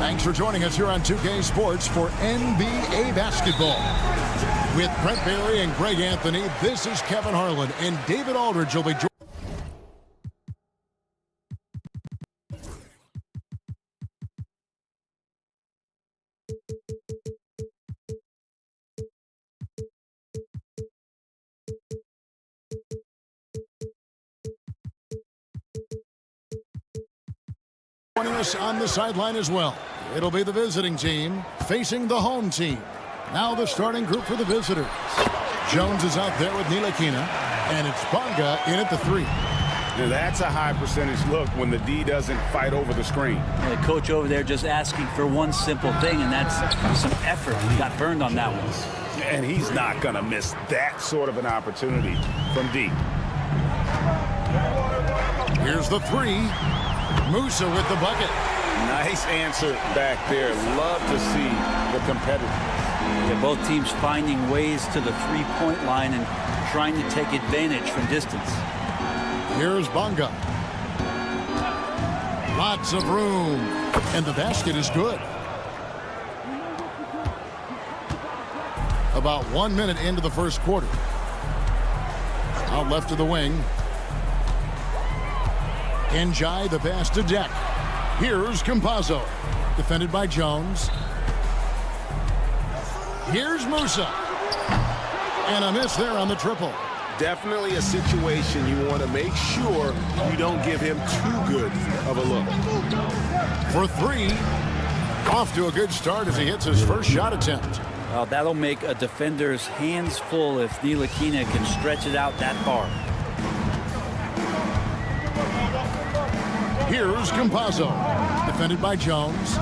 Thanks for joining us here on 2K Sports for NBA basketball. With Brent Barry and Greg Anthony, this is Kevin Harlan, and David Aldridge will be joining us on the sideline as well. It'll be the visiting team facing the home team. Now the starting group for the visitors. Jones is out there with Ntilikina, and it's Bonga in at the 3. Now that's a high percentage look when the D doesn't fight over the screen. The coach over there just asking for one simple thing, and that's some effort. He got burned on that one. And he's not going to miss that sort of an opportunity from D. Here's the 3. Musa with the bucket. Nice answer back there. Love to see the competitiveness. Yeah, both teams finding ways to the three-point line and trying to take advantage from distance. Here's Bonga. Lots of room. And the basket is good. About 1 minute into the first quarter. Out left of the wing. Njai the pass to Deck. Here's Campazzo. Defended by Jones. Here's Musa. And a miss there on the triple. Definitely a situation you want to make sure you don't give him too good of a look. For 3. Off to a good start as he hits his first shot attempt. Well, that'll make a defender's hands full if Ntilikina can stretch it out that far. Here's Campazzo. Defended by Jones.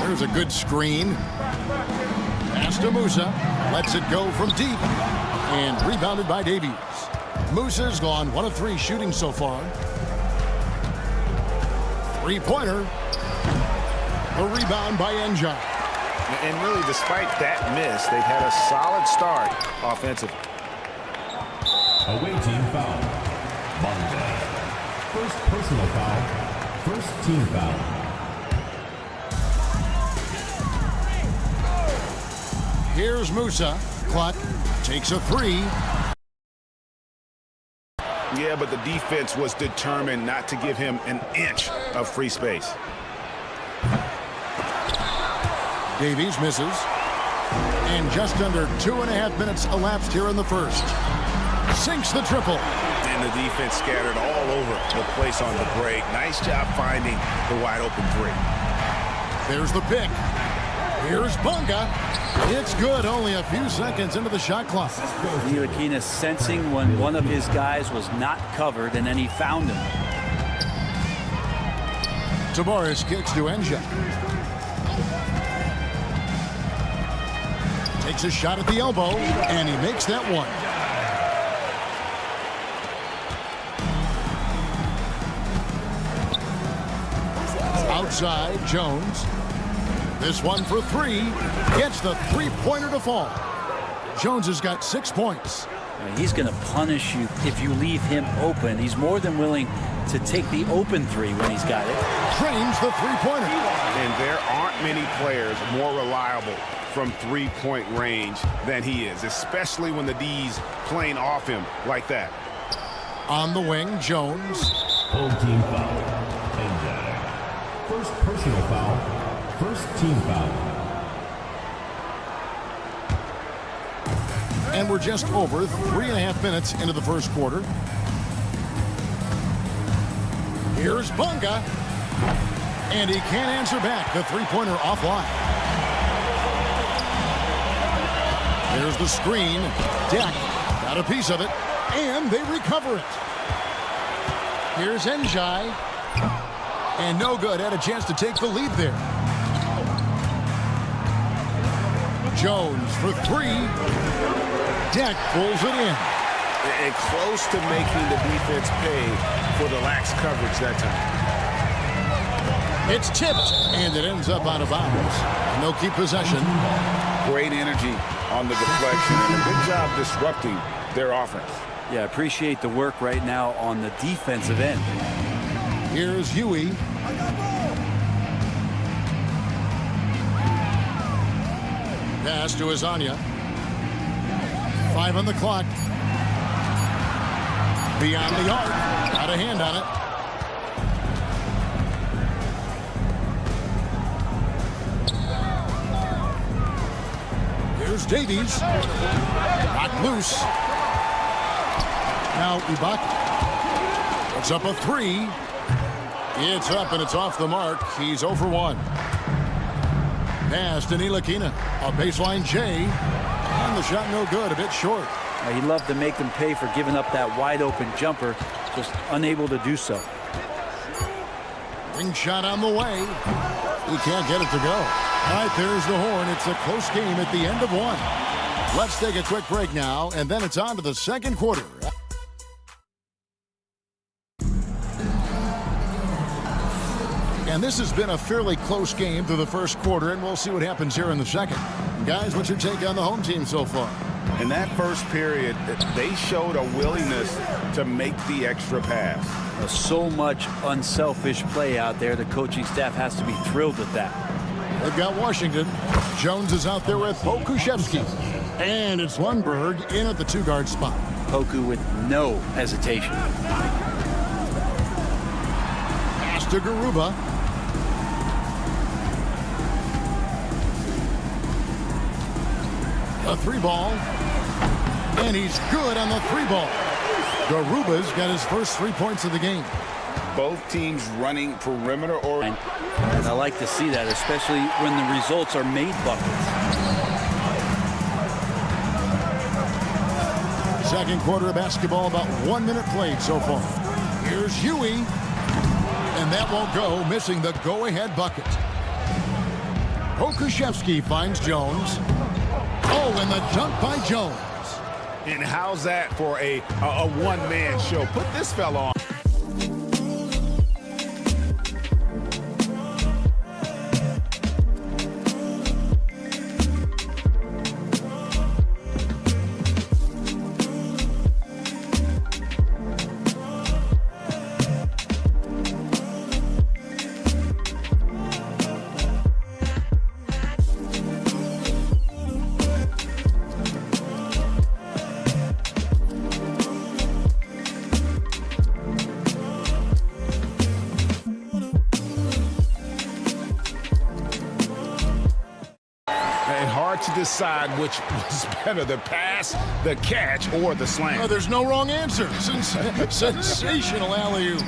There's a good screen. Pass to Musa. Lets it go from deep. And rebounded by Davies. Musa's gone 1 of 3 shooting so far. Three-pointer. The rebound by Njai. And really, despite that miss, they've had a solid start offensively. Away team foul. Bonga. First personal foul. First team foul. Here's Musa. Cluck takes a 3. Yeah, but the defense was determined not to give him an inch of free space. Davies misses. And just under 2.5 minutes elapsed here in the first. Sinks the triple. And the defense scattered all over the place on the break. Nice job finding the wide open 3. There's the pick. Here's Bonga. It's good, only a few seconds into the shot clock. Ntilikina sensing when one of his guys was not covered, and then he found him. Tavares kicks to Njai. Takes a shot at the elbow, and he makes that one. Outside, Jones. This one for 3. Gets the three-pointer to fall. Jones has got 6 points. He's going to punish you if you leave him open. He's more than willing to take the open 3 when he's got it. Drains the three-pointer. And there aren't many players more reliable from three-point range than he is, especially when the D's playing off him like that. On the wing, Jones. Home team foul. First personal foul. First team foul. And we're just over 3.5 minutes into the first quarter. Here's Bonga. And he can't answer back. The three-pointer offline. There's the screen. Deck got a piece of it, and they recover it. Here's Njai. And no good. Had a chance to take the lead there. Jones for three. Deck pulls it in. And close to making the defense pay for the lax coverage that time. It's tipped, and it ends up out of bounds. And they'll keep possession. Great energy on the deflection, and a good job disrupting their offense. Yeah, appreciate the work right now on the defensive end. Here's Huey. Pass to Azania. 5 on the clock. Beyond the arc. Got a hand on it. Here's Davies. Knocked loose. Now Ibaka. It's up a 3. It's up and it's off the mark. He's 0 for 1. Pass to Ntilikina. A baseline J. And the shot no good. A bit short. He'd love to make them pay for giving up that wide open jumper. Just unable to do so. Ring shot on the way. He can't get it to go. All right, there's the horn. It's a close game at the end of 1. Let's take a quick break now, and then it's on to the second quarter. And this has been a fairly close game through the first quarter, and we'll see what happens here in the second. Guys, what's your take on the home team so far? In that first period, they showed a willingness to make the extra pass. So much unselfish play out there. The coaching staff has to be thrilled with that. They've got Washington. Jones is out there with Pokuševski. And it's Lundberg in at the 2-guard spot. Poku with no hesitation. Pass to Garuba. A 3-ball. And he's good on the 3-ball. Garuba's got his first 3 points of the game. Both teams running perimeter or... And I like to see that, especially when the results are made buckets. Second quarter of basketball, about 1 minute played so far. Here's Huey. And that won't go, missing the go-ahead bucket. Pokuševski finds Jones. Oh, and the dunk by Jones. And how's that for a one-man show? Put this fella on. To decide which was better, the pass, the catch, or the slam. Oh, there's no wrong answer. Sensational alley-oop.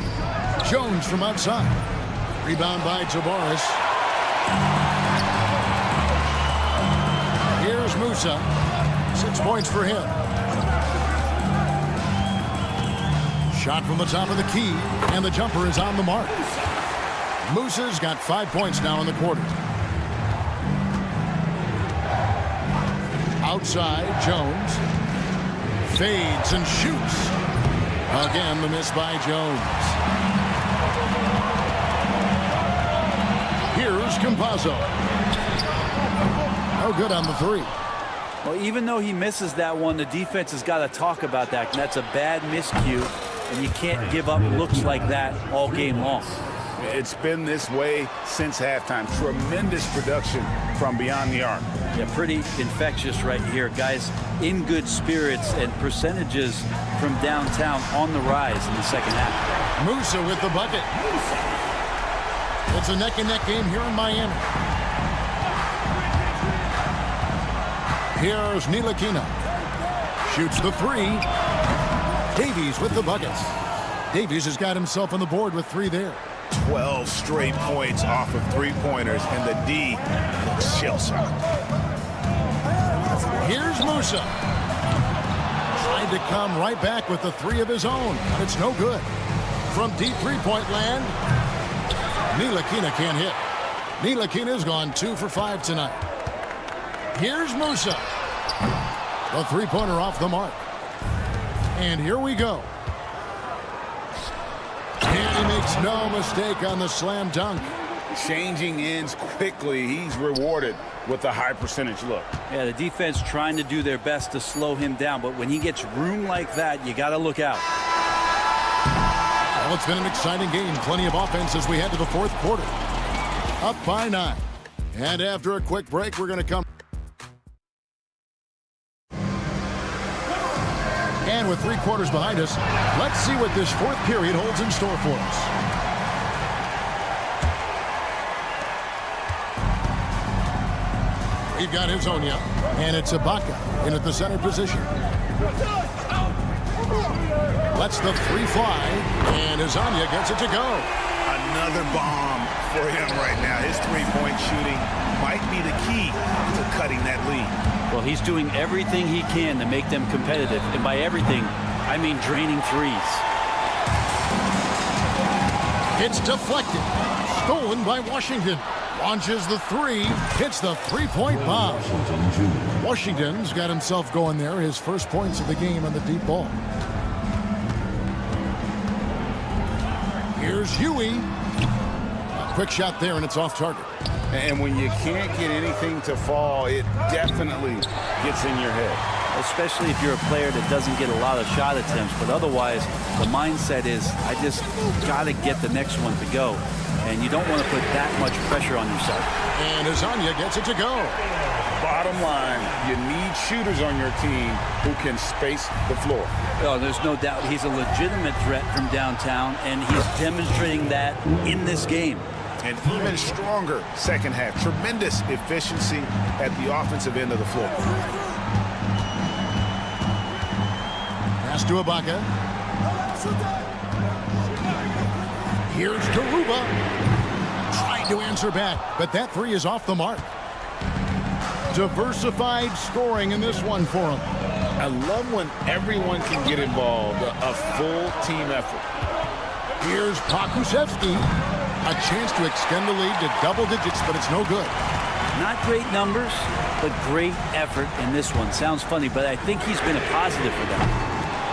Jones from outside. Rebound by Tabares. Here's Musa. 6 points for him. Shot from the top of the key, and the jumper is on the mark. Musa's got 5 points now in the quarter. Outside, Jones fades and shoots. Again, the miss by Jones. Here's Campazzo. No good on the 3. Well, even though he misses that one, the defense has got to talk about that. And that's a bad miscue, and you can't give up looks like that all game long. It's been this way since halftime. Tremendous production from beyond the arc. Yeah, pretty infectious right here. Guys in good spirits, and percentages from downtown on the rise in the second half. Musa with the bucket. It's a neck-and-neck game here in Miami. Here's Ntilikina. Shoots the 3. Davies with the buckets. Davies has got himself on the board with 3 there. 12 straight points off of 3-pointers, and the D looks shell-shocked. Here's Musa. Tried to come right back with the three of his own. It's no good. From deep three-point land, Ntilikina can't hit. Ntilikina's gone 2 for 5 tonight. Here's Musa. The three-pointer off the mark. And here we go. And he makes no mistake on the slam dunk. Changing ends quickly. He's rewarded with a high percentage look. Yeah, the defense trying to do their best to slow him down, but when he gets room like that, you got to look out. Well, it's been an exciting game. Plenty of offense as we head to the fourth quarter. Up by 9. And after a quick break, we're going to come. And with 3 quarters behind us, let's see what this fourth period holds in store for us. We've got Hezonja, and it's Ibaka in at the center position. Lets the three fly, and Hezonja gets it to go. Another bomb for him right now. His three-point shooting might be the key to cutting that lead. Well, he's doing everything he can to make them competitive. And by everything, I mean draining threes. It's deflected. Stolen by Washington. Launches the three. Hits the three-point bomb. Washington's got himself going there. His first points of the game on the deep ball. Here's Huey. A quick shot there, and it's off target. And when you can't get anything to fall, it definitely gets in your head. Especially if you're a player that doesn't get a lot of shot attempts. But otherwise, the mindset is, I just got to get the next one to go. And you don't want to put that much pressure on yourself. And Hezonja gets it to go. Bottom line, you need shooters on your team who can space the floor. Oh, there's no doubt he's a legitimate threat from downtown, and he's demonstrating that in this game. And even stronger second half. Tremendous efficiency at the offensive end of the floor. Pass to Ibaka. Here's Garuba. Trying to answer back, but that three is off the mark. Diversified scoring in this one for him. I love when everyone can get involved. A full team effort. Here's Pakusevski. A chance to extend the lead to double digits, but it's no good. Not great numbers, but great effort in this one. Sounds funny, but I think he's been a positive for them.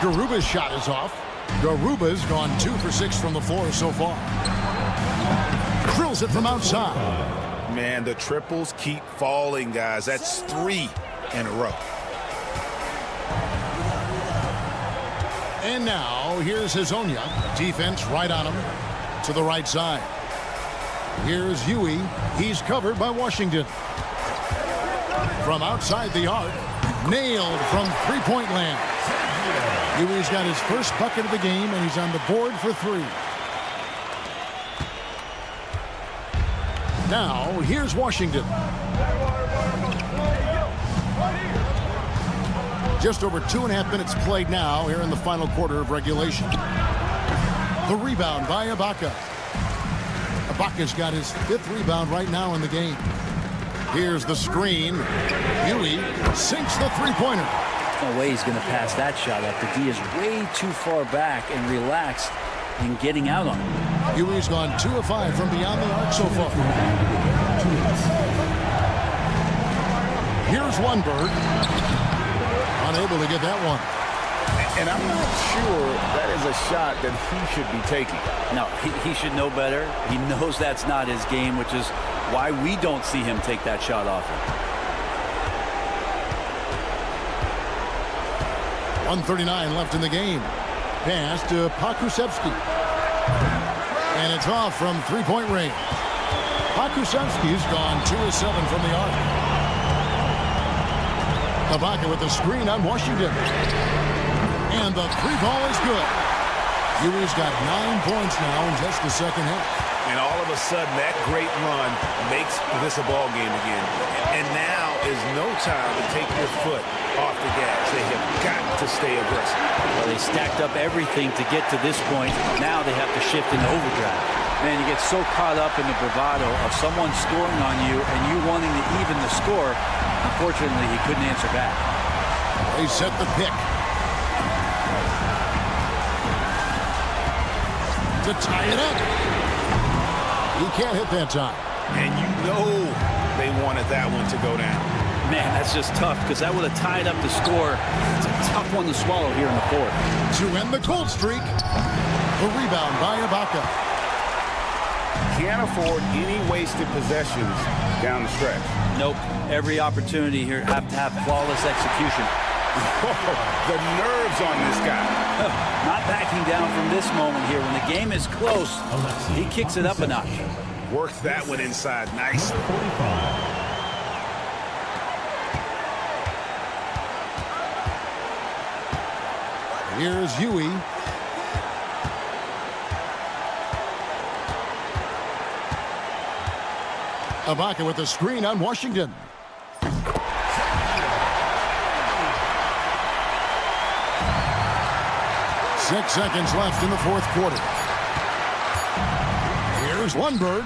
Garuba's shot is off. Garuba's gone 2 for 6 from the floor so far. Drills it from outside. Man, the triples keep falling, guys. That's 3 in a row. And now, here's Hezonja. Defense right on him to the right side. Here's Huey. He's covered by Washington. From outside the arc, nailed from three-point land. Huey's got his first bucket of the game, and he's on the board for 3. Now, here's Washington. Just over 2.5 minutes played now here in the final quarter of regulation. The rebound by Ibaka. Ibaka's got his 5th rebound right now in the game. Here's the screen. Huey sinks the three-pointer. No way he's going to pass that shot up. The D is way too far back and relaxed in getting out on him. Huey's gone 2 of 5 from beyond the arc so far. Here's Lundberg. Unable to get that one. And I'm not sure that is a shot that he should be taking. No, he should know better. He knows that's not his game, which is why we don't see him take that shot often. 1:39 left in the game. Pass to Pakusevski. And it's off from three-point range. Pakusevski's gone 2 of 7 from the arc. Ibaka with the screen on Washington. And the three ball is good. Huey's got 9 points now in just the second half. And all of a sudden, that great run makes this a ball game again. And now is no time to take your foot off the gas. They have got to stay aggressive. Well, they stacked up everything to get to this point. Now they have to shift into overdrive. Man, you get so caught up in the bravado of someone scoring on you and you wanting to even the score, Unfortunately, he couldn't answer back. They set the pick. To tie it up. He can't hit that time. And you know they wanted that one to go down. Man, that's just tough because that would have tied up the score. It's a tough one to swallow here in the fourth. To end the cold streak, the rebound by Ibaka. Can't afford any wasted possessions down the stretch. Nope. Every opportunity here have to have flawless execution. The nerves on this guy. Not backing down from this moment here. When the game is close, he kicks it up a notch. Worked that one inside nicely. 45. Here's Huey. Ibaka with the screen on Washington. Six seconds left in the fourth quarter. Here's Lundberg.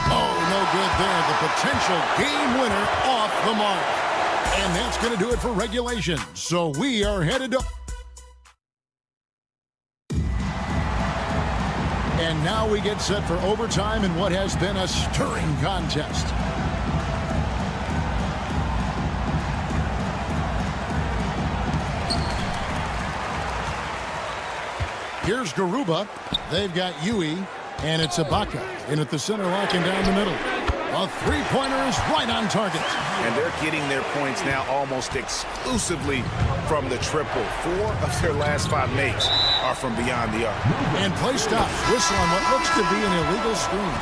Oh, no good there. The potential game winner off the mark. And that's going to do it for regulation. So we are headed up. And now we get set for overtime in what has been a stirring contest. Here's Garuba. They've got Huey, and it's Ibaka in at the center, locking down the middle. A three-pointer is right on target. And they're getting their points now almost exclusively from the triple. 4 of their last 5 makes are from beyond the arc. And play stops. Whistle on what looks to be an illegal screen.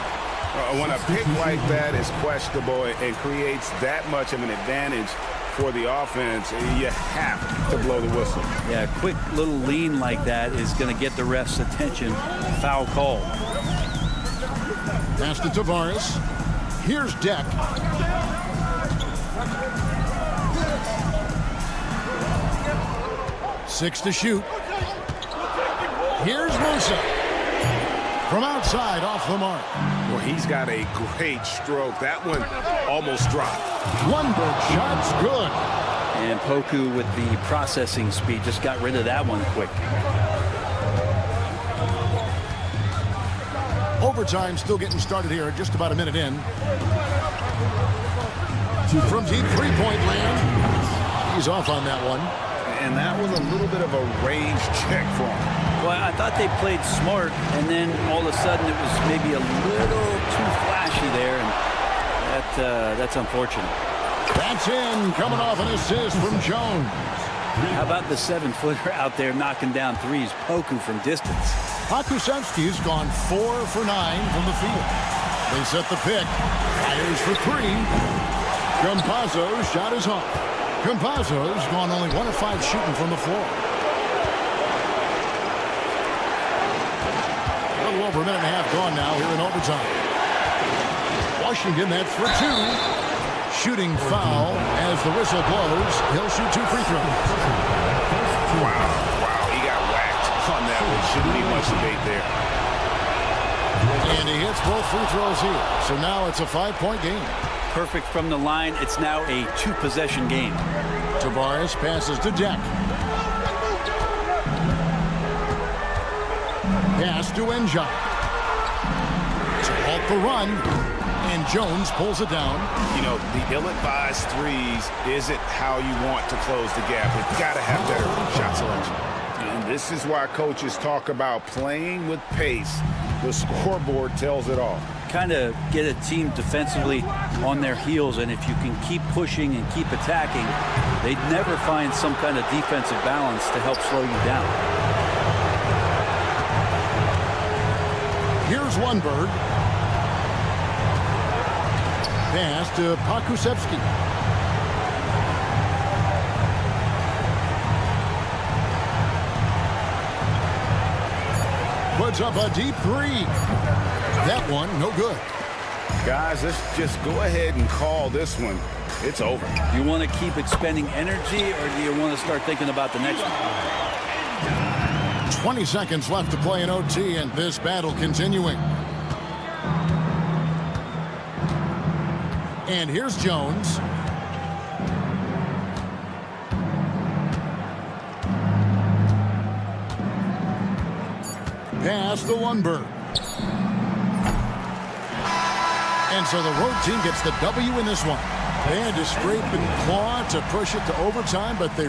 When a pick like that is questionable and creates that much of an advantage for the offense, you have to blow the whistle. Yeah, a quick little lean like that is going to get the ref's attention. Foul call. Pass to Tavares. Here's Deck. Six to shoot. Here's Musa. From outside, off the mark. Well, he's got a great stroke. That one almost dropped. Lundberg shot's good. And Poku with the processing speed just got rid of that one quick. Overtime still getting started here, just about a minute in. From deep three-point land. He's off on that one. And that was a little bit of a range check for him. Well, I thought they played smart, and then all of a sudden it was maybe a little too flashy there, and that's unfortunate. That's in, coming off an assist from Jones. How about the 7-footer out there knocking down threes? Poku from distance. Pakusevski's gone 4 for 9 from the field. They set the pick. Fires for 3. Campazzo's shot is off. Campazzo's gone only 1 of 5 shooting from the floor. A little over a minute and a half gone now here in overtime. Washington, that's for 2. Shooting foul as the whistle blows. He'll shoot 2 free throws. Wow, he got whacked on that one. Shouldn't be much debate there. And he hits both free throws here. So now it's a 5-point game. Perfect from the line. It's now a 2-possession game. Tavares passes to Deck. Pass to Enjai. To halt the run. And Jones pulls it down. You know, the ill-advised threes isn't how you want to close the gap. You've got to have better shot selection. And this is why coaches talk about playing with pace. The scoreboard tells it all. Kind of get a team defensively on their heels, and if you can keep pushing and keep attacking, they'd never find some kind of defensive balance to help slow you down. Here's Lundberg. Pass to Pakusevski. Puts up a deep 3. That one, no good. Guys, let's just go ahead and call this one. It's over. Do you want to keep expending energy, or do you want to start thinking about the next one? 20 seconds left to play in OT, and this battle continuing. And here's Jones. past the Lundberg. And so the road team gets the W in this one. They had to scrape and claw to push it to overtime, but they...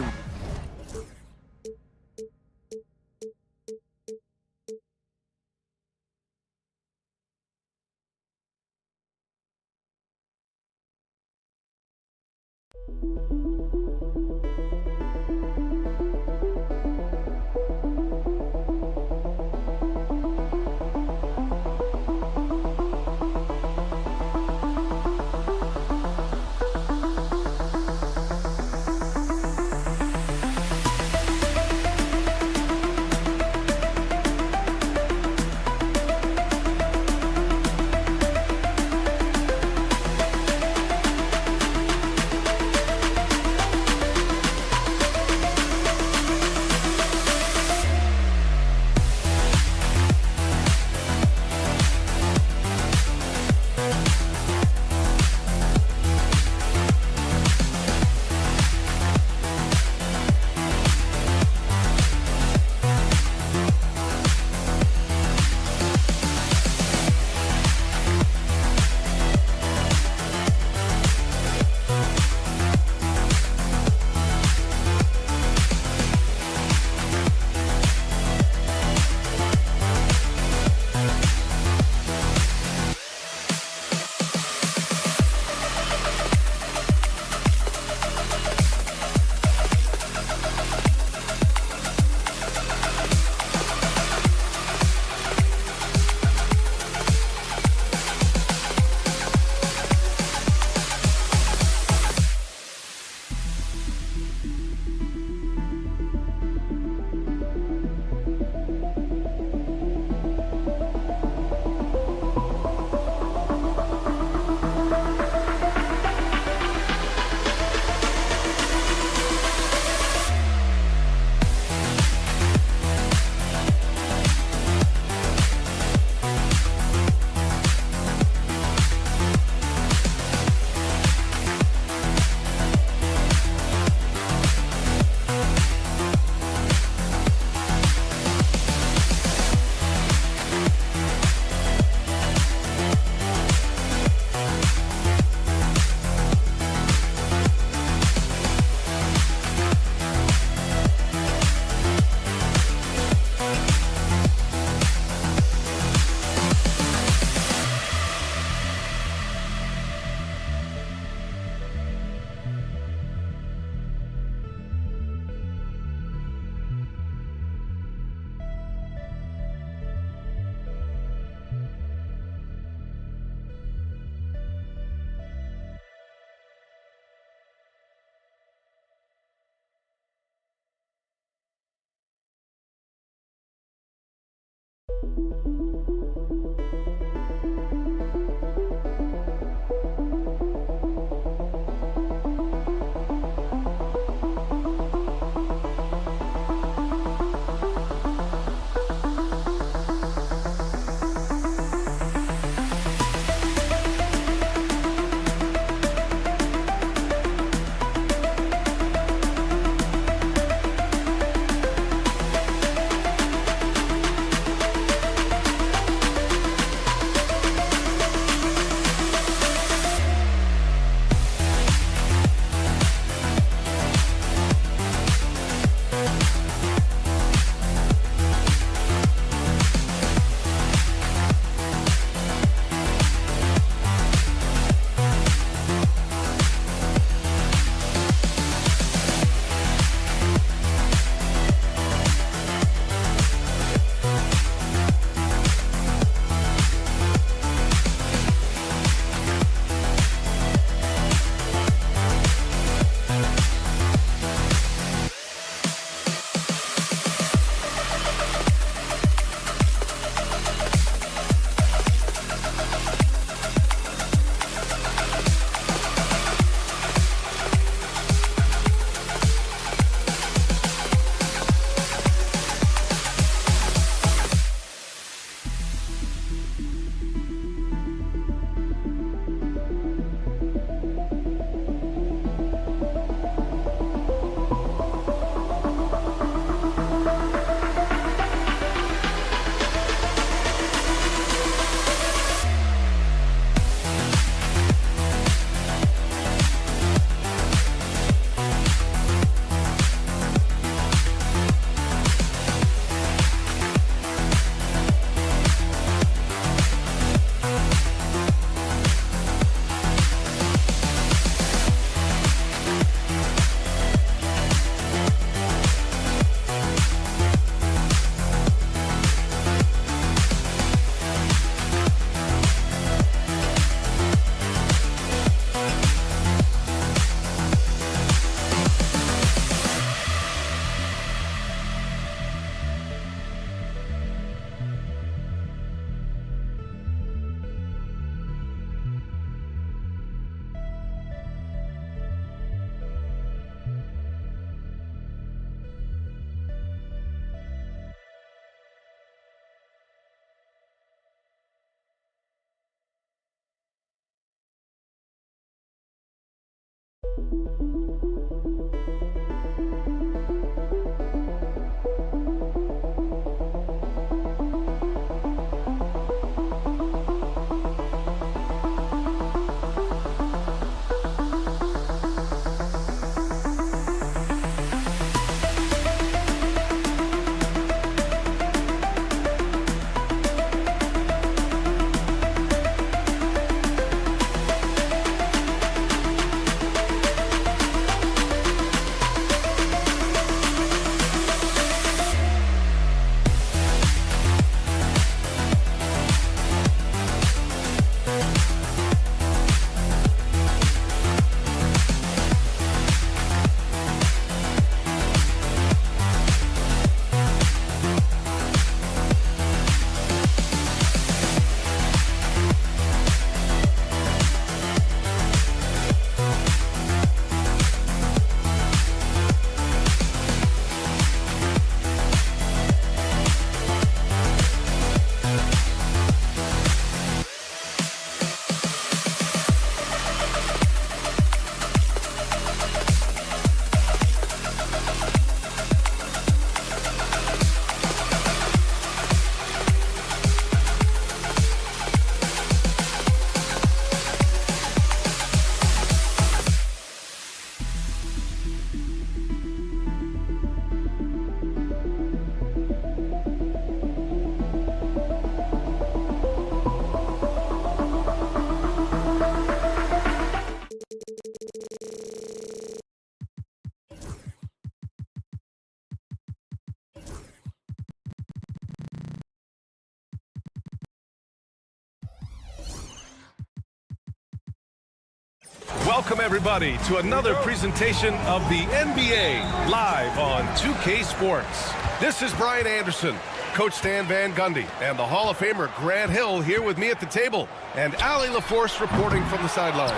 Welcome, everybody, to another presentation of the NBA live on 2K Sports. This is Brian Anderson, Coach Stan Van Gundy, and the Hall of Famer Grant Hill here with me at the table, and Allie LaForce reporting from the sidelines.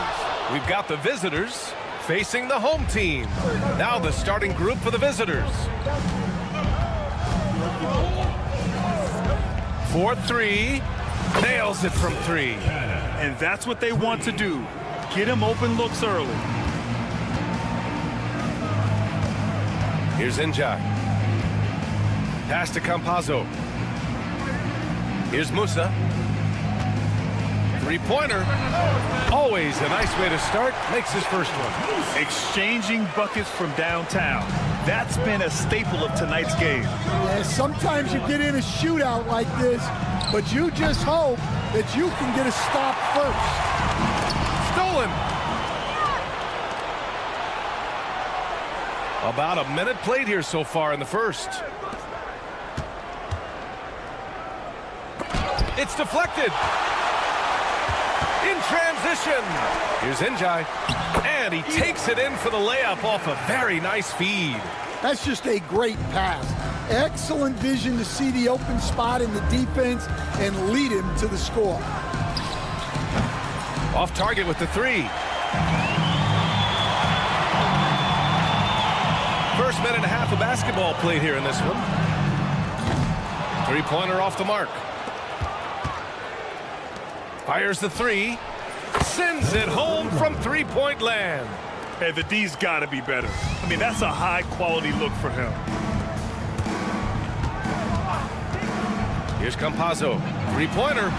We've got the visitors facing the home team. Now the starting group for the visitors. 4-3, nails it from 3. And that's what they want to do. Get him open looks early. Here's Njai. Pass to Campazzo. Here's Musa. Three-pointer. Always a nice way to start. Makes his first one. Exchanging buckets from downtown. That's been a staple of tonight's game. Yeah, sometimes you get in a shootout like this, but you just hope that you can get a stop first. Stolen. About a minute played here so far in the first. It's deflected. In transition. Here's Njai. And he takes it in for the layup off a very nice feed. That's just a great pass. Excellent vision to see the open spot in the defense and lead him to the score. Off target with the 3. First minute and a half of basketball played here in this one. Three-pointer off the mark. Fires the 3. Sends it home from three-point land. Hey, the D's got to be better. I mean, that's a high-quality look for him. Here's Campazzo. Three-pointer.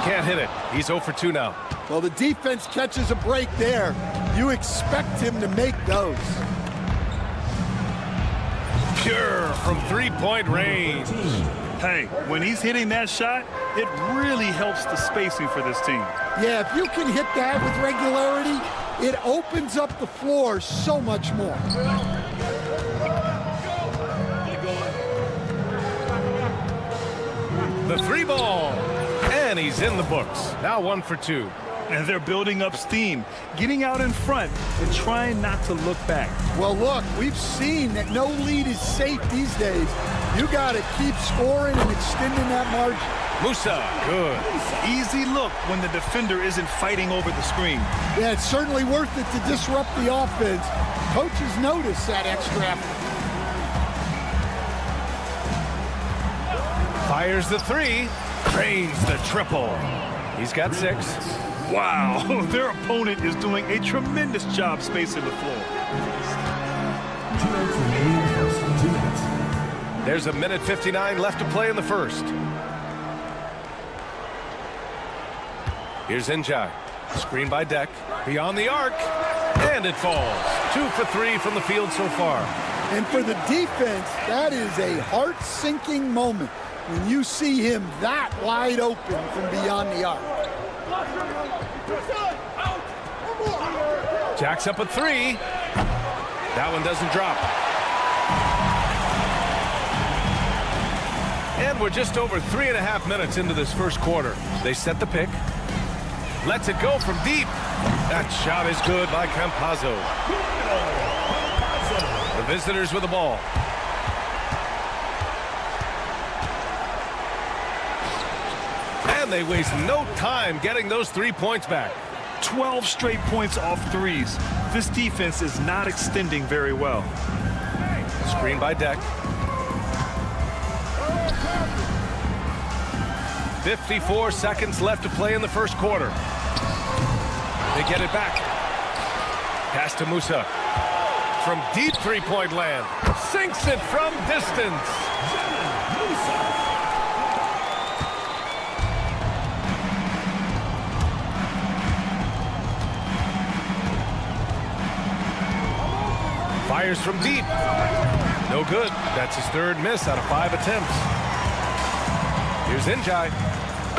Can't hit it. He's 0 for 2 now. Well, the defense catches a break there. You expect him to make those. Pure from three-point range. Hey, when he's hitting that shot, it really helps the spacing for this team. Yeah, if you can hit that with regularity, it opens up the floor so much more. The 3-ball. And he's in the books. Now 1 for 2. And they're building up steam, getting out in front and trying not to look back. Well, look, we've seen that no lead is safe these days. You got to keep scoring and extending that margin. Musa, good. Easy look when the defender isn't fighting over the screen. Yeah, it's certainly worth it to disrupt the offense. Coaches notice that extra effort. Fires the 3. Drains the triple. He's got 6. Wow, their opponent is doing a tremendous job spacing the floor. 2 minutes remaining in the first. 2 minutes. There's a minute 59 left to play in the first. Here's Njai. Screen by Deck. Beyond the arc. And it falls. 2 for 3 from the field so far. And for the defense, that is a heart-sinking moment when you see him that wide open from beyond the arc. Jacks up a 3. That one doesn't drop. And we're just over 3.5 minutes into this first quarter. They set the pick. Lets it go from deep. That shot is good by Campazzo. The visitors with the ball. And they waste no time getting those 3 points back. 12 straight points off threes. This defense is not extending very well. Screen by Deck. 54 seconds left to play in the first quarter. They get it back. Pass to Musa. From deep three-point land. Sinks it from distance. Fires from deep. No good. That's his 3rd miss out of 5 attempts. Here's Njai.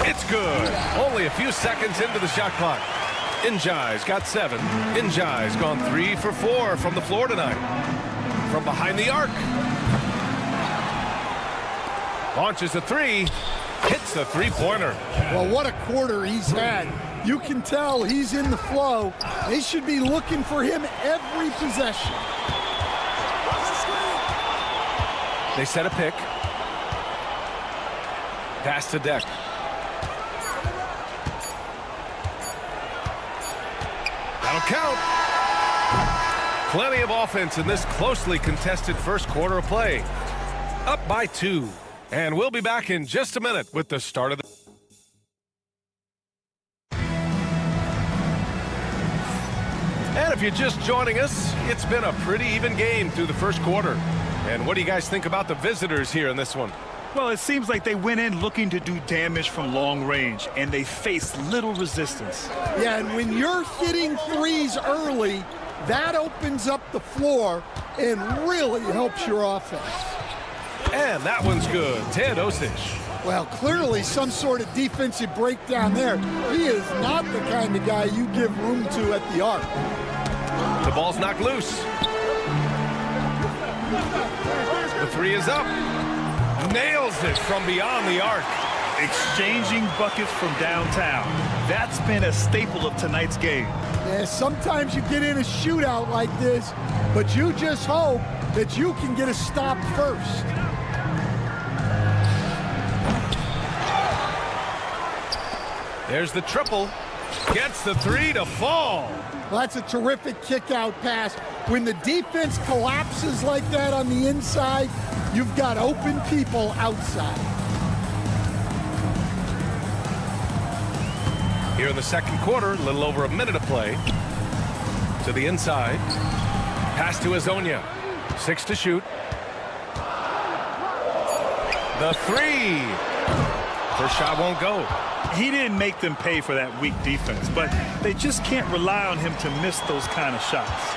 It's good. Only a few seconds into the shot clock. Njai's got 7. Njai's gone 3 for 4 from the floor tonight. From behind the arc. Launches a 3. Hits the 3-pointer. Well, what a quarter he's had. You can tell he's in the flow. They should be looking for him every possession. They set a pick. Pass to Deck. That'll count. Plenty of offense in this closely contested first quarter of play. Up by 2. And we'll be back in just a minute with the start of the... And if you're just joining us, it's been a pretty even game through the first quarter. And what do you guys think about the visitors here in this one? Well, it seems like they went in looking to do damage from long range, and they faced little resistance. Yeah, and when you're hitting threes early, that opens up the floor and really helps your offense. And that one's good. Teodosic. Well, clearly some sort of defensive breakdown there. He is not the kind of guy you give room to at the arc. The ball's knocked loose. The 3 is up. Nails it from beyond the arc. Exchanging buckets from downtown. That's been a staple of tonight's game. Yeah, sometimes you get in a shootout like this, but you just hope that you can get a stop first. There's the triple. Gets the 3 to fall. Well, that's a terrific kick-out pass. When the defense collapses like that on the inside, you've got open people outside. Here in the second quarter, a little over a minute to play. To the inside. Pass to Azonia. 6 to shoot. The 3. First shot won't go. He didn't make them pay for that weak defense, but they just can't rely on him to miss those kind of shots.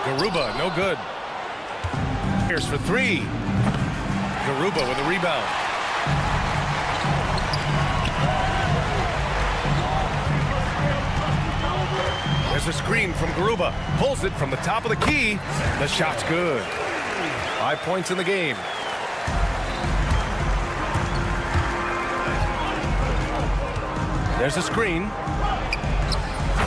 Garuba, no good. Here's for 3. Garuba with a rebound. There's a screen from Garuba. Pulls it from the top of the key. The shot's good. 5 points in the game. There's a screen.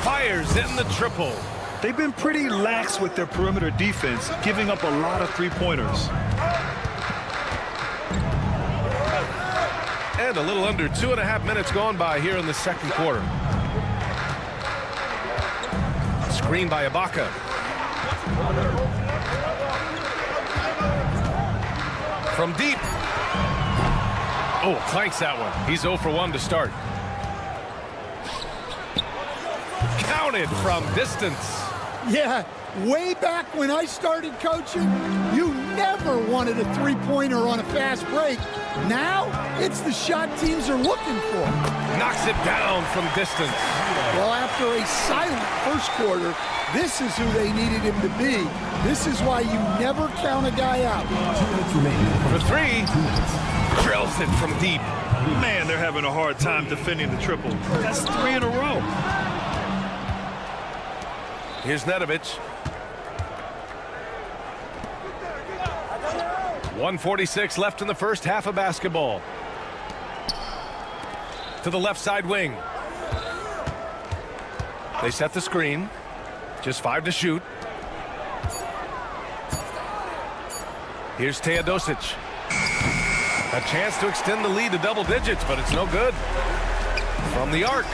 Fires in the triple. They've been pretty lax with their perimeter defense, giving up a lot of three-pointers. And a little under 2.5 minutes gone by here in the second quarter. Screen by Ibaka. From deep. Oh, clanks that one. He's 0 for 1 to start. Counted from distance. Yeah, way back when I started coaching, you never wanted a three-pointer on a fast break. Now, it's the shot teams are looking for. Knocks it down from distance. Well, after a silent first quarter, this is who they needed him to be. This is why you never count a guy out. 2 minutes remaining. For 3. Drills it from deep. Man, they're having a hard time defending the triple. That's 3 in a row. Here's Nedovic. 1:46 left in the first half of basketball. To the left side wing. They set the screen. Just 5 to shoot. Here's Teodosic. A chance to extend the lead to double digits, but it's no good. From the arc.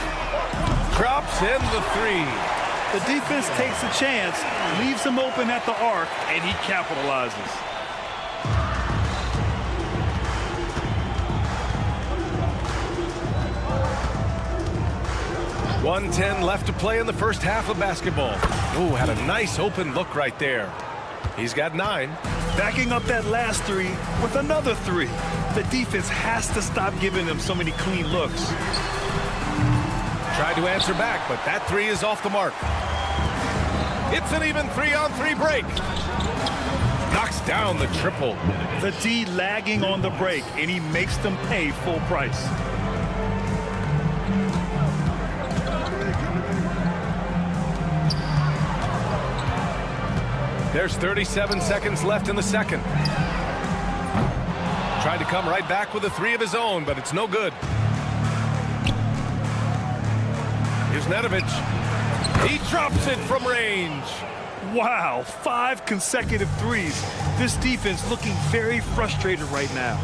Drops in the 3. The defense takes a chance, leaves him open at the arc, and he capitalizes. .110 left to play in the first half of basketball. Oh, had a nice open look right there. He's got 9. Backing up that last 3 with another 3. The defense has to stop giving them so many clean looks. Tried to answer back, but that 3 is off the mark. It's an even 3-on-3 break. Knocks down the triple. The D lagging on the break, and he makes them pay full price. There's 37 seconds left in the second. Tried to come right back with a 3 of his own, but it's no good. Here's Nedovic. He drops it from range. Wow, 5 consecutive threes. This defense looking very frustrated right now.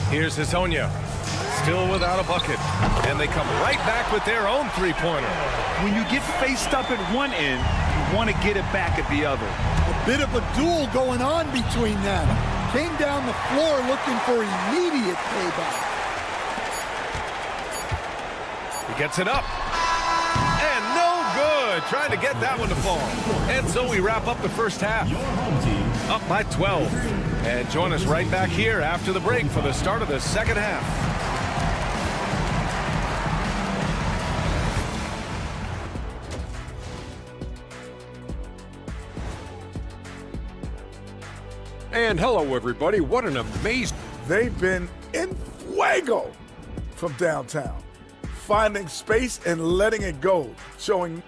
Here's Hezonja. Still without a bucket. And they come right back with their own three-pointer. When you get faced up at one end, you want to get it back at the other. A bit of a duel going on between them. Came down the floor looking for immediate payback. He gets it up. And no good. Trying to get that one to fall. And so we wrap up the first half. Your home team. Up by 12. And join us right back here after the break for the start of the second half. And hello, everybody. What an amazing... They've been in fuego from downtown, finding space and letting it go, showing...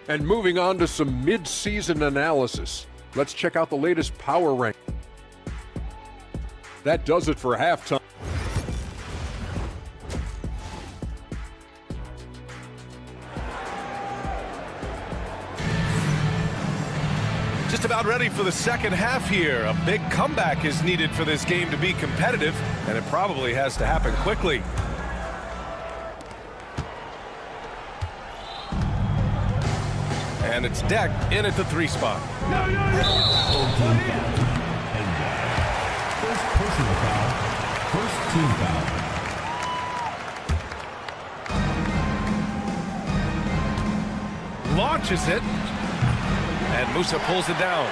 And moving on to some mid-season analysis. Let's check out the latest power rank. That does it for halftime. Just about ready for the second half here. A big comeback is needed for this game to be competitive, and it probably has to happen quickly. And it's Deck in at the 3 spot. Home team foul. And first personal foul. First team foul. Launches it. And Musa pulls it down.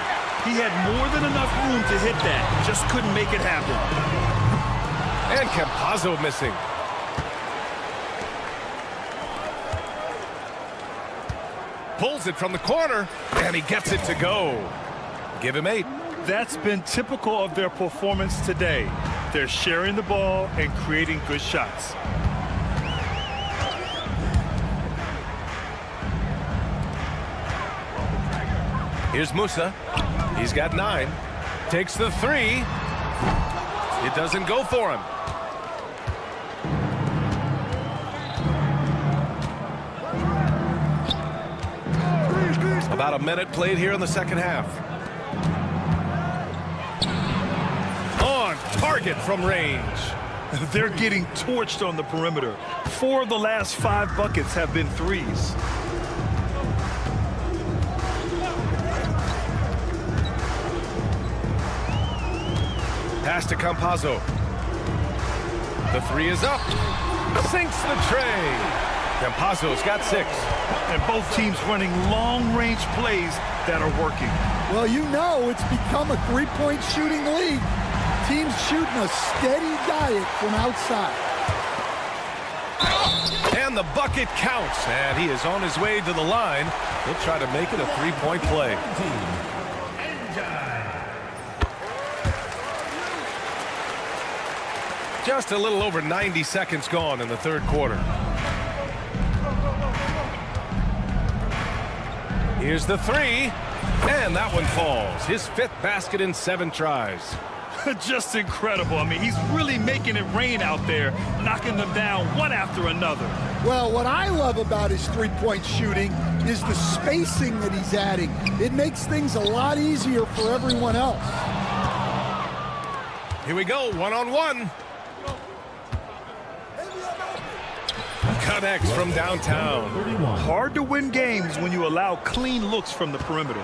He had more than enough room to hit that. Just couldn't make it happen. And Campazzo missing. Pulls it from the corner, and he gets it to go. Give him 8. That's been typical of their performance today. They're sharing the ball and creating good shots. Here's Musa. He's got 9. Takes the 3. It doesn't go for him. About a minute played here in the second half. On target from range. They're getting torched on the perimeter. 4 of the last 5 buckets have been threes. Pass to Campazzo. The three is up. Sinks the tray. Campazzo's got 6. And both teams running long-range plays that are working. Well, you know it's become a three-point shooting league. Teams shooting a steady diet from outside. And the bucket counts. And he is on his way to the line. He'll try to make it a 3-point play. Just a little over 90 seconds gone in the third quarter. Here's the three. And that one falls. His 5th basket in 7 tries. Just incredible. I mean, he's really making it rain out there, knocking them down one after another. Well, what I love about his three-point shooting is the spacing that he's adding. It makes things a lot easier for everyone else. Here we go, one-on-one. Connects from downtown. Hard to win games when you allow clean looks from the perimeter.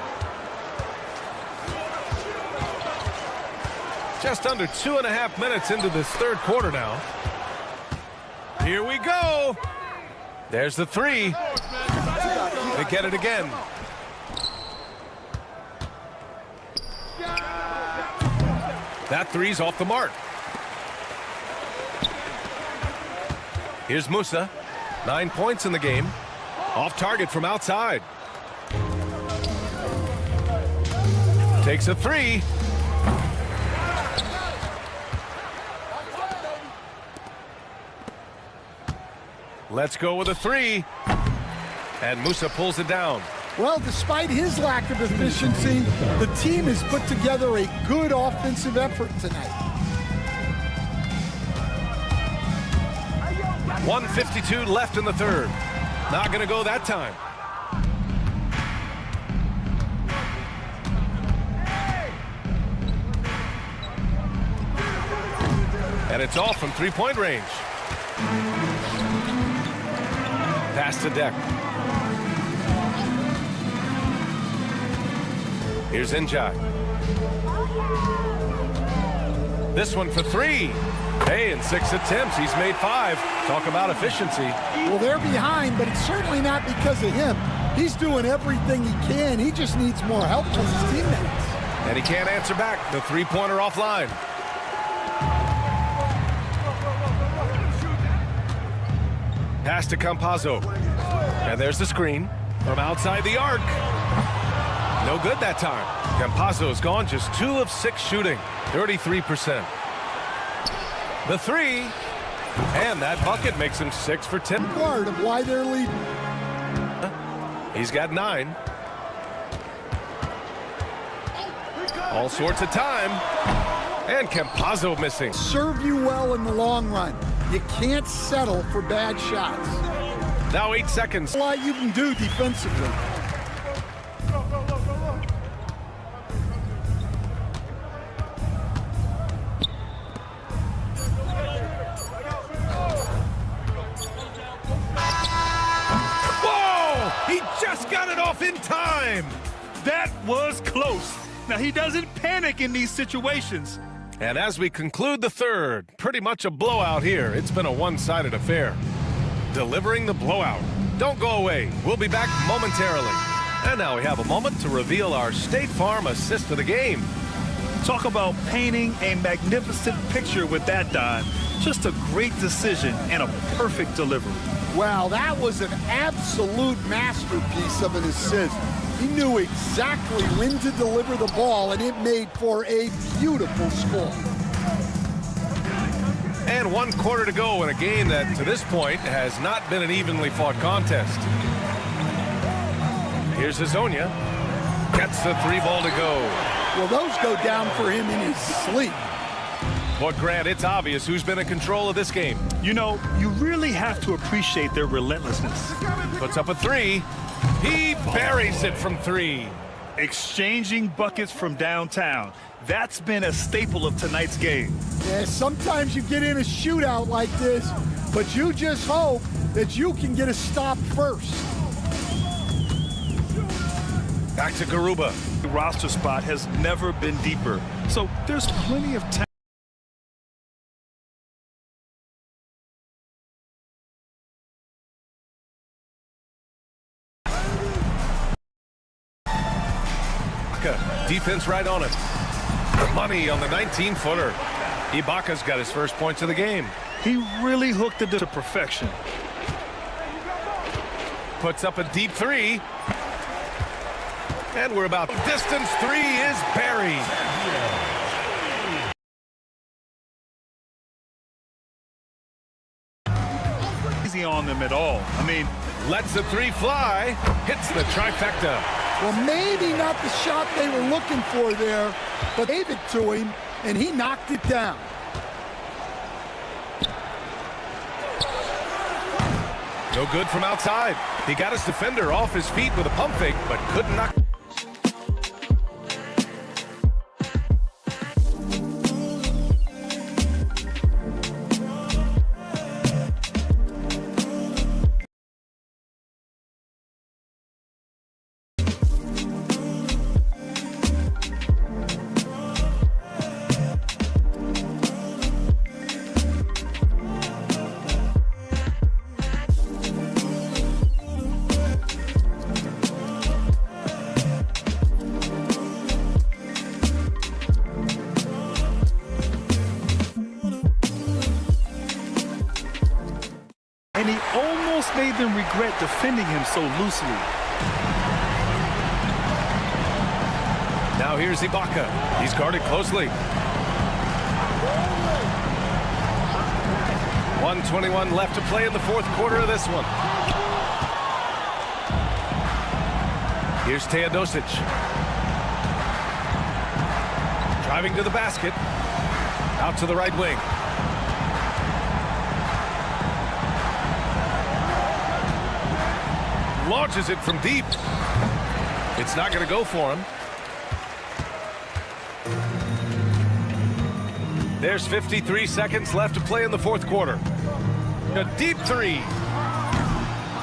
Just under 2.5 minutes into this third quarter now. Here we go. There's the three. They get it again. That three's off the mark. Here's Musa. 9 points in the game. Off target from outside. Takes a three. Let's go with a three. And Musa pulls it down. Well, despite his lack of efficiency, the team has put together a good offensive effort tonight. 1:52 left in the third. Not going to go that time. And it's off from three-point range. Pass to Deck. Here's Njai. This one for three. Hey, in 6 attempts, he's made 5. Talk about efficiency. Well, they're behind, but it's certainly not because of him. He's doing everything he can. He just needs more help from his teammates. And he can't answer back. The three-pointer offline. Pass to Campazzo. And there's the screen from outside the arc. No good that time. Campazzo's gone just 2 of 6 shooting. 33%. The three. And that bucket makes him 6 for 10. Part of why they're leading. He's got 9. All sorts of time. And Campazzo missing. Serve you well in the long run. You can't settle for bad shots. Now 8 seconds. A lot you can do defensively. Whoa! He just got it off in time. That was close. Now, he doesn't panic in these situations. And as we conclude the third, pretty much a blowout here. It's been a one-sided affair. Delivering the blowout. Don't go away. We'll be back momentarily. And now we have a moment to reveal our State Farm assist of the game. Talk about painting a magnificent picture with that dive. Just a great decision and a perfect delivery. Wow, that was an absolute masterpiece of an assist. He knew exactly when to deliver the ball, and it made for a beautiful score. And 1 quarter to go in a game that, to this point, has not been an evenly fought contest. Here's Hazonia. Gets the 3 ball to go. Well, those go down for him in his sleep. But, Grant, it's obvious who's been in control of this game. You know, you really have to appreciate their relentlessness. Puts up a 3. He buries it from 3. Exchanging buckets from downtown. That's been a staple of tonight's game. Yeah, sometimes you get in a shootout like this, but you just hope that you can get a stop first. Back to Garuba. The roster spot has never been deeper, so there's plenty of time. Ibaka. Defense right on him. Money on the 19-footer. Ibaka's got his first points of the game. He really hooked it to perfection. Puts up a deep three. And we're about distance three is buried. Easy on them at all. I mean, lets the three fly. Hits the trifecta. Well, maybe not the shot they were looking for there, but gave it to him, and he knocked it down. No good from outside. He got his defender off his feet with a pump fake, but couldn't knock. and he almost made them regret defending him so loosely. Now here's Ibaka. He's guarded closely. 1:21 left to play in the fourth quarter of this one. Here's Teodosic. Driving to the basket. Out to the right wing. Launches it from deep. It's not going to go for him. There's 53 seconds left to play in the fourth quarter. A deep three.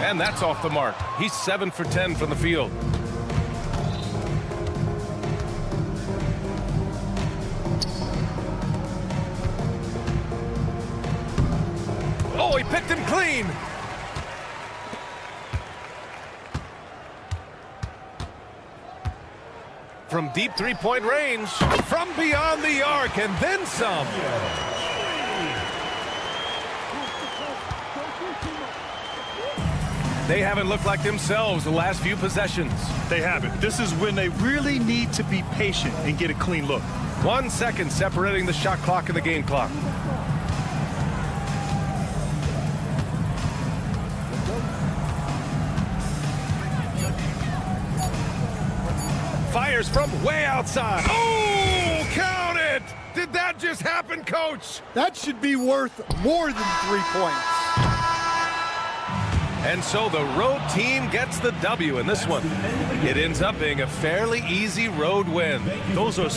And that's off the mark. He's 7 for 10 from the field. Oh, he picked him clean. From deep three-point range, from beyond the arc, and then some. They haven't looked like themselves the last few possessions. They haven't. This is when they really need to be patient and get a clean look. 1 second separating the shot clock and the game clock. Fires from way outside. Oh, count it! Did that just happen, Coach? That should be worth more than 3 points. And so the road team gets the W in this one. It ends up being a fairly easy road win. Those are...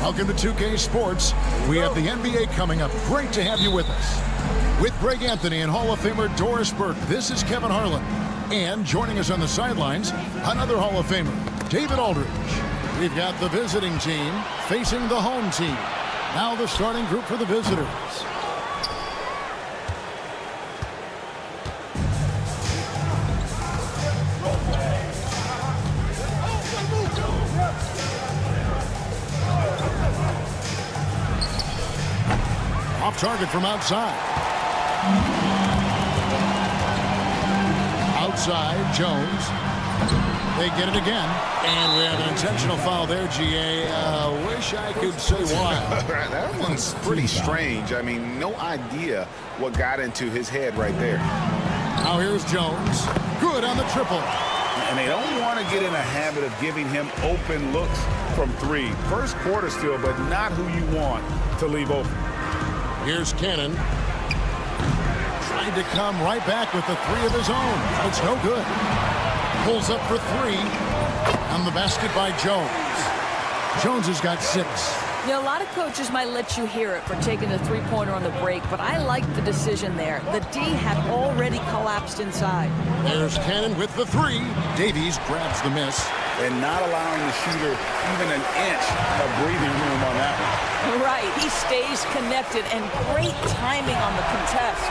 Welcome to 2K Sports. We have the NBA coming up. Great to have you with us. With Greg Anthony and Hall of Famer Doris Burke, this is Kevin Harlan. And joining us on the sidelines, another Hall of Famer, David Aldridge. We've got the visiting team facing the home team. Now the starting group for the visitors. Off target from outside. Outside, Jones. They get it again. And we have an intentional foul there, GA. Wish I could say why. That one's pretty strange. I mean, no idea what got into his head right there. Now here's Jones. Good on the triple. And they don't want to get in a habit of giving him open looks from three. First quarter still, but not who you want to leave open. Here's Cannon. Tried to come right back with the three of his own. It's no good. Pulls up for three. On the basket by Jones. Jones has got 6. You know, a lot of coaches might let you hear it for taking a three-pointer on the break, but I like the decision there. The D had already collapsed inside. There's Cannon with the 3. Davies grabs the miss. And not allowing the shooter even an inch of breathing room on that one. Right, he stays connected, and great timing on the contest.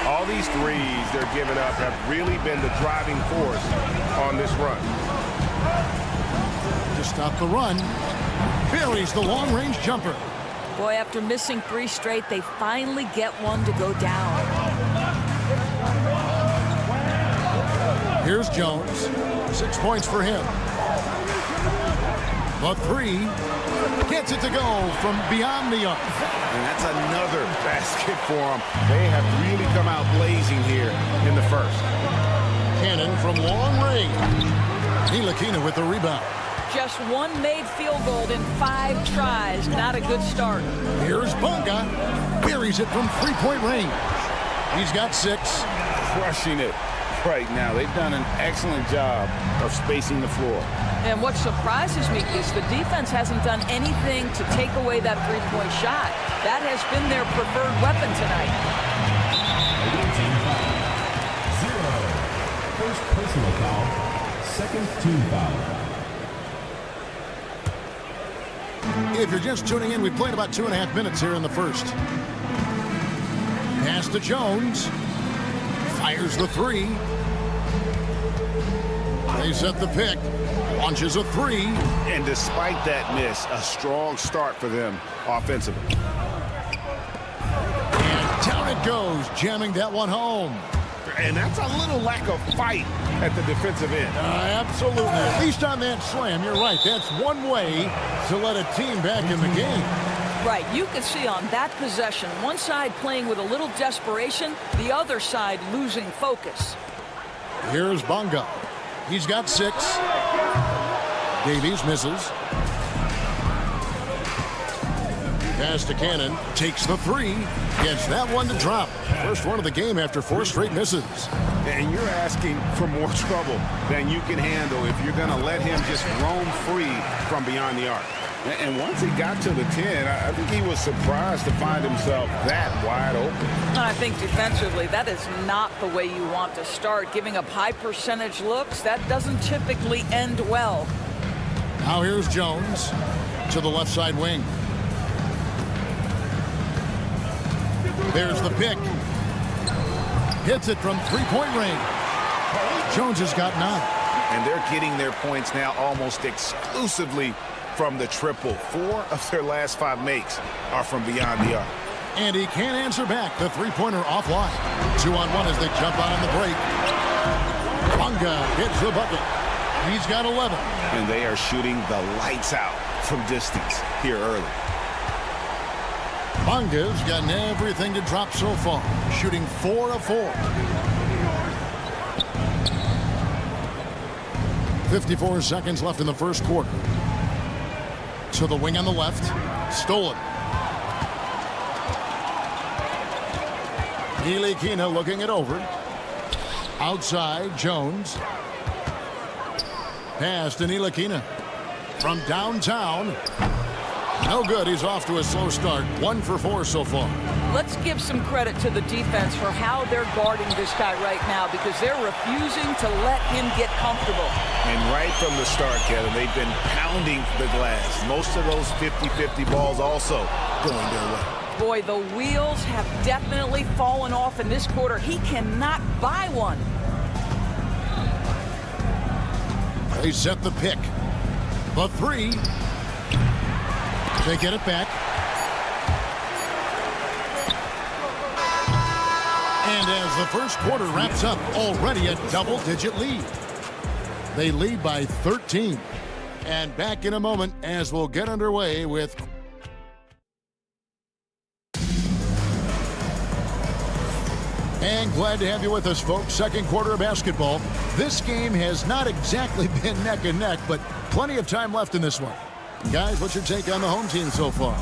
All these threes they're giving up have really been the driving force on this run. To stop the run, buries the long-range jumper. Boy, after missing 3 straight, they finally get one to go down. Here's Jones. 6 points for him. The 3 gets it to go from beyond the arc. And that's another basket for them. They have really come out blazing here in the first. Cannon from long range. Ntilikina with the rebound. Just one made field goal in 5 tries. Not a good start. Here's Bunga. Buries it from 3-point range. He's got 6. Crushing it right now. They've done an excellent job of spacing the floor. And what surprises me is the defense hasn't done anything to take away that 3-point shot. That has been their preferred weapon tonight. First personal foul, second team foul. If you're just tuning in, we've played about 2.5 minutes here in the first. Pass to Jones. Fires the 3. They set the pick. Launches a 3. And despite that miss, a strong start for them offensively. And down it goes, jamming that one home. And that's a little lack of fight at the defensive end. Absolutely. At least on that slam, you're right. That's one way to let a team back in the game. Right, you could see on that possession, one side playing with a little desperation, the other side losing focus. Here's Bunga. He's got 6. Davies misses. Pass to Cannon. Takes the 3. Gets that one to drop. First one of the game after 4 straight misses. And you're asking for more trouble than you can handle if you're going to let him just roam free from beyond the arc. And once he got to the 10, I think he was surprised to find himself that wide open. I think defensively, that is not the way you want to start. Giving up high percentage looks, that doesn't typically end well. Now here's Jones to the left side wing. There's the pick. Hits it from 3-point range. Jones has got 9. And they're getting their points now almost exclusively from the triple. 4 of their last 5 makes are from beyond the arc. And he can't answer back. The 3-pointer offline. 2-on-1 as they jump out on the break. Bunga hits the bucket. He's got 11. And they are shooting the lights out from distance here early. Bunga's gotten everything to drop so far. Shooting 4 of 4. 54 seconds left in the first quarter. To the wing on the left. Stolen. Ntilikina looking it over. Outside, Jones. Pass to Ntilikina. From downtown. No good. He's off to a slow start. 1 for 4 so far. Let's give some credit to the defense for how they're guarding this guy right now, because they're refusing to let him get comfortable. And right from the start, Kevin, they've been pounding the glass. Most of those 50-50 balls also going their way. Boy, the wheels have definitely fallen off in this quarter. He cannot buy one. They set the pick. The 3. They get it back. And as the first quarter wraps up, already a double-digit lead. They lead by 13. And back in a moment as we'll get underway with... And glad to have you with us, folks. Second quarter of basketball. This game has not exactly been neck and neck, but plenty of time left in this one. Guys, what's your take on the home team so far?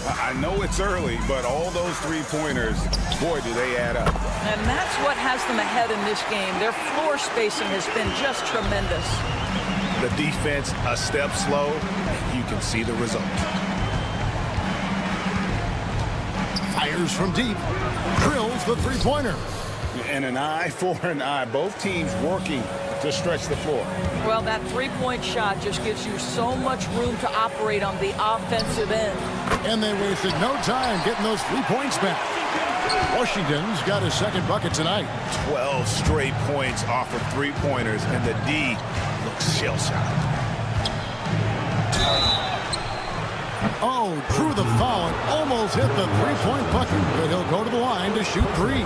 I know it's early, but all those three-pointers, boy, do they add up. And that's what has them ahead in this game. Their floor spacing has been just tremendous. The defense a step slow, and you can see the result. Fires from deep. Drills the three-pointer. And an eye for an eye. Both teams working to stretch the floor. Well, that three-point shot just gives you so much room to operate on the offensive end. And they wasted no time getting those 3 points back. Washington's got his second bucket tonight. 12 straight points off of three-pointers, and the D looks shell-shocked. Oh, drew the foul and almost hit the three-point bucket, but he'll go to the line to shoot three.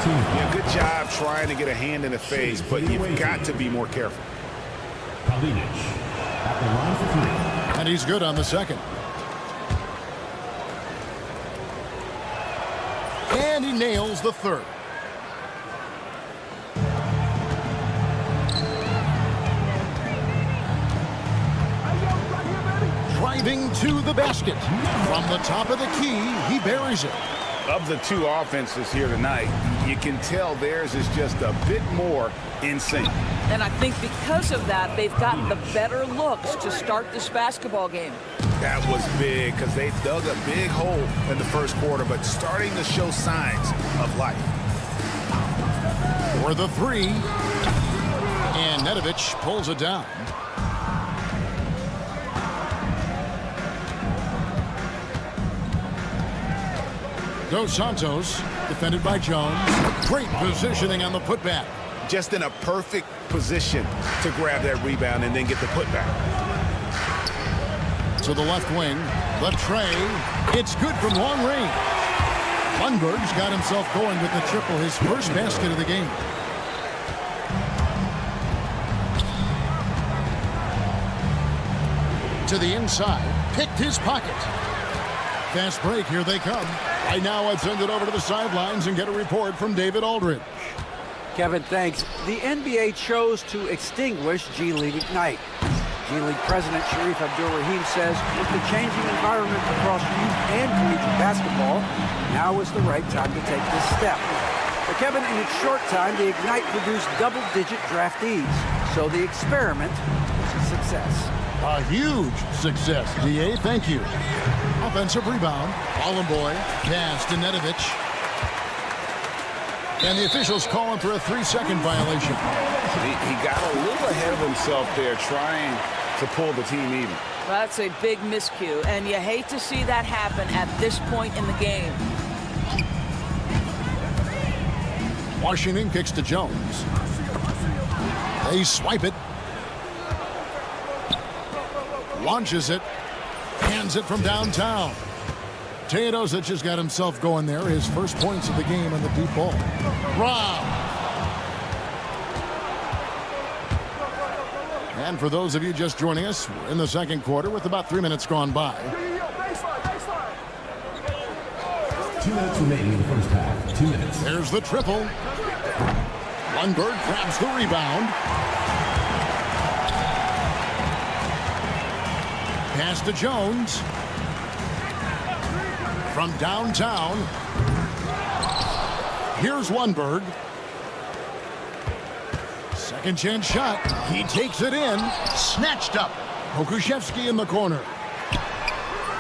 Yeah, good job trying to get a hand in the face, but you've got to be more careful. At the line for three. And he's good on the second. And he nails the third. Driving to the basket. From the top of the key, he buries it. Of the two offenses here tonight, you can tell theirs is just a bit more in sync. And I think because of that, they've gotten the better looks to start this basketball game. That was big because they dug a big hole in the first quarter, but starting to show signs of life. For the three. And Nedovic pulls it down. Dos Santos, defended by Jones. Great positioning on the putback. Just in a perfect position to grab that rebound and then get the putback. To the left wing. Left tray. It's good from long range. Lundberg's got himself going with the triple, his first basket of the game. To the inside. Picked his pocket. Fast break. Here they come. Right now, I'd send it over to the sidelines and get a report from David Aldridge. Kevin, thanks. The NBA chose to extinguish G League Ignite. G League President Sharif Abdul-Rahim says with the changing environment across youth and collegiate basketball, now is the right time to take this step. But Kevin, in its short time, the Ignite produced double-digit draftees. So the experiment was a success. A huge success, DA. Thank you. Offensive rebound. Boy, pass to Nedovic. And the officials calling for a 3-second violation. He got a little ahead of himself there trying to pull the team even. That's a big miscue, and you hate to see that happen at this point in the game. Washington kicks to Jones. They swipe it. Launches it. Hands it from downtown. Teodosic has got himself going there. His first points of the game on the deep ball. Rob. And for those of you just joining us, we're in the second quarter with about 3 minutes gone by. 2 minutes remaining in the first half. 2 minutes. There's the triple. Lundberg grabs the rebound. Pass to Jones. From downtown. Here's Lundberg. Second chance shot. He takes it in. Snatched up. Pokuševski in the corner.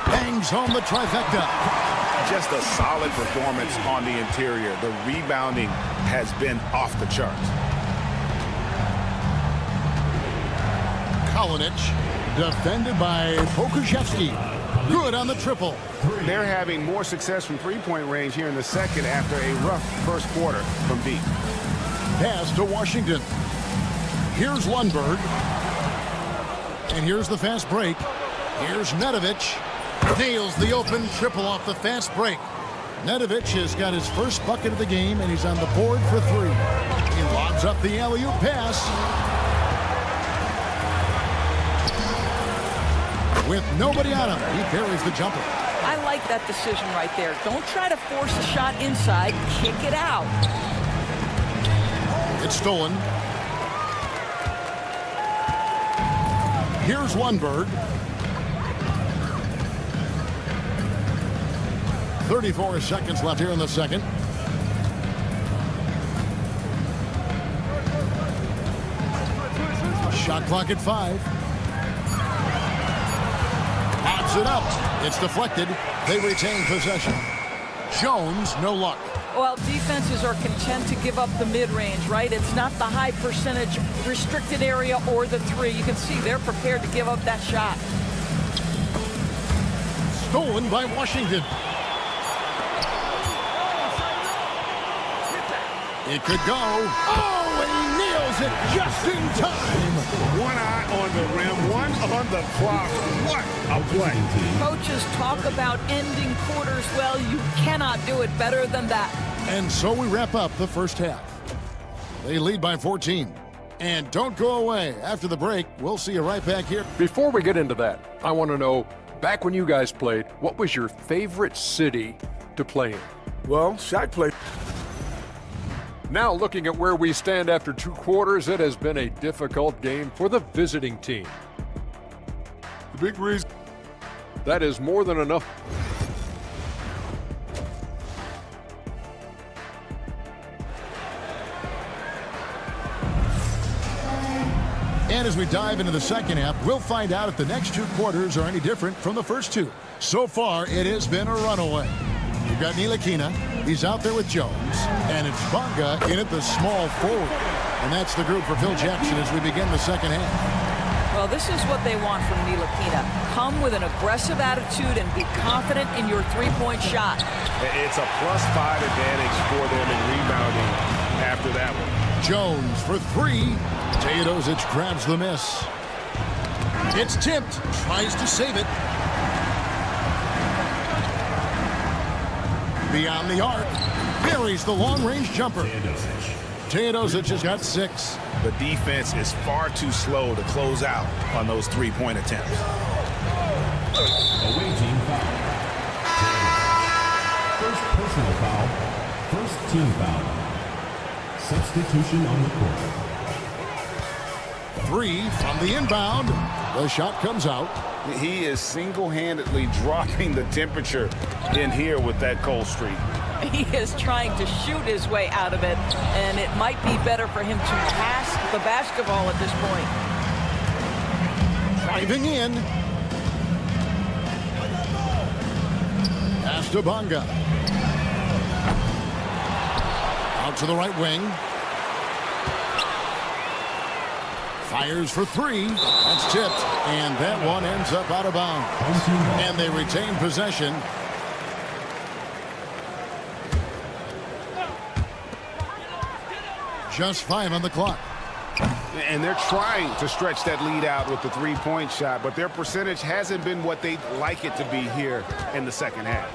Bangs home the trifecta. Just a solid performance on the interior. The rebounding has been off the charts. Kalinic, defended by Pokuševski. Good on the triple. They're having more success from three-point range here in the second after a rough first quarter from deep. Pass to Washington. Here's Lundberg. And here's the fast break. Here's Nedovic. Nails the open triple off the fast break. Nedovic has got his first bucket of the game, and he's on the board for three. He lobs up the alley-oop pass. With nobody on him, he parries the jumper. I like that decision right there. Don't try to force a shot inside. Kick it out. It's stolen. Here's Lundberg. 34 seconds left here in the second. Shot clock at 5. Pops it up. It's deflected. They retain possession. Jones, no luck. Well, defenses are content to give up the mid-range, right? It's not the high percentage restricted area or the 3. You can see they're prepared to give up that shot. Stolen by Washington. It could go. Oh, and he nails it just in time. One eye on the rim, one on the clock. What a play. Coaches talk about ending quarters. Well, you cannot do it better than that. And so we wrap up the first half. They lead by 14. And don't go away. After the break, we'll see you right back here. Before we get into that, I want to know, back when you guys played, what was your favorite city to play in? Well, Shaq played. Now looking at where we stand after 2 quarters, it has been a difficult game for the visiting team. The big reason. That is more than enough. And as we dive into the second half, we'll find out if the next 2 quarters are any different from the first 2. So far, it has been a runaway. We've got Ntilikina. He's out there with Jones. And it's Bonga in at the small forward. And that's the group for Phil Jackson as we begin the second half. Well, this is what they want from Ntilikina. Come with an aggressive attitude and be confident in your 3-point shot. It's a +5 advantage for them in rebounding after that one. Jones for 3. Teodosic grabs the miss. It's tipped. Tries to save it. Beyond the arc. Buries the long-range jumper. Teodosic has got 6. The defense is far too slow to close out on those 3-point attempts. Away team foul. First personal foul. First team foul. Substitution on the court. 3 from the inbound. The shot comes out. He is single-handedly dropping the temperature in here with that cold streak. He is trying to shoot his way out of it, and it might be better for him to pass the basketball at this point. Driving in. Pass to Bonga. Out to the right wing. Fires for 3. That's tipped. And that one ends up out of bounds. And they retain possession. Just 5 on the clock. And they're trying to stretch that lead out with the 3-point shot, but their percentage hasn't been what they'd like it to be here in the second half.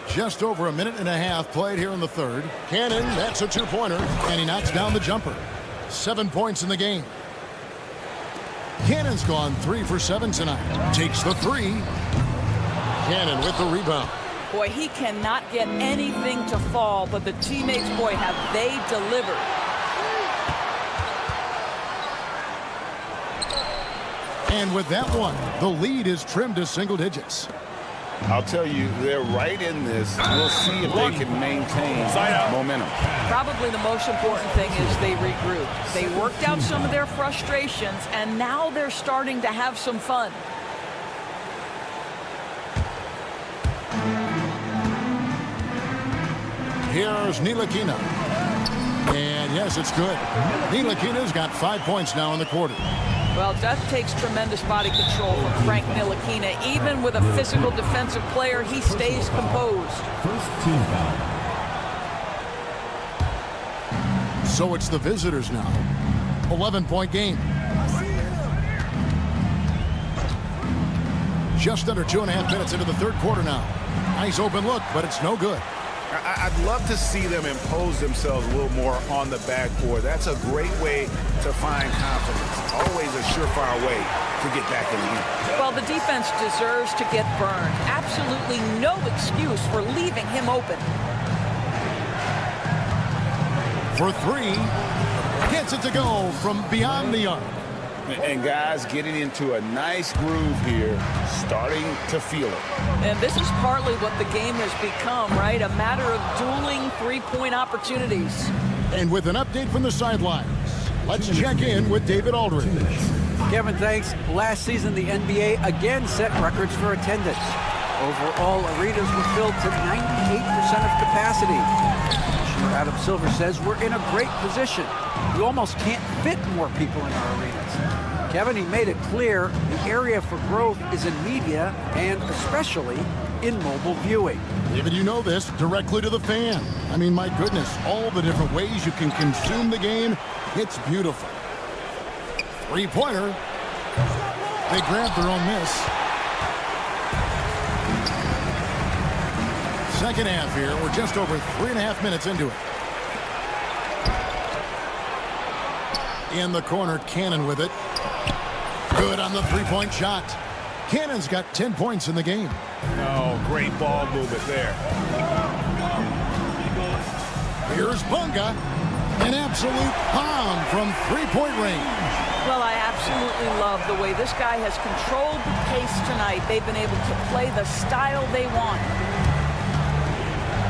Just over a minute and a half played here in the third. Cannon, that's a 2-pointer, and he knocks down the jumper. 7 points in the game. Cannon's gone 3 for 7 tonight. Takes the 3. Cannon with the rebound. Boy, he cannot get anything to fall, but the teammates, boy, have they delivered. And with that one, the lead is trimmed to single digits. I'll tell you, they're right in this. We'll see if they can maintain momentum. Probably the most important thing is they regroup. They worked out some of their frustrations, and now they're starting to have some fun. Here's Ntilikina. And yes, it's good. Ntilikina's got 5 points now in the quarter. Well, that takes tremendous body control from Frank Ntilikina. Even with a physical defensive player, he stays composed. First team foul. So it's the visitors now. 11-point game. Just under 2.5 minutes into the third quarter now. Nice open look, but it's no good. I'd love to see them impose themselves a little more on the backboard. That's a great way to find confidence. Always a surefire way to get back in the game. Well, the defense deserves to get burned. Absolutely no excuse for leaving him open. For 3. Gets it to go from beyond the arc. And guys getting into a nice groove here, starting to feel it. And this is partly what the game has become, right? A matter of dueling three-point opportunities. And with an update from the sidelines, let's check in with David Aldridge. Kevin, thanks. Last season, the NBA again set records for attendance. Overall, arenas were filled to 98% of capacity. Commissioner Adam Silver says we're in a great position. We almost can't fit more people in our arenas. Kevin, he made it clear the area for growth is in media and especially in mobile viewing. David, you know this, directly to the fan. I mean, my goodness, all the different ways you can consume the game, it's beautiful. Three-pointer. They grabbed their own miss. Second half here. We're just over 3.5 minutes into it. In the corner, Cannon with it. Good on the three-point shot. Cannon's got 10 points in the game. Oh, great ball movement there. Here's Bunga. An absolute bomb from three-point range. Well, I absolutely love the way this guy has controlled the pace tonight. They've been able to play the style they want.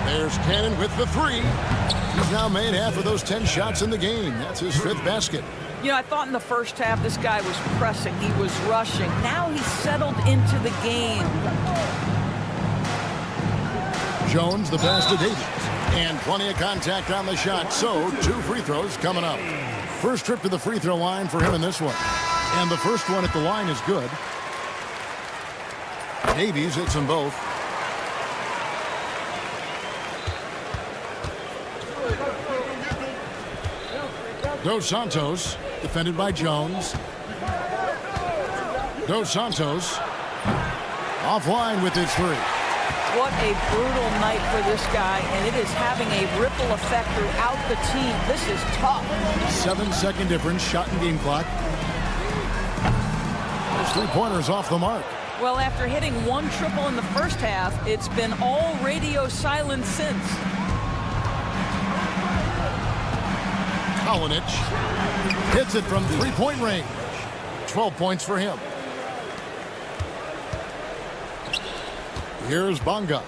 There's Cannon with the three. He's now made half of those 10 shots in the game. That's his 5th basket. You know, I thought in the first half this guy was pressing. He was rushing. Now he's settled into the game. Jones, the pass to Davies. And plenty of contact on the shot. So, 2 free throws coming up. First trip to the free throw line for him in this one. And the first one at the line is good. Davies hits them both. Dos Santos, defended by Jones. Dos Santos, offline with his three. What a brutal night for this guy, and it is having a ripple effect throughout the team. This is tough. 7-second difference, shot and game clock. Those three-pointers off the mark. Well, after hitting 1 triple in the first half, it's been all radio silence since. Kalinic hits it from three-point range. 12 points for him. Here's Bunga.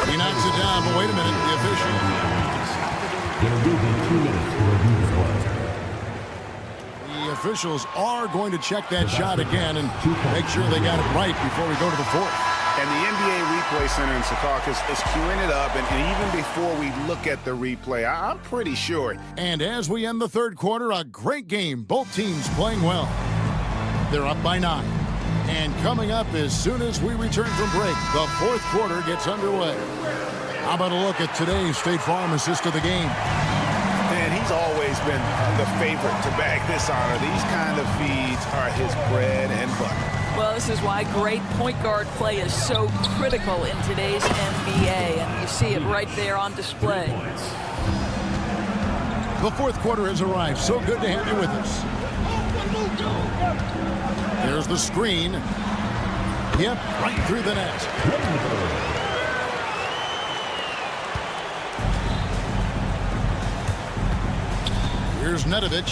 He knocks it down, but wait a minute, the official. There will be 2 minutes to review the play. The officials are going to check that shot again and make sure they got it right before we go to the 4th. And the NBA Replay Center in Secaucus is queuing it up, and even before we look at the replay, I'm pretty sure. And as we end the 3rd quarter, a great game. Both teams playing well. They're up by 9. And coming up as soon as we return from break, the 4th quarter gets underway. How about a look at today's State Farm assist of the game? And he's always been the favorite to bag this honor. These kind of feeds are his bread and butter. Well, this is why great point guard play is so critical in today's NBA, and you see it right there on display. The 4th quarter has arrived. So good to have you with us. There's the screen. Yep, right through the net. Here's Nedovic.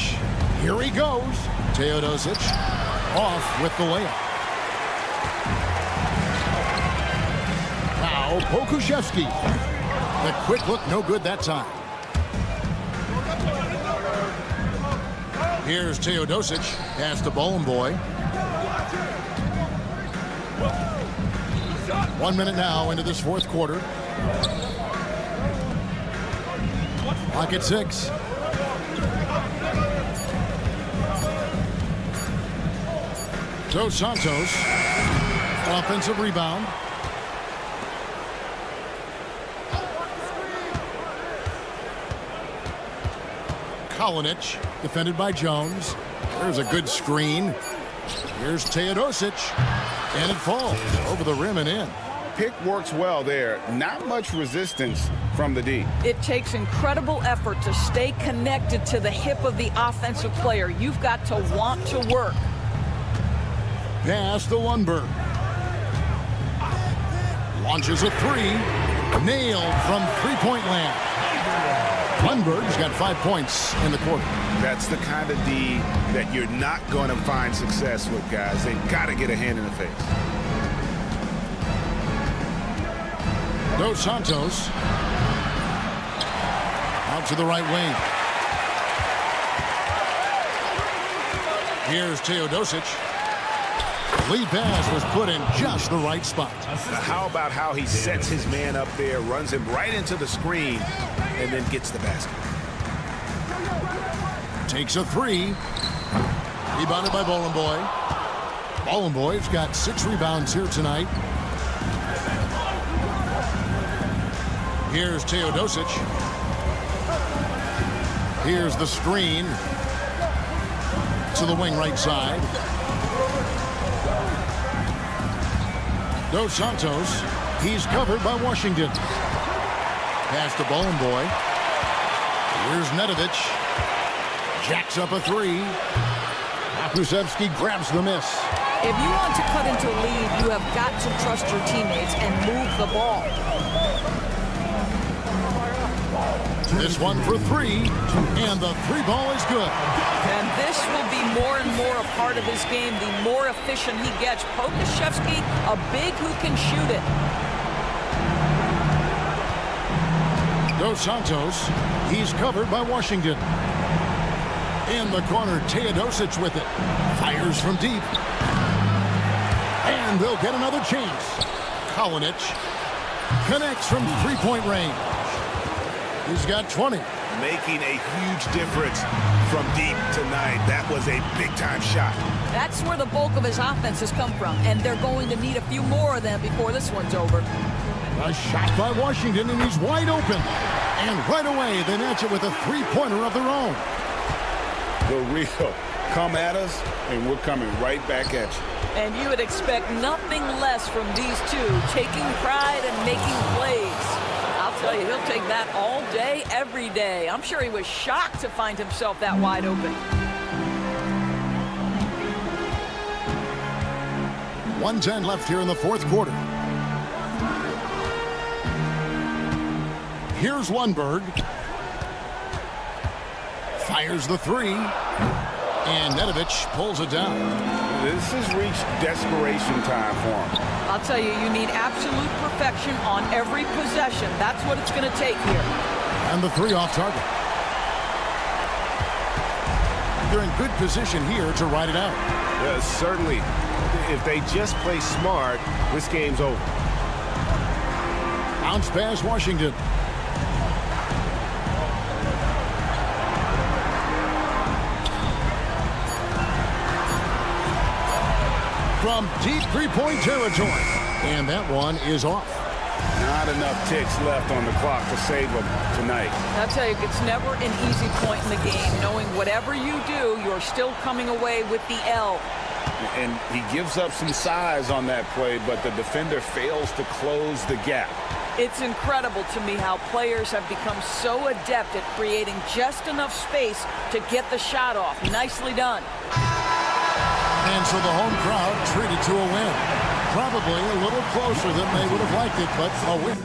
Here he goes. Teodosic off with the layup. Now Pokuševski. The quick look, no good that time. Here's Teodosic. Pass to Bowling Boy. 1 minute now into this 4th quarter. Clock at 6. Dos Santos. Offensive rebound. Kalinic, defended by Jones. There's a good screen. Here's Teodosic. And it falls over the rim and in. Pick works well there. Not much resistance from the D. It takes incredible effort to stay connected to the hip of the offensive player. You've got to want to work. Pass to Lundberg. Launches a three. Nailed from three-point land. Lundberg's got 5 points in the quarter. That's the kind of D that you're not going to find success with, guys. They've got to get a hand in the face. Dos Santos. Out to the right wing. Here's Teodosic. Lead pass was put in just the right spot. How about how he sets his man up there, runs him right into the screen, and then gets the basket. Takes a three. Rebounded by Bolenboy. Bolenboy's got 6 rebounds here tonight. Here's Teodosic. Here's the screen to the wing right side. Dos Santos, he's covered by Washington. Pass to Bolenboy. Here's Nedovic. Jacks up a three. Akusevsky grabs the miss. If you want to cut into a lead, you have got to trust your teammates and move the ball. This one for three, and the three ball is good. And this will be more and more a part of his game, the more efficient he gets. Pokusevski, a big who can shoot it. Dos Santos, he's covered by Washington. In the corner, Teodosic with it. Fires from deep. And they'll get another chance. Kalinic connects from three-point range. He's got 20. Making a huge difference from deep tonight. That was a big-time shot. That's where the bulk of his offense has come from, and they're going to need a few more of them before this one's over. A shot by Washington, and he's wide open. And right away, they match it with a three-pointer of their own. The real. Come at us, and we're coming right back at you. And you would expect nothing less from these two, taking pride and making plays. I'll tell you, he'll take that all day, every day. I'm sure he was shocked to find himself that wide open. 1:10 left here in the fourth quarter. Here's Lundberg. Fires the three. And Nedovic pulls it down. This has reached desperation time for him. I'll tell you, you need absolute perfection on every possession. That's what it's going to take here. And the three off target. They're in good position here to ride it out. Certainly. If they just play smart, this game's over. Bounce pass Washington. From deep three-point territory. And that one is off. Not enough ticks left on the clock to save them tonight. I'll tell you, it's never an easy point in the game, knowing whatever you do, you're still coming away with the L. And he gives up some size on that play, but the defender fails to close the gap. It's incredible to me how players have become so adept at creating just enough space to get the shot off. Nicely done. And so the home crowd treated to a win. Probably a little closer than they would have liked it, but a win.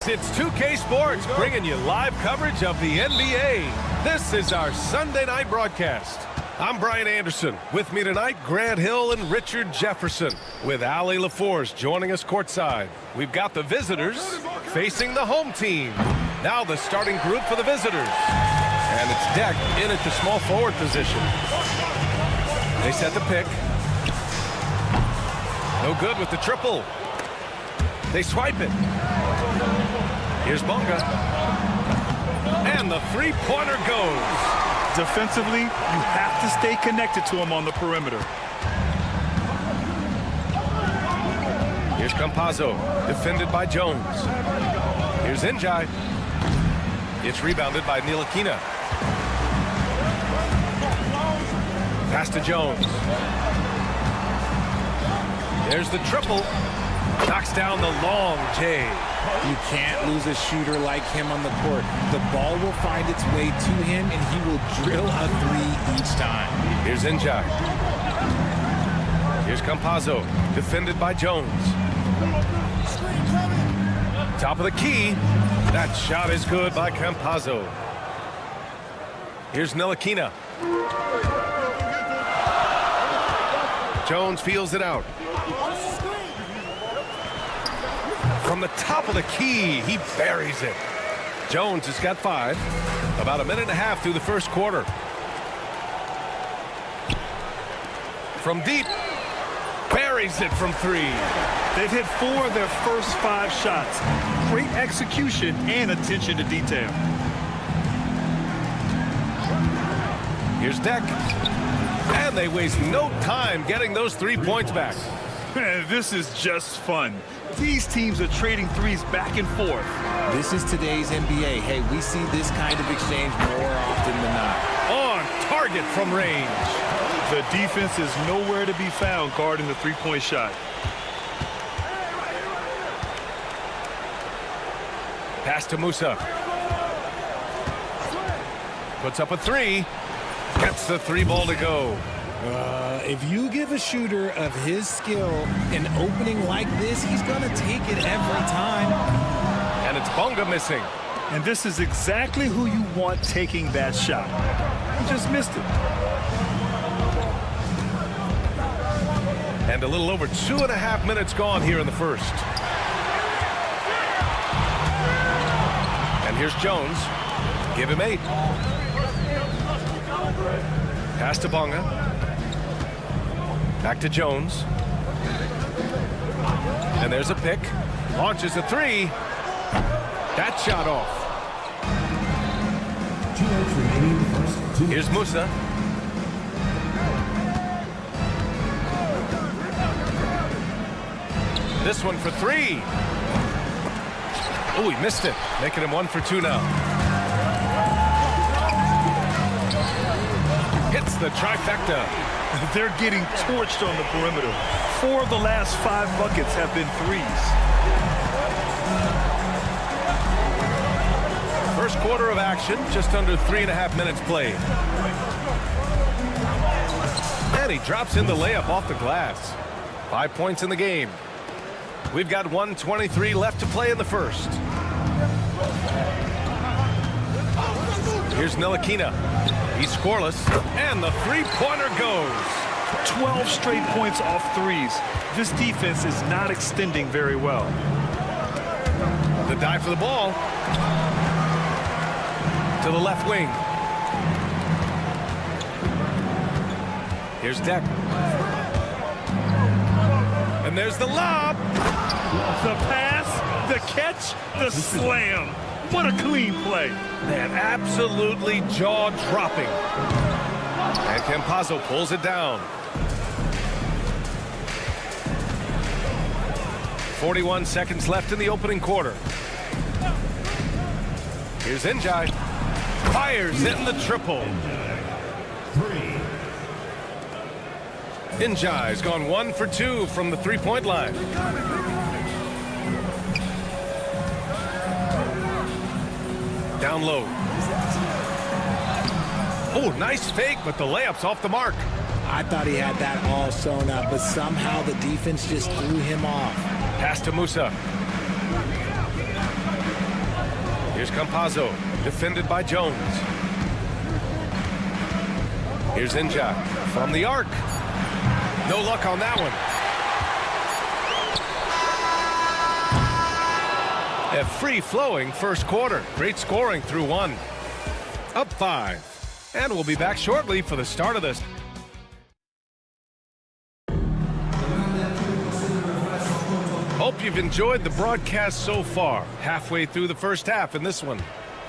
It's 2K Sports bringing you live coverage of the NBA. This is our Sunday night broadcast. I'm Brian Anderson. With me tonight, Grant Hill and Richard Jefferson, with Allie LaForce joining us courtside. We've got the visitors facing the home team. Now the starting group for the visitors. And it's Deck in at the small forward position. They set the pick. No good with the triple. They swipe it. Here's Bonga. And the three-pointer goes. Defensively, you have to stay connected to him on the perimeter. Here's Campazzo, defended by Jones. Here's Njai. It's rebounded by Ntilikina. Pass to Jones. There's the triple. Knocks down the long J. You can't lose a shooter like him on the court. The ball will find its way to him, and he will drill a three each time. Here's Njai. Here's Campazzo, defended by Jones. Top of the key. That shot is good by Campazzo. Here's Ntilikina. Jones feels it out. From the top of the key, he buries it. Jones has got 5. About a minute and a half through the first quarter. From deep, buries it from 3. They've hit 4 of their first 5 shots. Great execution and attention to detail. Here's Deck. And they waste no time getting those 3 points back. This is just fun. These teams are trading threes back and forth. This is today's NBA. Hey, we see this kind of exchange more often than not. On target from range. The defense is nowhere to be found guarding the three-point shot. Pass to Musa. Puts up a 3. Gets the 3 ball to go. If you give a shooter of his skill an opening like this, he's going to take it every time. And it's Bonga missing. And this is exactly who you want taking that shot. He just missed it. And a little over 2.5 minutes gone here in the first. And here's Jones. Give him 8. Pass to Bonga. Back to Jones. And there's a pick. Launches a 3. That shot off. 2 minutes remaining in the first. Here's Musa. This one for 3. Oh, he missed it. Making him 1 for 2 now. Hits the trifecta. They're getting torched on the perimeter. 4 of the last 5 buckets have been threes. First quarter of action, just under 3.5 minutes played. And he drops in the layup off the glass. 5 points in the game. We've got 1:23 left to play in the first. Here's Ntilikina. He's scoreless, and the 3-pointer goes. 12 straight points off threes. This defense is not extending very well. The dive for the ball. To the left wing. Here's Deck. And there's the lob. The pass, the catch, the slam. What a clean play. Man, absolutely jaw-dropping. And Campazzo pulls it down. 41 seconds left in the opening quarter. Here's Njai. Fires in the triple. Njai's gone 1 for 2 from the 3-point line. Down low. Oh, nice fake, but the layup's off the mark. I thought he had that all sewn up, but somehow the defense just threw him off. Pass to Musa. Here's Campazzo, defended by Jones. Here's Njai from the arc. No luck on that one. A free-flowing first quarter. Great scoring through 1. Up 5. And we'll be back shortly for the start of this. Hope you've enjoyed the broadcast so far. Halfway through the first half in this one.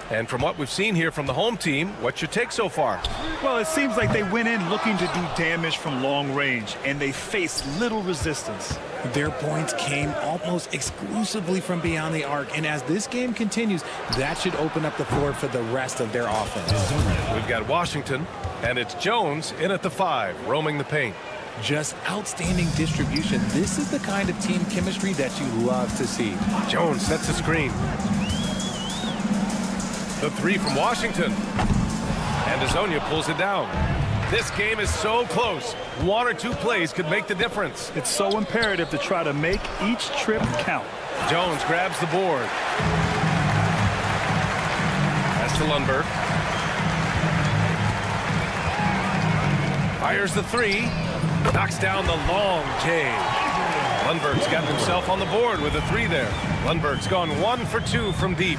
And from what we've seen here from the home team, what's your take so far? Well, it seems like they went in looking to do damage from long range, and they faced little resistance. Their points came almost exclusively from beyond the arc, and as this game continues, that should open up the floor for the rest of their offense. We've got Washington, and it's Jones in at the 5, roaming the paint. Just outstanding distribution. This is the kind of team chemistry that you love to see. Jones sets a screen. The 3 from Washington. And Azonia pulls it down. This game is so close. 1 or 2 plays could make the difference. It's so imperative to try to make each trip count. Jones grabs the board. Pass to Lundberg. Fires the 3. Knocks down the long J. Lundberg's got himself on the board with a 3 there. Lundberg's gone 1 for 2 from deep.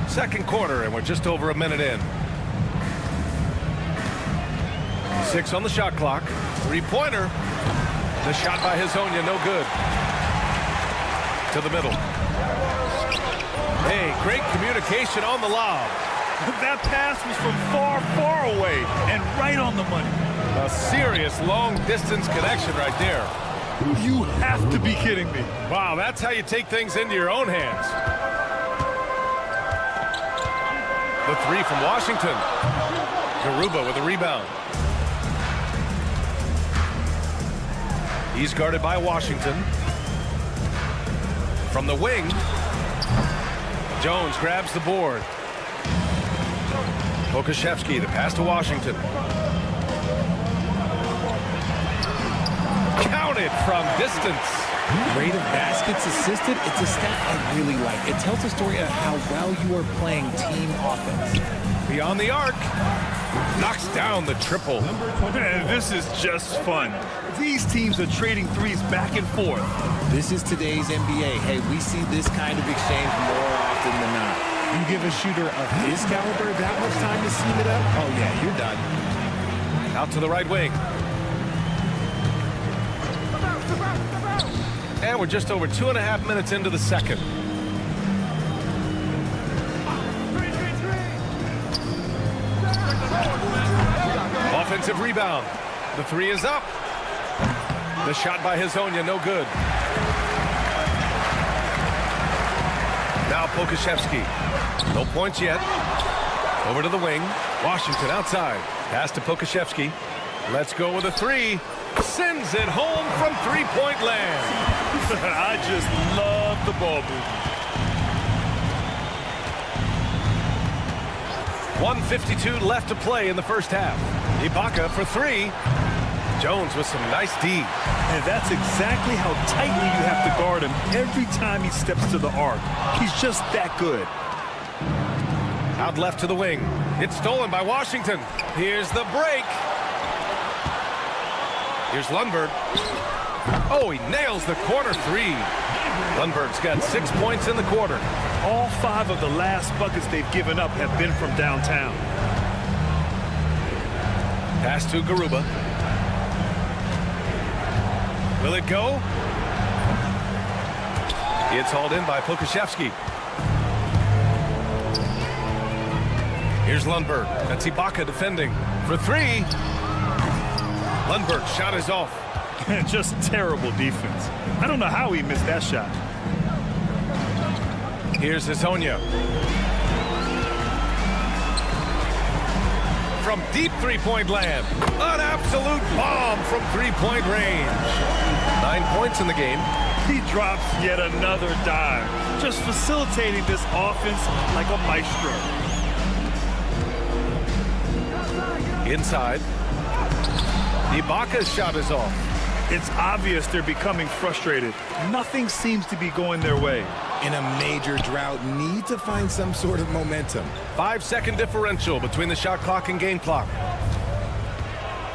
Second quarter, and we're just over a minute in. 6 on the shot clock. 3-pointer. The shot by Hazonia, no good. To the middle. Hey, great communication on the lob. That pass was from far, far away and right on the money. A serious long-distance connection right there. You have to be kidding me. Wow, that's how you take things into your own hands. The 3 from Washington. Garuba with a rebound. He's guarded by Washington. From the wing, Jones grabs the board. Pokuševski, the pass to Washington. Counted from distance. Rate of baskets assisted, it's a stat I really like. It tells a story of how well you are playing team offense. Beyond the arc. Knocks down the triple. Man, this is just fun. These teams are trading threes back and forth. This is today's NBA. Hey, we see this kind of exchange more often than not. You give a shooter of his caliber that much time to seam it up, oh yeah, you're done. Out to the right wing. And we're just over 2.5 minutes into the second. Offensive rebound. The three is up. The shot by Hezonja, no good. Now Pokuševski. No points yet. Over to the wing. Washington outside. Pass to Pokuševski. Let's go with a three. Sends it home from three-point land. I just love the ball movement. 1:52 left to play in the first half. Ibaka for three. Jones with some nice D. And that's exactly how tightly you have to guard him every time he steps to the arc. He's just that good. Out left to the wing. It's stolen by Washington. Here's the break. Here's Lundberg. Oh, he nails the corner three. Lundberg's got 6 points in the quarter. All 5 of the last buckets they've given up have been from downtown. Pass to Garuba. Will it go? It's hauled in by Pokuševski. Here's Lundberg. That's Ibaka defending for three. Lundberg's shot is off. Just terrible defense. I don't know how he missed that shot. Here's Hezonja. From deep three-point land. An absolute bomb from three-point range. 9 points in the game. He drops yet another dime. Just facilitating this offense like a maestro. Inside. Ibaka's shot is off. It's obvious they're becoming frustrated. Nothing seems to be going their way. In a major drought, need to find some sort of momentum. 5-second differential between the shot clock and game clock.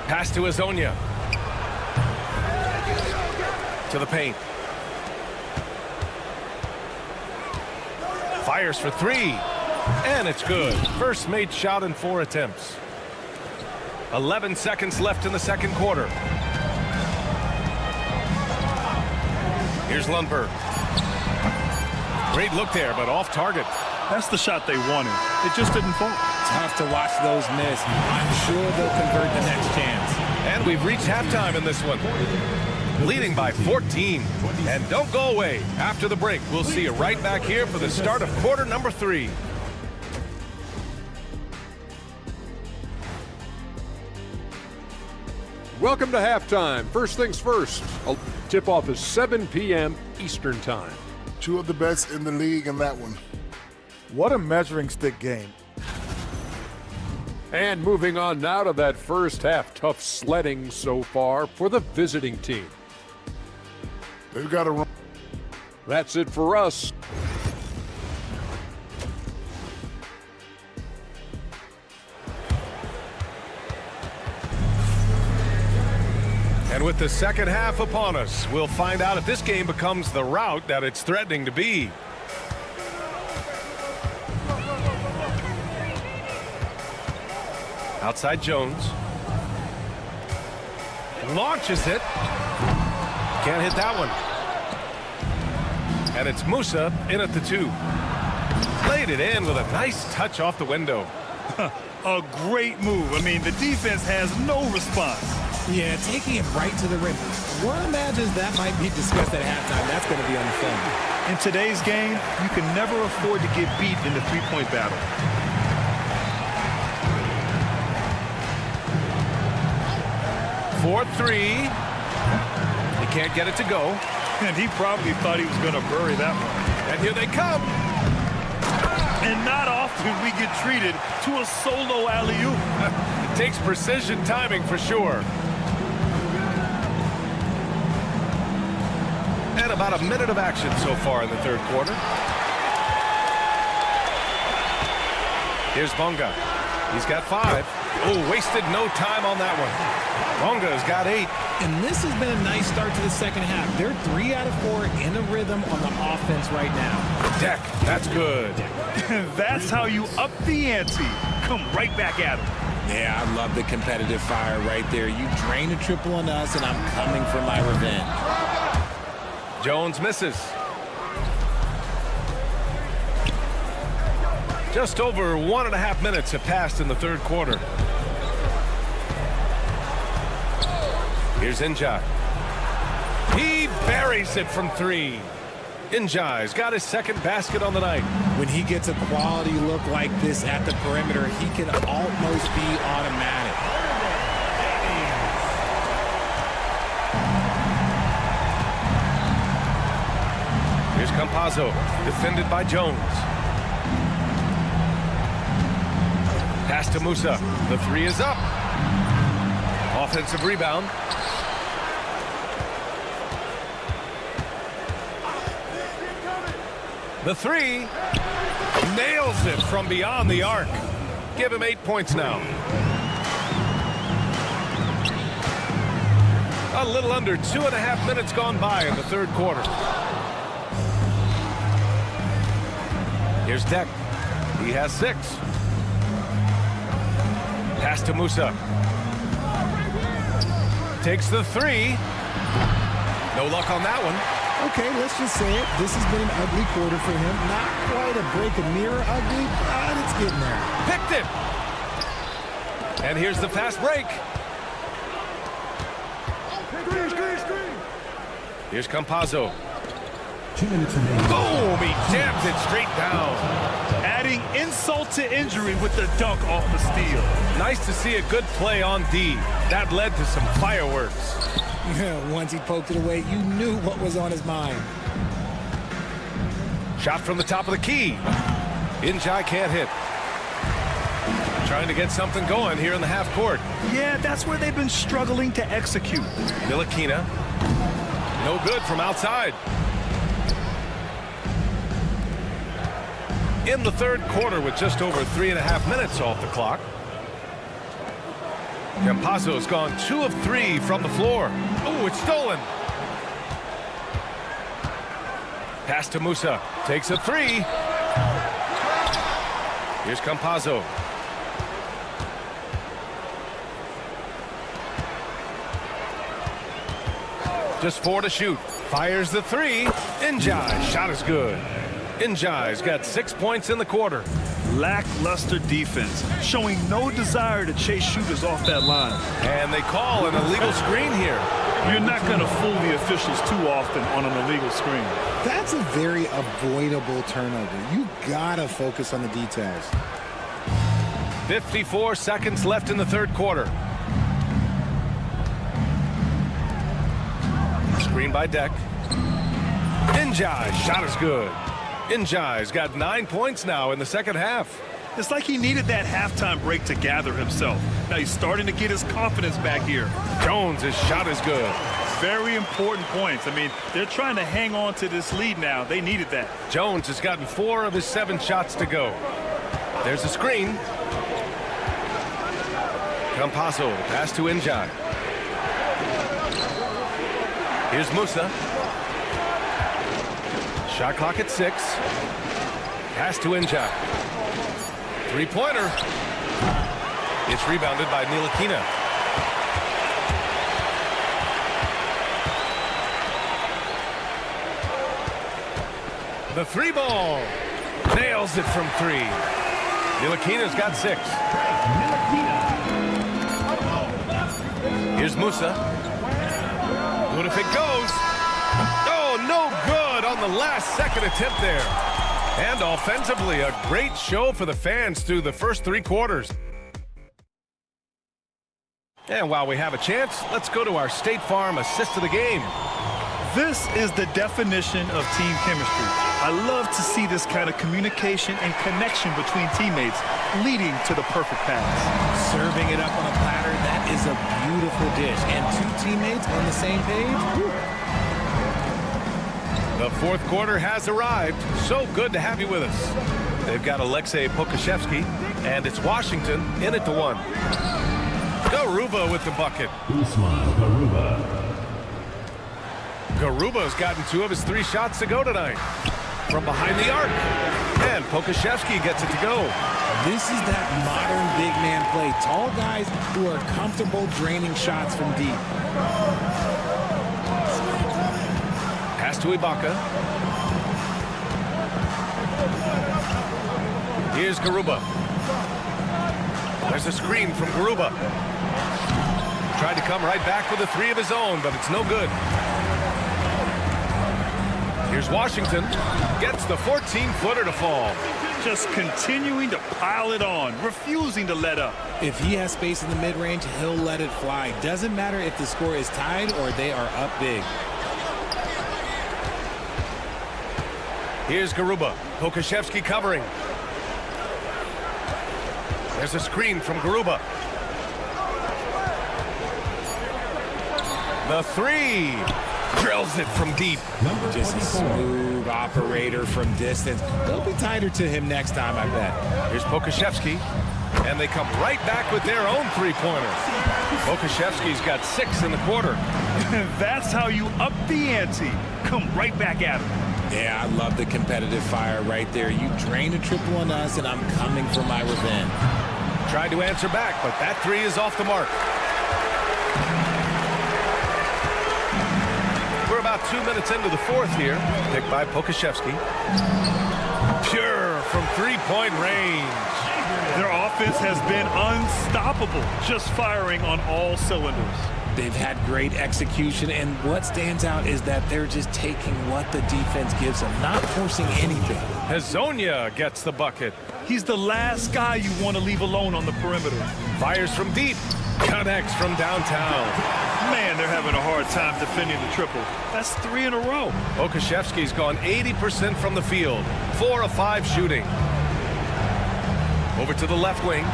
Pass to Hezonja. To the paint. Fires for three. And it's good. First made shot in 4 attempts. 11 seconds left in the second quarter. Here's Lundberg. Great look there, but off target. That's the shot they wanted. It just didn't fall. Tough to watch those miss. I'm sure they'll convert the next chance. And we've reached halftime in this one. Leading by 14. And don't go away. After the break, we'll see you right back here for the start of quarter number 3. Welcome to halftime. First things first, tip-off is 7 p.m. Eastern Time. 2 of the best in the league in that one. What a measuring stick game. And moving on now to that first half. Tough sledding so far for the visiting team. They've got to run. That's it for us. And with the second half upon us, we'll find out if this game becomes the rout that it's threatening to be. Outside Jones. Launches it. Can't hit that one. And it's Musa in at the 2. Played it in with a nice touch off the window. A great move. I mean, the defense has no response. Yeah, taking it right to the rim. One imagines that might be discussed at halftime. That's going to be on the film. In today's game, you can never afford to get beat in the three-point battle. For 3. He can't get it to go. And he probably thought he was going to bury that one. And here they come. And not often we get treated to a solo alley-oop. It takes precision timing for sure. And about a minute of action so far in the third quarter. Here's Bonga. He's got 5. Oh, wasted no time on that one. Bonga's got 8. And this has been a nice start to the second half. They're 3 out of 4 in a rhythm on the offense right now. Deck, that's good. That's how you up the ante. Come right back at him. Yeah, I love the competitive fire right there. You drain a triple on us, and I'm coming for my revenge. Jones misses. Just over 1.5 minutes have passed in the third quarter. Here's Njai. He buries it from 3. Njai's got his second basket on the night. When he gets a quality look like this at the perimeter, he can almost be automatic. Here's Campazzo, defended by Jones. Pass to Musa. The 3 is up. Offensive rebound. The 3 nails it from beyond the arc. Give him 8 points now. A little under 2.5 minutes gone by in the third quarter. Here's Deck. He has 6. Pass to Musa. Takes the 3. No luck on that one. Okay, let's just say it. This has been an ugly quarter for him. Not quite a break a mirror ugly, but it's getting there. Picked it. And here's the fast break. Here's Campazzo. 2 minutes remaining. Boom! He jams it straight down. Adding insult to injury with the dunk off the steal. Nice to see a good play on D. That led to some fireworks. Once he poked it away, you knew what was on his mind. Shot from the top of the key. Njai can't hit. Trying to get something going here in the half court. Yeah, that's where they've been struggling to execute. Ntilikina. No good from outside. In the third quarter with just over 3.5 minutes off the clock. Campazzo's gone 2 of 3 from the floor. Oh, it's stolen. Pass to Musa. Takes a 3. Here's Campazzo. Just 4 to shoot. Fires the 3. Njai. Shot is good. Njai's got 6 points in the quarter. Lackluster defense, showing no desire to chase shooters off that line. And they call an illegal screen here. You're not going to fool the officials too often on an illegal screen. That's a very avoidable turnover. You gotta focus on the details. 54 seconds left in the third quarter. Screen by Deck. Njai. Shot is good. Njai's got 9 points now in the second half. It's like he needed that halftime break to gather himself. Now he's starting to get his confidence back here. Jones' shot is good. Very important points. I mean, they're trying to hang on to this lead now. They needed that. Jones has gotten 4 of his 7 shots to go. There's a screen. Campazzo, pass to Njai. Here's Musa. Shot clock at 6. Pass to Njai. 3-pointer. It's rebounded by Ntilikina. The 3 ball. Nails it from 3. Ntilikina's got 6. Here's Musa. What if it goes? Oh, no good on the last second attempt there. And offensively, a great show for the fans through the first 3 quarters. And while we have a chance, let's go to our State Farm assist of the game. This is the definition of team chemistry. I love to see this kind of communication and connection between teammates leading to the perfect pass. Serving it up on a platter, that is a beautiful dish. And two teammates on the same page. Whew. The fourth quarter has arrived. So good to have you with us. They've got Alexei Pokashevsky, and it's Washington in it to 1. Garuba with the bucket. Usman Garuba. Garuba's gotten 2 of his 3 shots to go tonight. From behind the arc. And Pokashevsky gets it to go. This is that modern big man play. Tall guys who are comfortable draining shots from deep. Pass to Ibaka. Here's Garuba. There's a screen from Garuba. Tried to come right back with a 3 of his own, but it's no good. Here's Washington. Gets the 14-footer to fall. Just continuing to pile it on, refusing to let up. If he has space in the mid-range, he'll let it fly. Doesn't matter if the score is tied or they are up big. Here's Garuba. Pokashevsky covering. There's a screen from Garuba. The 3. Drills it from deep. Just a smooth operator from distance. They'll be tighter to him next time, I bet. Here's Pokashevsky. And they come right back with their own 3-pointer. Pokashevsky's got 6 in the quarter. That's how you up the ante. Come right back at him. Yeah, I love the competitive fire right there. You drain a triple on us, and I'm coming for my revenge. Tried to answer back, but that 3 is off the mark. We're about 2 minutes into the fourth here. Picked by Pokashevsky. Pure from 3-point range. Their offense has been unstoppable, just firing on all cylinders. They've had great execution, and what stands out is that they're just taking what the defense gives them, not forcing anything. Hazonia gets the bucket. He's the last guy you want to leave alone on the perimeter. Fires from deep. Connects from downtown. Man, they're having a hard time defending the triple. That's 3 in a row. Pokashevsky's gone 80% from the field. 4 of 5 shooting. Over to the left wing.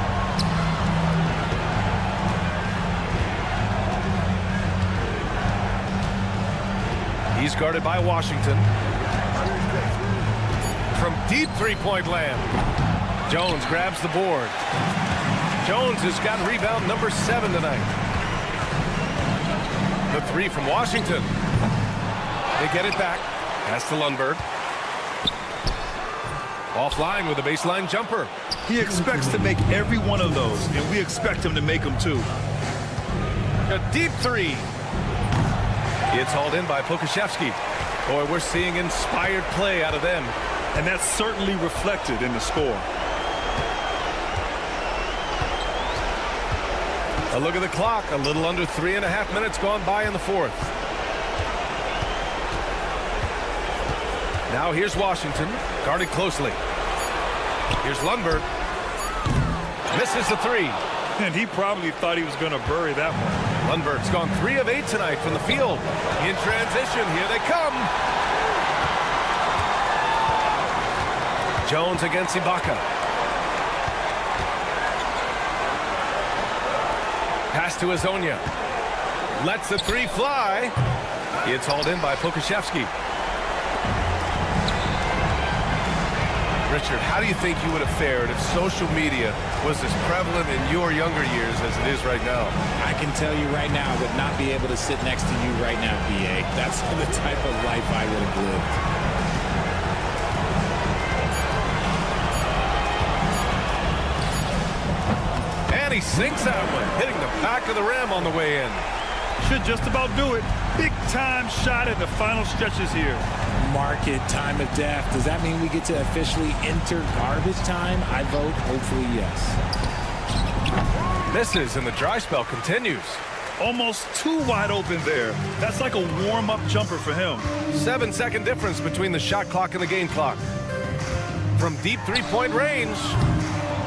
He's guarded by Washington. From deep 3-point land. Jones grabs the board. Jones has got rebound number 7 tonight. The 3 from Washington. They get it back. Pass to Lundberg. Offline with a baseline jumper. He expects to make every one of those, and we expect him to make them too. A deep 3. It's hauled in by Pokashevsky. Boy, we're seeing inspired play out of them. And that's certainly reflected in the score. A look at the clock. A little under 3.5 minutes gone by in the fourth. Now here's Washington, guarded closely. Here's Lundberg. Misses the 3. And he probably thought he was going to bury that one. Lundberg's gone 3 of 8 tonight from the field. In transition, here they come. Jones against Ibaka. Pass to Hazonia. Lets the 3 fly. It's hauled in by Pokashevsky. Richard, how do you think you would have fared if social media was as prevalent in your younger years as it is right now? I can tell you right now, I would not be able to sit next to you right now, B.A. That's the type of life I would have lived. And he sinks that one, hitting the back of the rim on the way in. Should just about do it. Big time shot in the final stretches here. Market time of death. Does that mean we get to officially enter garbage time? I vote hopefully yes. Misses and the dry spell continues. Almost too wide open there. That's like a warm-up jumper for him. 7-second difference between the shot clock and the game clock. From deep 3-point range.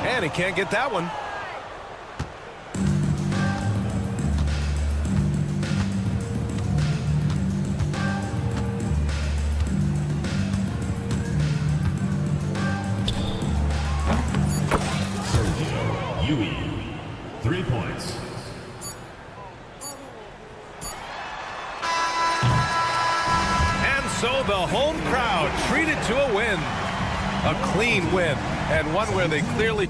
And he can't get that one. Yui. 3 points. And so the home crowd treated to a win. A clean win, and one where they clearly...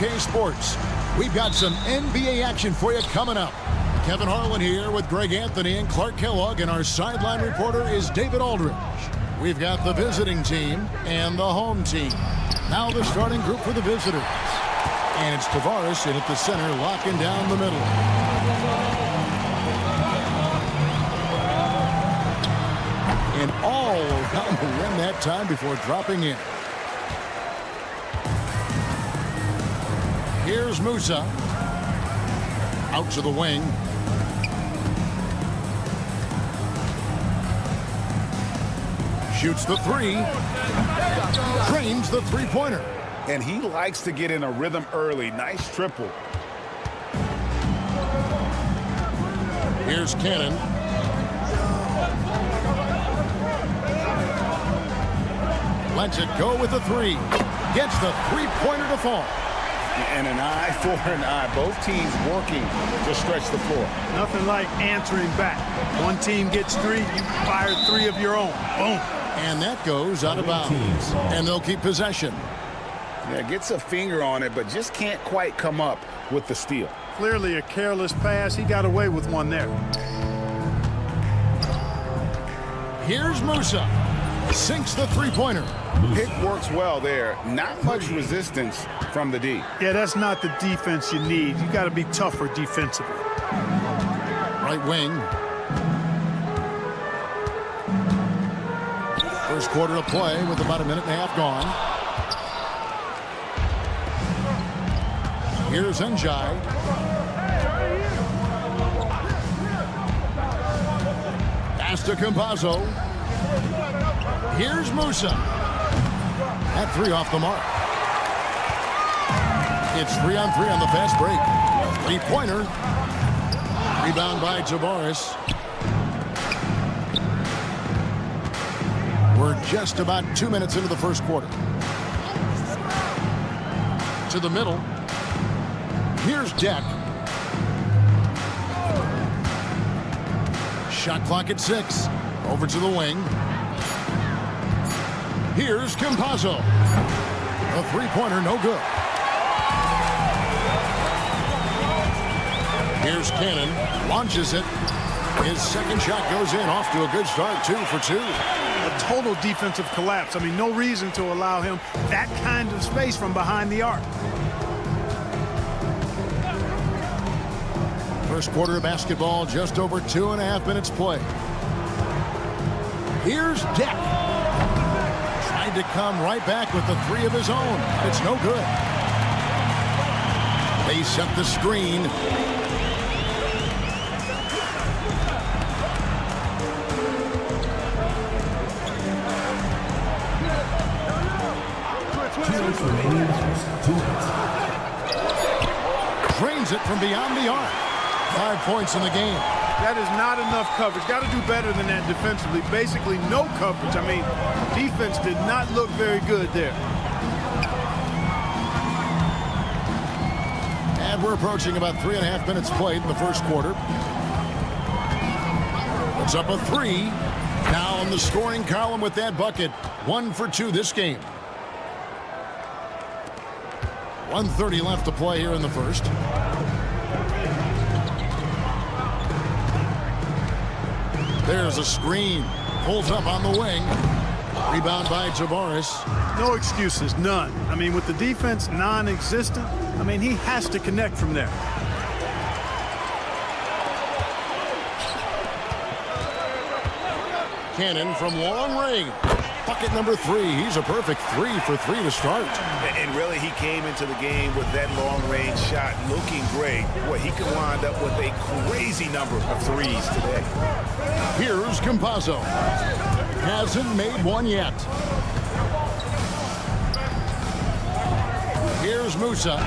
2K Sports. We've got some NBA action for you coming up. Kevin Harlan here with Greg Anthony and Clark Kellogg, and our sideline reporter is David Aldridge. We've got the visiting team and the home team. Now the starting group for the visitors. And it's Tavares in at the center, locking down the middle. And all around the rim that time before dropping in. Here's Musa. Out to the wing. Shoots the three. Drains the three-pointer. And he likes to get in a rhythm early. Nice triple. Here's Cannon. Lets it go with the three. Gets the three-pointer to fall. And an eye for an eye. Both teams working to stretch the floor. Nothing like answering back. One team gets three, you fire three of your own. Boom. And that goes out of bounds. And they'll keep possession. Yeah, gets a finger on it, but just can't quite come up with the steal. Clearly a careless pass. He got away with one there. Here's Musa. Sinks the three-pointer. Pick works well there. Not much resistance from the D. Yeah, that's not the defense you need. You got to be tougher defensively. Right wing. First quarter of play with about a minute and a half gone. Here's Njai. Pass to Campazzo. Here's Musa. That three off the mark. It's 3-on-3 on the fast break. Three-pointer. Rebound by Tavares. We're just about 2 minutes into the first quarter. To the middle. Here's Deck. Shot clock at 6. Over to the wing. Here's Campazzo. A three-pointer, no good. Here's Cannon. Launches it. His second shot goes in. Off to a good start. 2 for 2. A total defensive collapse. I mean, no reason to allow him that kind of space from behind the arc. First quarter of basketball, just over 2.5 minutes play. Here's Deck. Tried to come right back with the three of his own. It's no good. They set the screen. Drains it from beyond the arc. 5 points in the game. That is not enough coverage. Got to do better than that defensively. Basically no coverage. I mean, defense did not look very good there. And we're approaching about 3.5 minutes played in the first quarter. Puts up a three. Now on the scoring column with that bucket. 1 for 2 this game. 1:30 left to play here in the first. There's a screen. Pulls up on the wing. Rebound by Tavares. No excuses, none. I mean, with the defense non-existent, I mean, he has to connect from there. Cannon from long range. Bucket number 3. He's a perfect 3 for 3 to start. And really, he came into the game with that long-range shot looking great. Boy, he could wind up with a crazy number of threes today. Here's Campazzo. Hasn't made one yet. Here's Musa.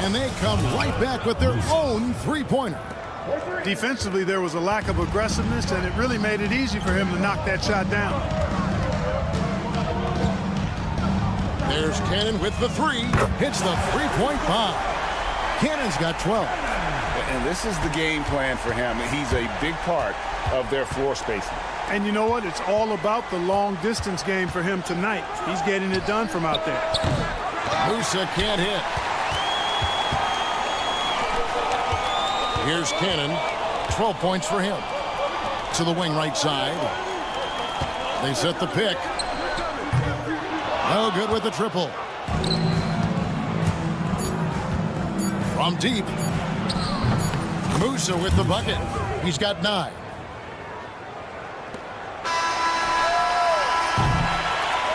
And they come right back with their own three-pointer. Defensively, there was a lack of aggressiveness, and it really made it easy for him to knock that shot down. There's Cannon with the 3. Hits the three-point bomb. Cannon's got 12. And this is the game plan for him. He's a big part of their floor spacing. And you know what? It's all about the long-distance game for him tonight. He's getting it done from out there. Musa can't hit. Here's Cannon. 12 points for him. To the wing right side. They set the pick. No good with the triple. From deep. Musa with the bucket. He's got 9.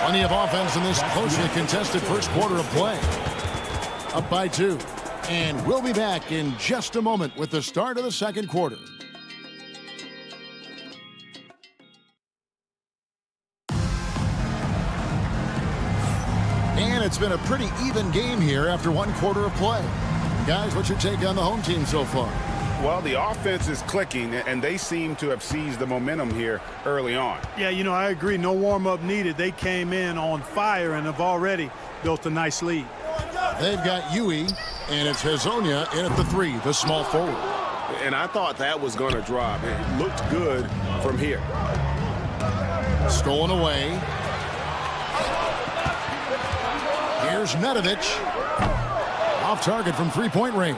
Plenty of offense in this closely contested first quarter of play. Up by 2. And we'll be back in just a moment with the start of the second quarter. And it's been a pretty even game here after one quarter of play. Guys, what's your take on the home team so far? Well, the offense is clicking, and they seem to have seized the momentum here early on. Yeah, you know, I agree. No warm-up needed. They came in on fire and have already built a nice lead. They've got Yui, and it's Hezonja in at the 3, the small forward. And I thought that was going to drop. It looked good from here. Stolen away. Here's Nedovic. Off target from three-point range.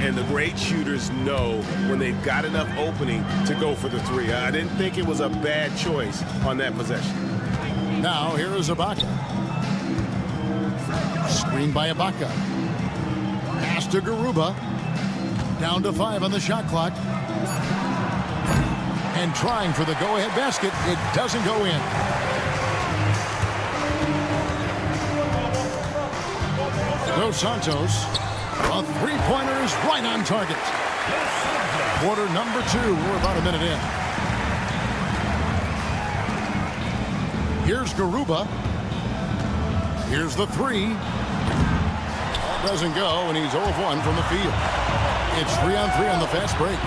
And the great shooters know when they've got enough opening to go for the 3. I didn't think it was a bad choice on that possession. Now here is Ibaka. Screen by Ibaka. Pass to Garuba. Down to 5 on the shot clock. And trying for the go-ahead basket. It doesn't go in. Dos Santos. A three-pointer is right on target. Quarter number 2. We're about a minute in. Here's Garuba. Here's the 3. That doesn't go, and he's 0 of 1 from the field. It's 3-on-3 on the fast break.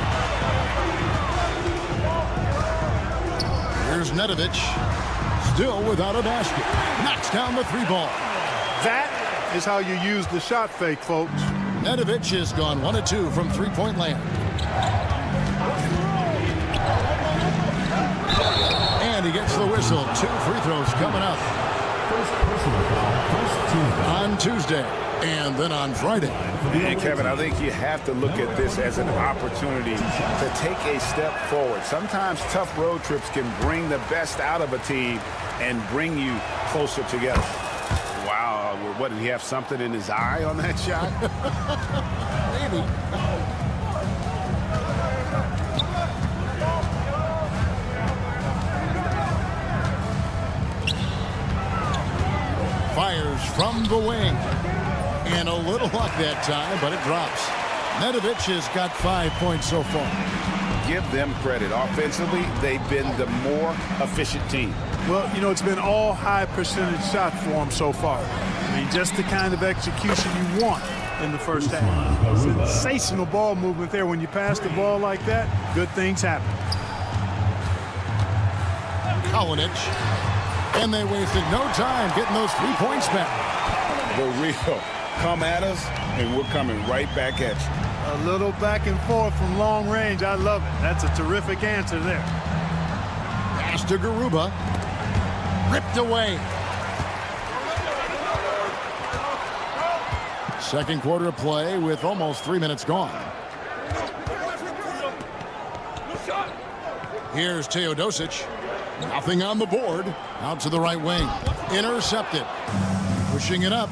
Here's Nedovic. Still without a basket. Knocks down the 3-ball. That is how you use the shot fake, folks. Nedovic has gone 1 of 2 from three-point land. And he gets the whistle. 2 free throws coming up. On Tuesday and then on Friday. And Kevin, I think you have to look at this as an opportunity to take a step forward. Sometimes tough road trips can bring the best out of a team and bring you closer together. Wow, what, did he have something in his eye on that shot? Maybe. Fires from the wing. And a little luck that time, but it drops. Nedovic has got 5 points so far. Give them credit. Offensively, they've been the more efficient team. Well, you know, it's been all high percentage shots for them so far. I mean, just the kind of execution you want in the first half. Sensational ball movement there. When you pass the ball like that, good things happen. Kalinic. And they wasted no time getting those 3 points back. The real come at us, and we're coming right back at you. A little back and forth from long range. I love it. That's a terrific answer there. Pass to Garuba. Ripped away. Second quarter of play with almost 3 minutes gone. Here's Teodosic. Nothing on the board. Out to the right wing. Intercepted. Pushing it up.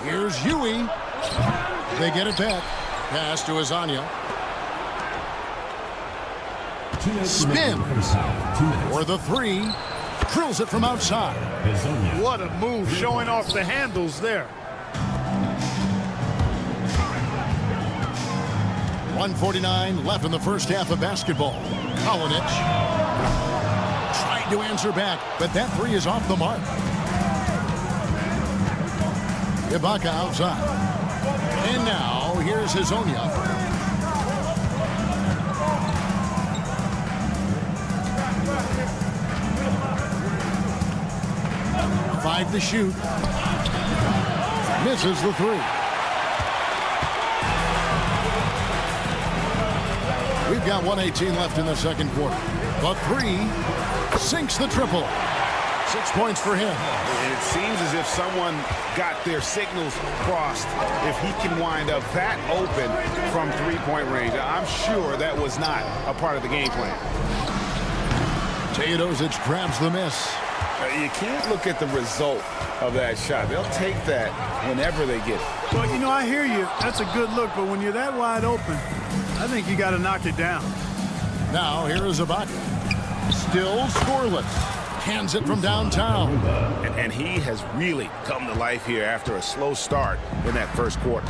Here's Yui. They get it back. Pass to Hezonja. Spin. For the 3. Drills it from outside. What a move, showing off the handles there. 1:49 left in the first half of basketball. Kalinic tried to answer back, but that 3 is off the mark. Ibaka outside. And now here's Hezonja. Five to shoot. Misses the 3. We've got 1:18 left in the second quarter. The three. Sinks the triple. 6 points for him. And it seems as if someone got their signals crossed if he can wind up that open from three-point range. I'm sure that was not a part of the game plan. Teodosic grabs the miss. You can't look at the result of that shot. They'll take that whenever they get it. Well, you know, I hear you. That's a good look, but when you're that wide open, I think you got to knock it down. Now here is Ibaka. Still scoreless. Hands it from downtown. And he has really come to life here after a slow start in that first quarter.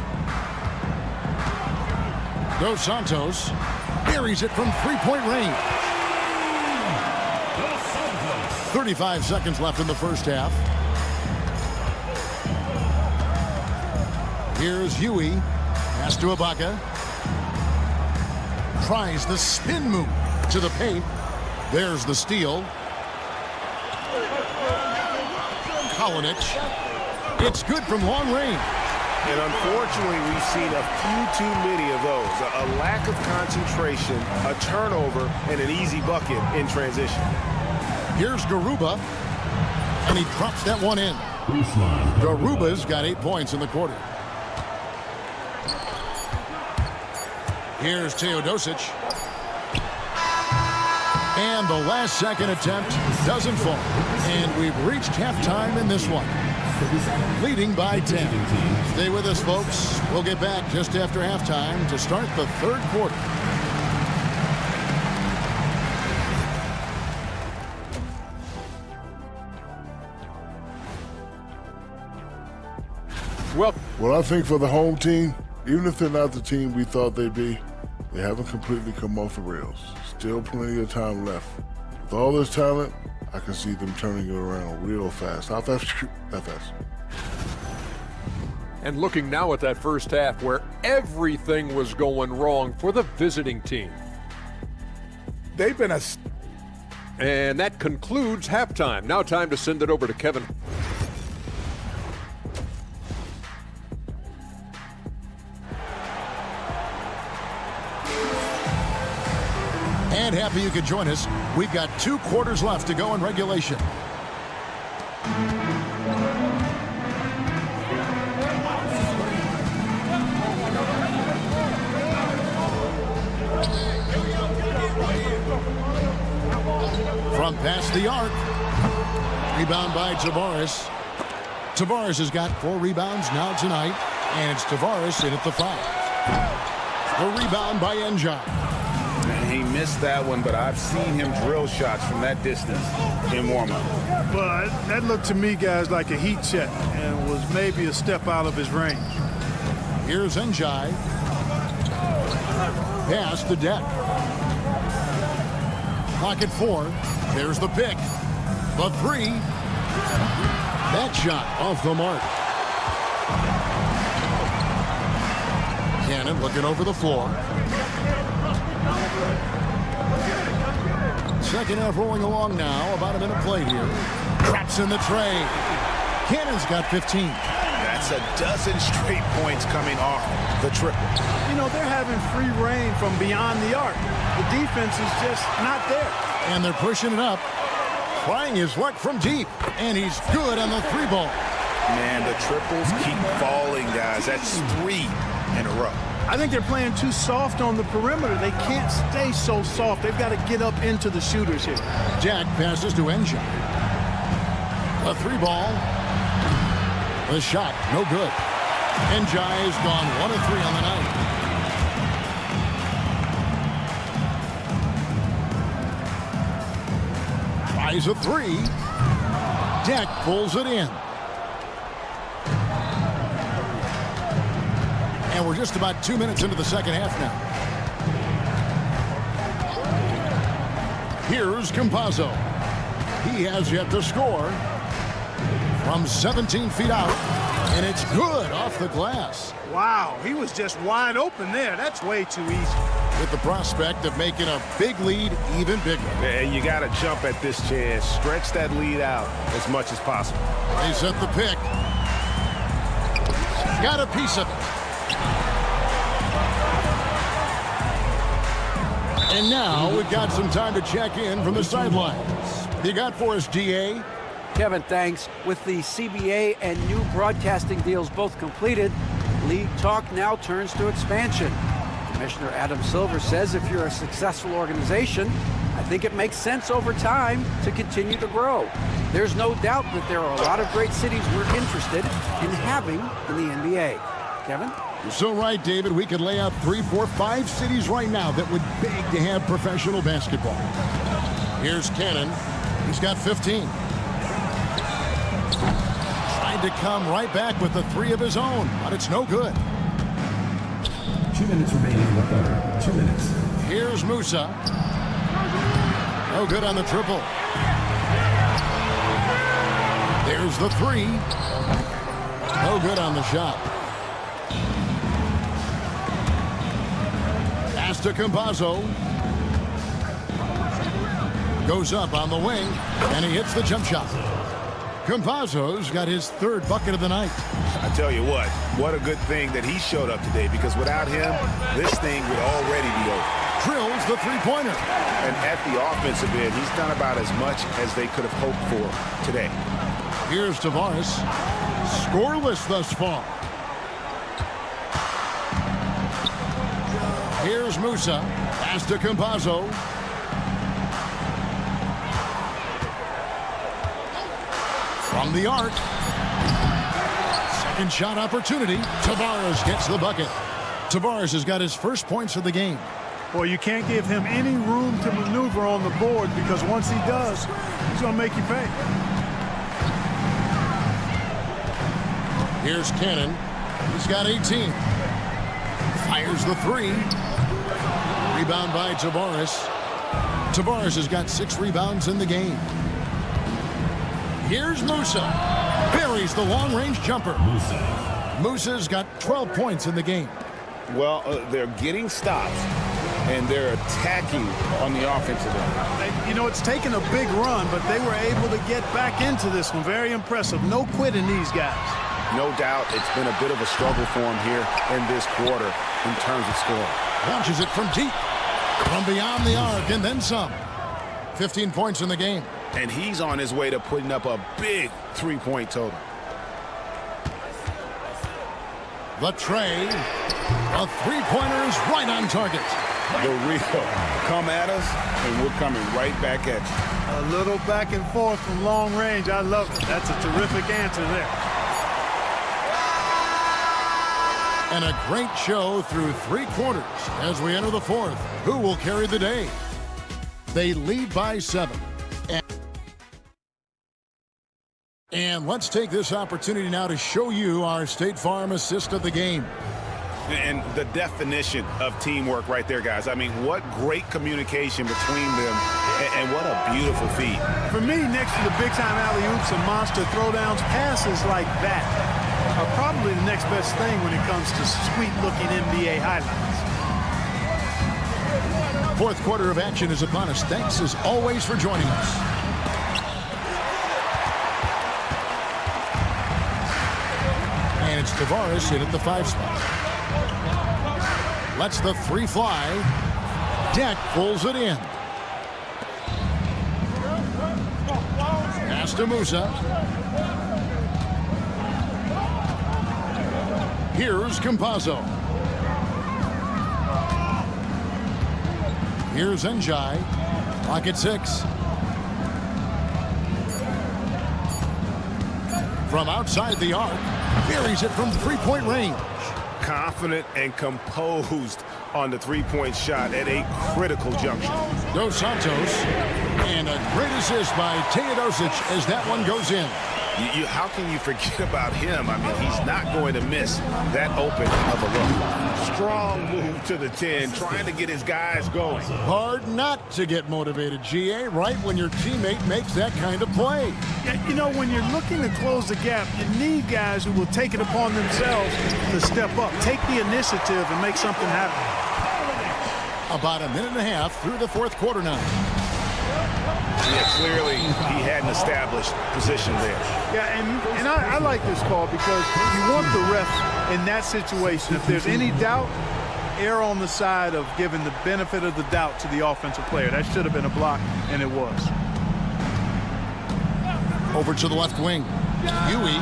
Dos Santos buries it from three-point range. 35 seconds left in the first half. Here's Huey. Pass to Ibaka. Tries the spin move to the paint. There's the steal. Kalinic. It's good from long range. And unfortunately, we've seen a few too many of those. A lack of concentration, a turnover, and an easy bucket in transition. Here's Garuba. And he drops that one in. Garuba's got 8 points in the quarter. Here's Teodosic. And the last second attempt doesn't fall. And we've reached halftime in this one. Leading by 10. Stay with us, folks. We'll get back just after halftime to start the third quarter. Well, I think for the home team, even if they're not the team we thought they'd be, they haven't completely come off the rails. Still plenty of time left. With all this talent, I can see them turning it around real fast. How fast? That fast. And looking now at that first half where everything was going wrong for the visiting team. They've been And that concludes halftime. Now time to send it over to Kevin. And happy you could join us. We've got 2 quarters left to go in regulation. From past the arc. Rebound by Tavares. Tavares has got 4 rebounds now tonight. And it's Tavares in at the 5. The rebound by Njai. He missed that one, but I've seen him drill shots from that distance in warm-up. But that looked to me, guys, like a heat check and was maybe a step out of his range. Here's Njai. Pass the deck. Clock at 4. There's the pick. The 3. That shot off the mark. Cannon looking over the floor. Second half rolling along now. About a minute played here. Traps in the tray. Cannon's got 15. That's a dozen straight points coming off the triple. You know, they're having free reign from beyond the arc. The defense is just not there. And they're pushing it up. Trying his luck from deep. And he's good on the 3-ball. Man, the triples keep falling, guys. That's 3 in a row. I think they're playing too soft on the perimeter. They can't stay so soft. They've got to get up into the shooters here. Jack passes to Njai. A 3-ball. The shot, no good. Njai has gone 1 of 3 on the night. Tries a 3. Jack pulls it in. And we're just about 2 minutes into the second half now. Here's Campazzo. He has yet to score from 17 feet out, and it's good off the glass. Wow, he was just wide open there. That's way too easy. With the prospect of making a big lead even bigger. And you got to jump at this chance. Stretch that lead out as much as possible. They set the pick. Got a piece of it. And now we've got some time to check in from the sidelines. You got for us, DA? Kevin, thanks. With the CBA and new broadcasting deals both completed, league talk now turns to expansion. Commissioner Adam Silver says if you're a successful organization, I think it makes sense over time to continue to grow. There's no doubt that there are a lot of great cities we're interested in having in the NBA. Kevin? You're so right, David. We could lay out 3, 4, 5 cities right now that would beg to have professional basketball. Here's Cannon. He's got 15. Tried to come right back with the 3 of his own, but it's no good. 2 minutes remaining in the third. 2 minutes. Here's Musa. No good on the triple. There's the 3. No good on the shot. Pass to Campazzo. Goes up on the wing, and he hits the jump shot. Campazzo's got his 3rd bucket of the night. I tell you what a good thing that he showed up today, because without him, this thing would already be over. Drills the 3-pointer. And at the offensive end, he's done about as much as they could have hoped for today. Here's Tavares. Scoreless thus far. Here's Musa. Pass to Campazzo. From the arc. Second shot opportunity. Tavares gets the bucket. Tavares has got his first points of the game. Boy, you can't give him any room to maneuver on the board, because once he does, he's going to make you pay. Here's Cannon. He's got 18. Fires the 3. Rebound by Tavares. Tavares has got 6 rebounds in the game. Here's Musa. Buries the long-range jumper. Musa's got 12 points in the game. Well, they're getting stops, and they're attacking on the offensive end. You know, it's taken a big run, but they were able to get back into this one. Very impressive. No quitting these guys. No doubt it's been a bit of a struggle for him here in this quarter in terms of scoring. Launches it from deep, from beyond the arc, and then some. 15 points in the game. And he's on his way to putting up a big 3-point total. The tray. A 3-pointer is right on target. The real. Come at us, and we're coming right back at you. A little back and forth from long range. I love it. That's a terrific answer there. And a great show through 3 quarters as we enter the 4th. Who will carry the day? They lead by 7. And let's take this opportunity now to show you our State Farm assist of the game. And the definition of teamwork right there, guys. I mean, what great communication between them, and what a beautiful feed. For me, next to the big-time alley-oops and monster throwdowns, passes like that are probably the next best thing when it comes to sweet-looking NBA highlights. 4th quarter of action is upon us. Thanks, as always, for joining us. And it's Tavares in at the 5 spot. Lets the 3 fly. Deck pulls it in. Pass to Musa. Here's Campazzo. Here's Njai. Clock at 6. From outside the arc. Buries it from 3-point range. Confident and composed on the 3-point shot at a critical juncture. Dos Santos. And a great assist by Teodosic as that one goes in. How can you forget about him? I mean, he's not going to miss that open of a look. Strong move to the 10, trying to get his guys going. Hard not to get motivated, GA, right when your teammate makes that kind of play. Yeah, you know, when you're looking to close the gap, you need guys who will take it upon themselves to step up, take the initiative, and make something happen. About a minute and a half through the 4th quarter now. Yeah, clearly he had an established position there. Yeah, and I like this call because you want the ref in that situation. If there's any doubt, err on the side of giving the benefit of the doubt to the offensive player. That should have been a block, and it was. Over to the left wing. Huey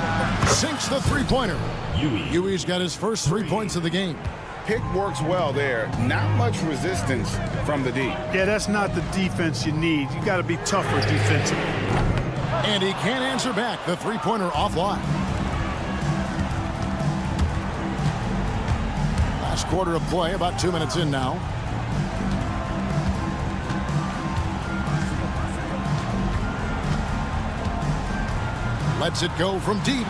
sinks the three-pointer. Huey's got his first 3 points of the game. Pick works well there. Not much resistance from the D. Yeah, that's not the defense you need. You got to be tougher defensively. And he can't answer back. The three-pointer offline. Last quarter of play, about 2 minutes in now. Lets it go from deep.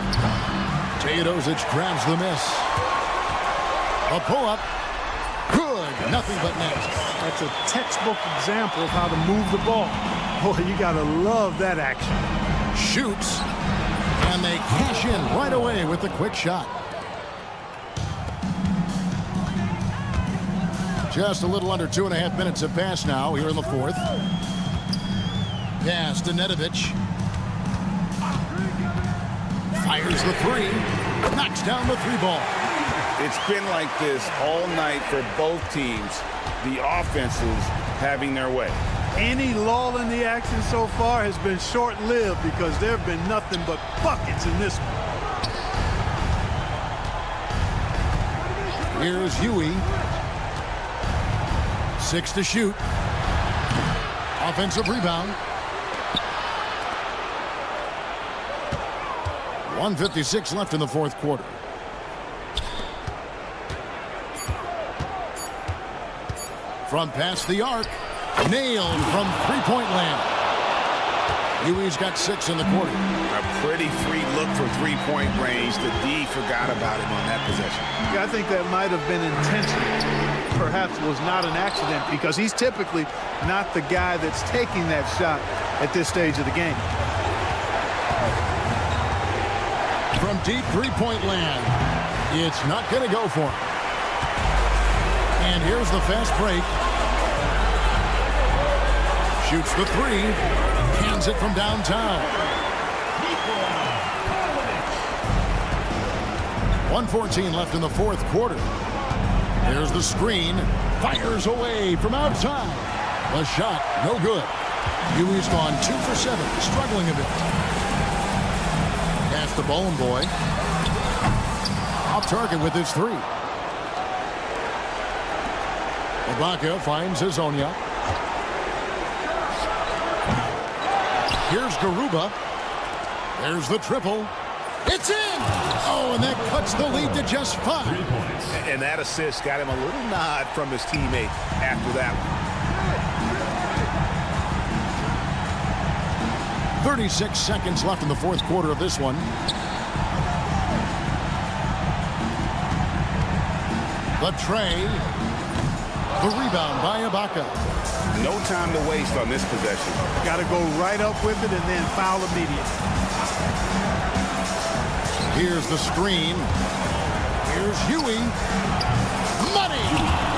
Teodosic grabs the miss. A pull-up. Good. Nothing but net. That's a textbook example of how to move the ball. Boy, you got to love that action. Shoots. And they cash in right away with the quick shot. Just a little under 2.5 minutes have passed now here in the fourth. Pass to Nedovic. Fires the three. Knocks down the three ball. It's been like this all night for both teams. The offenses having their way. Any lull in the action so far has been short-lived because there have been nothing but buckets in this one. Here's Huey. 6 to shoot. Offensive rebound. 1:56 left in the fourth quarter. From past the arc. Nailed from three-point land. Huey's got 6 in the quarter. A pretty free look for three-point range. The D forgot about him on that possession. Yeah, I think that might have been intentional. Perhaps it was not an accident because he's typically not the guy that's taking that shot at this stage of the game. From deep three-point land. It's not going to go for him. And here's the fast break. Shoots the three. Hands it from downtown. 1:14 left in the fourth quarter. There's the screen. Fires away from outside. The shot, no good. Huey's gone 2 for 7, struggling a bit. Pass to Bowling Boy. Off target with his three. Ibaka finds Hazonia. Here's Garuba. There's the triple. It's in! Oh, and that cuts the lead to just 5. 3 points. And that assist got him a little nod from his teammate after that one. 36 seconds left in the fourth quarter of this one. The tray. The rebound by Ibaka. No time to waste on this possession. Got to go right up with it and then foul immediately. Here's the screen. Here's Huey. Money!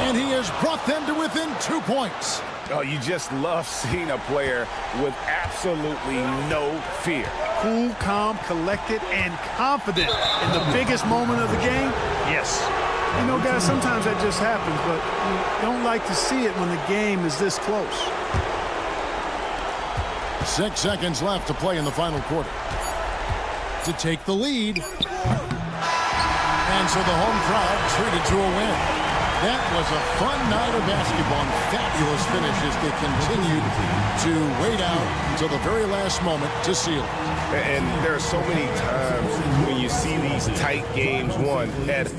And he has brought them to within 2 points. Oh, you just love seeing a player with absolutely no fear. Cool, calm, collected, and confident in the biggest moment of the game? Yes. You know, guys, sometimes that just happens, but you don't like to see it when the game is this close. 6 seconds left to play in the final quarter. To take the lead. And so the home crowd treated to a win. That was a fun night of basketball and fabulous finishes that continued to wait out until the very last moment to seal it. And there are so many times when you see these tight games won at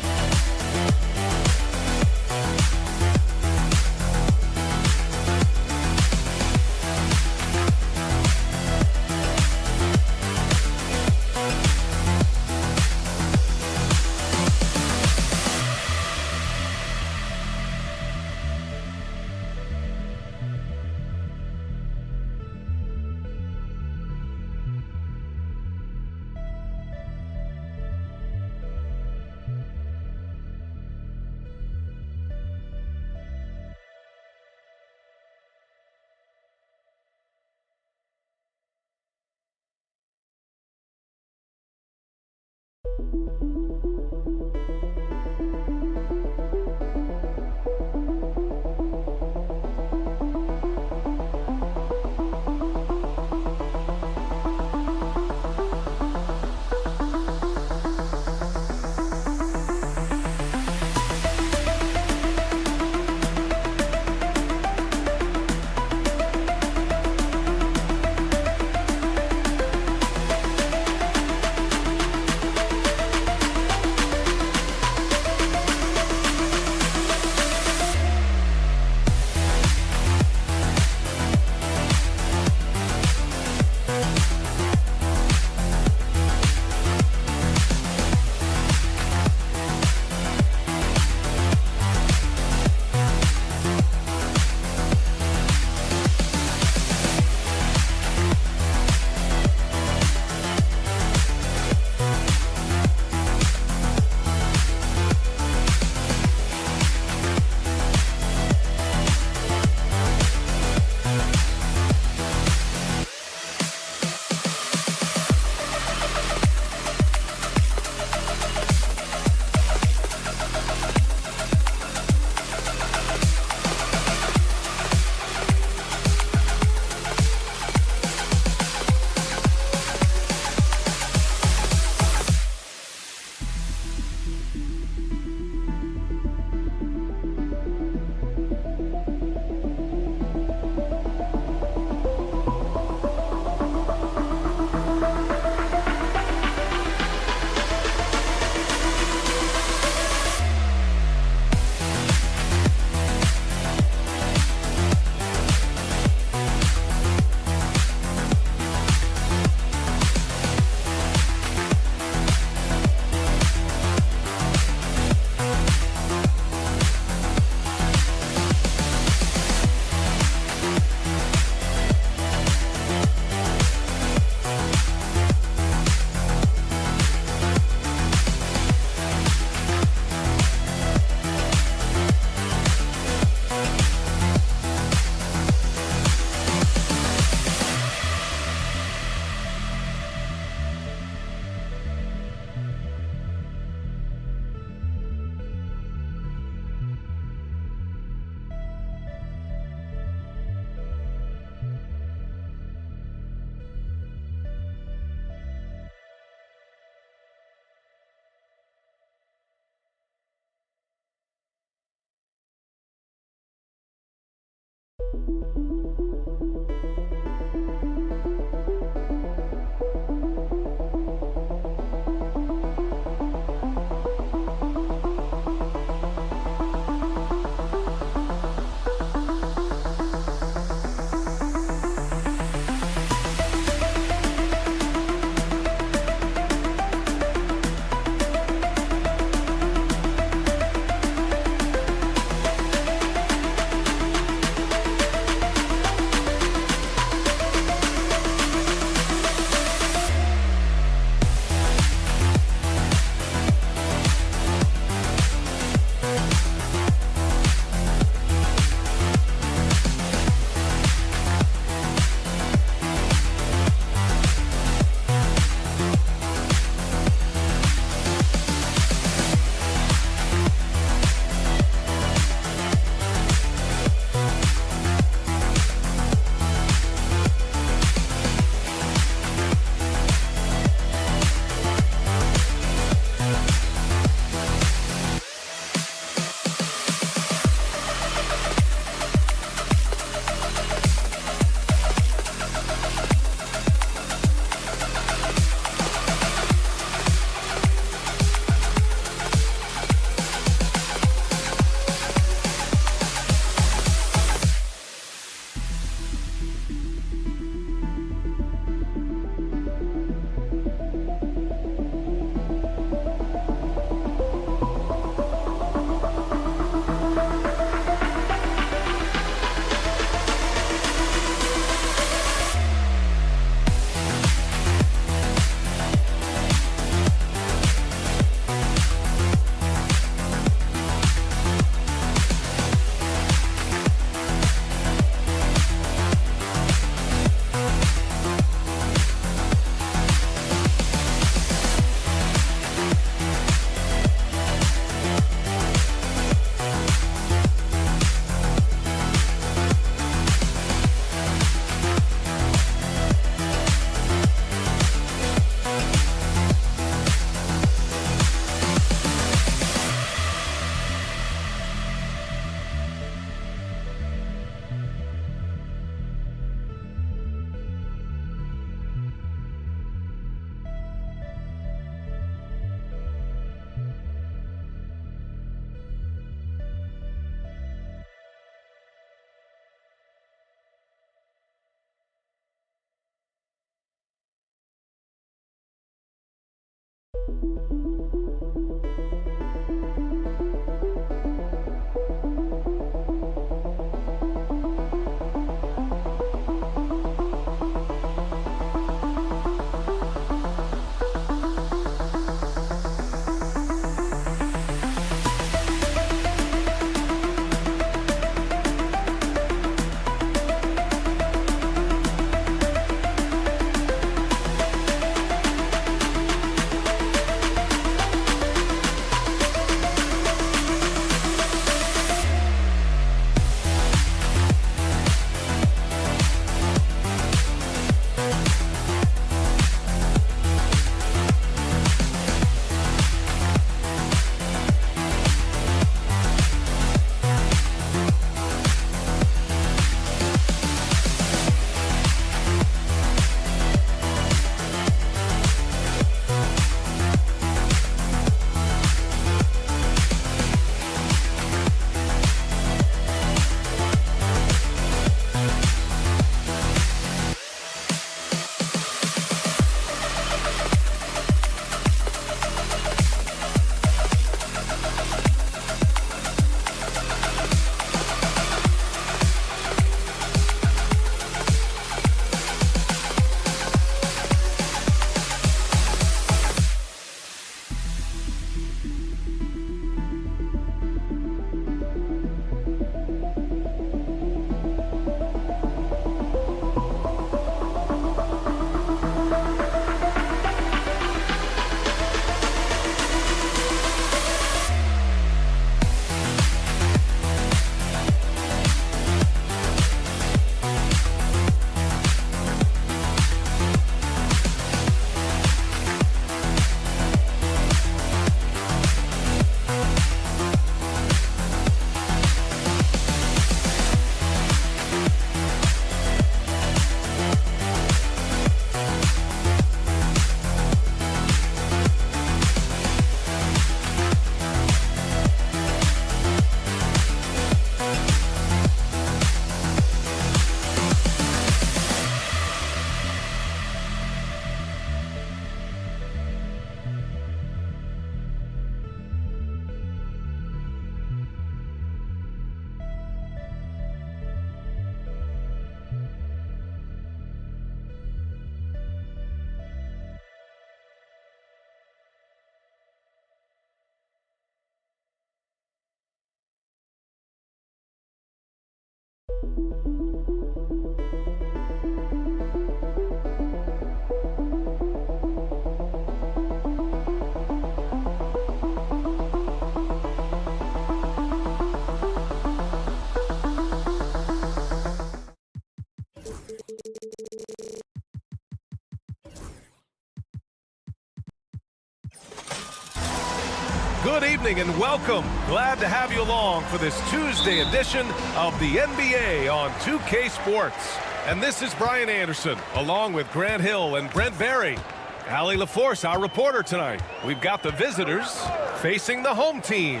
Good evening and welcome. Glad to have you along for this Tuesday edition of the NBA on 2K Sports. And this is Brian Anderson, along with Grant Hill and Brent Barry. Allie LaForce, our reporter tonight. We've got the visitors facing the home team.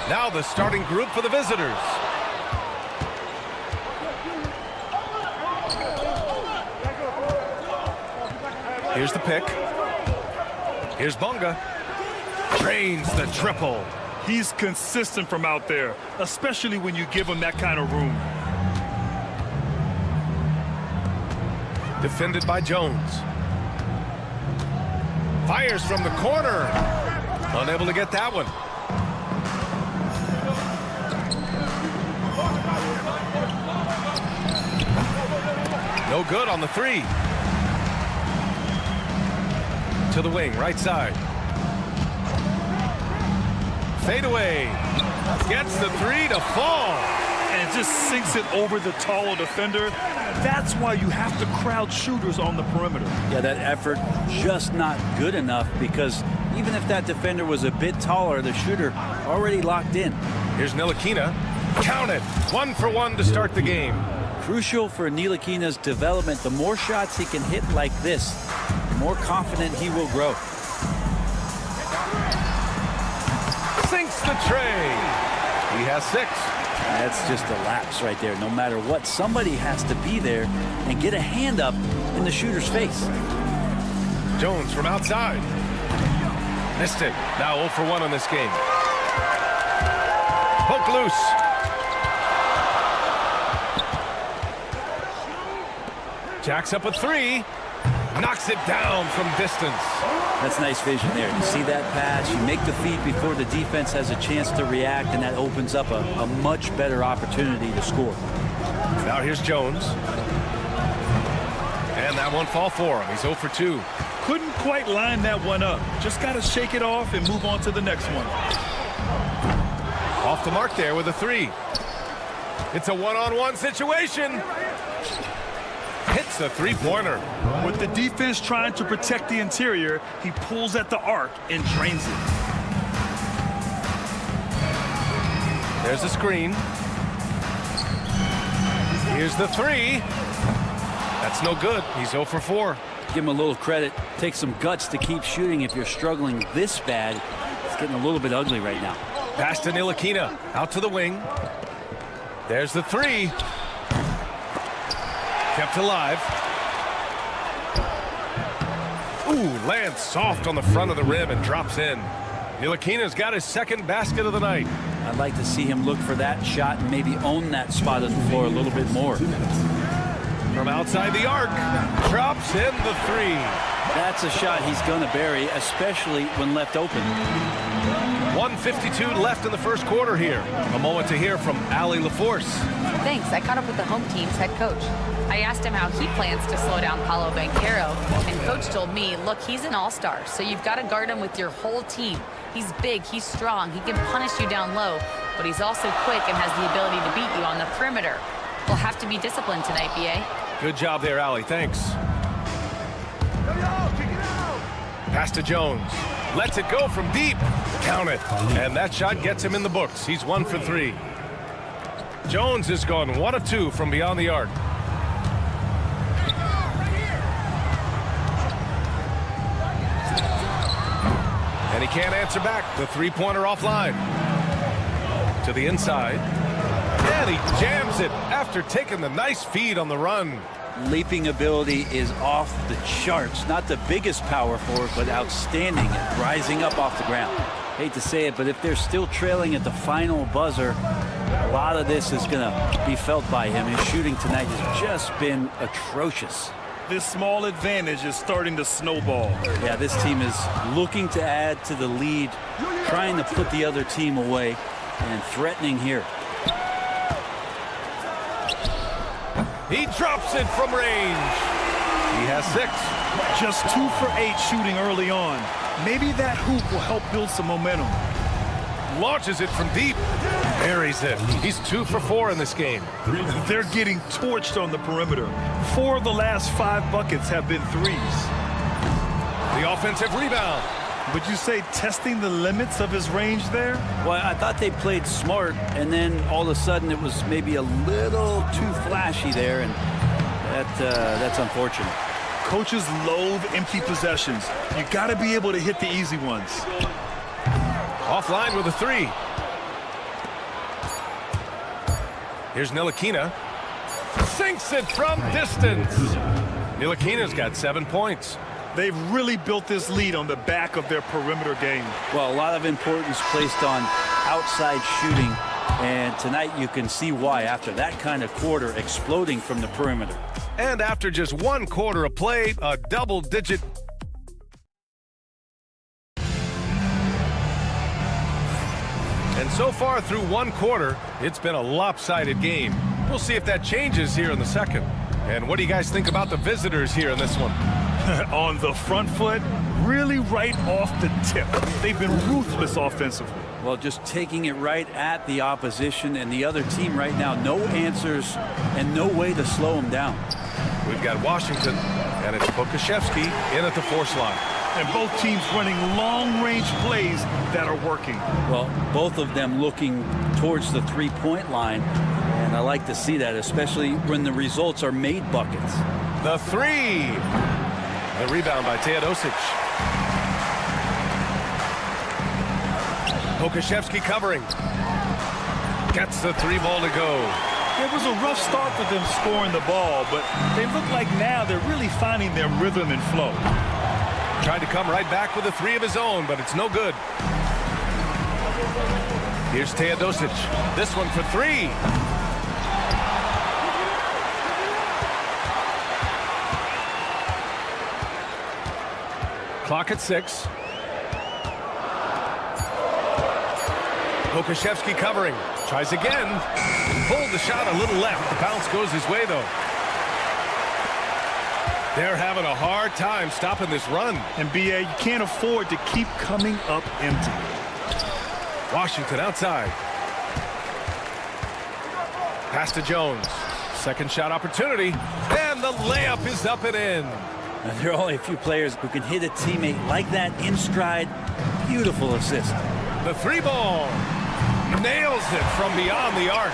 Now the starting group for the visitors. Here's the pick. Here's Bunga. Drains the triple. He's consistent from out there, especially when you give him that kind of room. Defended by Jones. Fires from the corner. Unable to get that one. No good on the three. To the wing, right side. Fade away. Gets the three to fall. And just sinks it over the taller defender. That's why you have to crowd shooters on the perimeter. Yeah, that effort just not good enough, because even if that defender was a bit taller, the shooter already locked in. Here's Ntilikina. Count it. 1 for 1 to start the game. Crucial for Ntilikina's development. The more shots he can hit like this, the more confident he will grow. Sinks the tray. He has 6. That's just a lapse right there. No matter what, somebody has to be there and get a hand up in the shooter's face. Jones from outside. Missed it. Now 0 for 1 on this game. Poke loose. Jacks up a 3. Knocks it down from distance. That's nice vision there. You see that pass, you make the feed before the defense has a chance to react, and that opens up a much better opportunity to score. Now here's Jones. And that won't fall for him. He's 0 for 2. Couldn't quite line that one up. Just got to shake it off and move on to the next one. Off the mark there with a 3. It's a one-on-one situation. Hits a three-pointer. With the defense trying to protect the interior, he pulls at the arc and drains it. There's a screen. Here's the 3. That's no good. He's 0 for 4. Give him a little credit. Take some guts to keep shooting if you're struggling this bad. It's getting a little bit ugly right now. Pass to Ntilikina. Out to the wing. There's the 3. Kept alive. Ooh, lands soft on the front of the rim and drops in. Ntilikina's got his second basket of the night. I'd like to see him look for that shot and maybe own that spot on the floor a little bit more. From outside the arc, drops in the 3. That's a shot he's going to bury, especially when left open. 1:52 left in the first quarter here. A moment to hear from Allie LaForce. Thanks. I caught up with the home team's head coach. I asked him how he plans to slow down Paolo Banchero, and coach told me, look, he's an all-star, so you've got to guard him with your whole team. He's big, he's strong, he can punish you down low, but he's also quick and has the ability to beat you on the perimeter. We'll have to be disciplined tonight, B.A. Good job there, Allie. Thanks. Pass to Jones. Lets it go from deep. Count it. And that shot gets him in the books. He's 1 for 3. Jones has gone 1 of 2 from beyond the arc. And he can't answer back. The three-pointer offline. To the inside. And he jams it after taking the nice feed on the run. Leaping ability is off the charts. Not the biggest power forward, but outstanding at rising up off the ground. Hate to say it, but if they're still trailing at the final buzzer, a lot of this is going to be felt by him. His shooting tonight has just been atrocious. This small advantage is starting to snowball. Yeah, this team is looking to add to the lead, trying to put the other team away, and threatening here. He drops it from range. He has 6. Just 2 for 8 shooting early on. Maybe that hoop will help build some momentum. Launches it from deep. Buries it. He's 2 for 4 in this game. They're getting torched on the perimeter. 4 of the last 5 buckets have been threes. The offensive rebound. Would you say testing the limits of his range there? Well, I thought they played smart, and then all of a sudden it was maybe a little too flashy there, and that's unfortunate. Coaches loathe empty possessions. You got to be able to hit the easy ones. Offline with a 3. Here's Ntilikina. Sinks it from distance. Ntilikina's got 7 points. They've really built this lead on the back of their perimeter game. Well, a lot of importance placed on outside shooting, and tonight you can see why after that kind of quarter exploding from the perimeter. And after just 1 quarter of play, a double-digit. And so far through 1 quarter, it's been a lopsided game. We'll see if that changes here in the second. And what do you guys think about the visitors here in this one? On the front foot, really right off the tip. They've been ruthless offensively. Well, just taking it right at the opposition and the other team right now. No answers and no way to slow them down. We've got Washington, and it's Pokashevsky in at the force line. And both teams running long-range plays that are working. Well, both of them looking towards the three-point line, and I like to see that, especially when the results are made buckets. The 3. The rebound by Teodosic. Pokashevsky covering. Gets the 3 ball to go. It was a rough start for them scoring the ball, but they look like now they're really finding their rhythm and flow. Tried to come right back with a 3 of his own, but it's no good. Here's Teodosic. This one for 3. Clock at 6. Pokashevsky covering. Tries again. Pulled the shot a little left. The bounce goes his way, though. They're having a hard time stopping this run. And BA, you can't afford to keep coming up empty. Washington outside. Pass to Jones. Second shot opportunity. And the layup is up and in. And there are only a few players who can hit a teammate like that in stride. Beautiful assist. The 3 ball. Nails it from beyond the arc.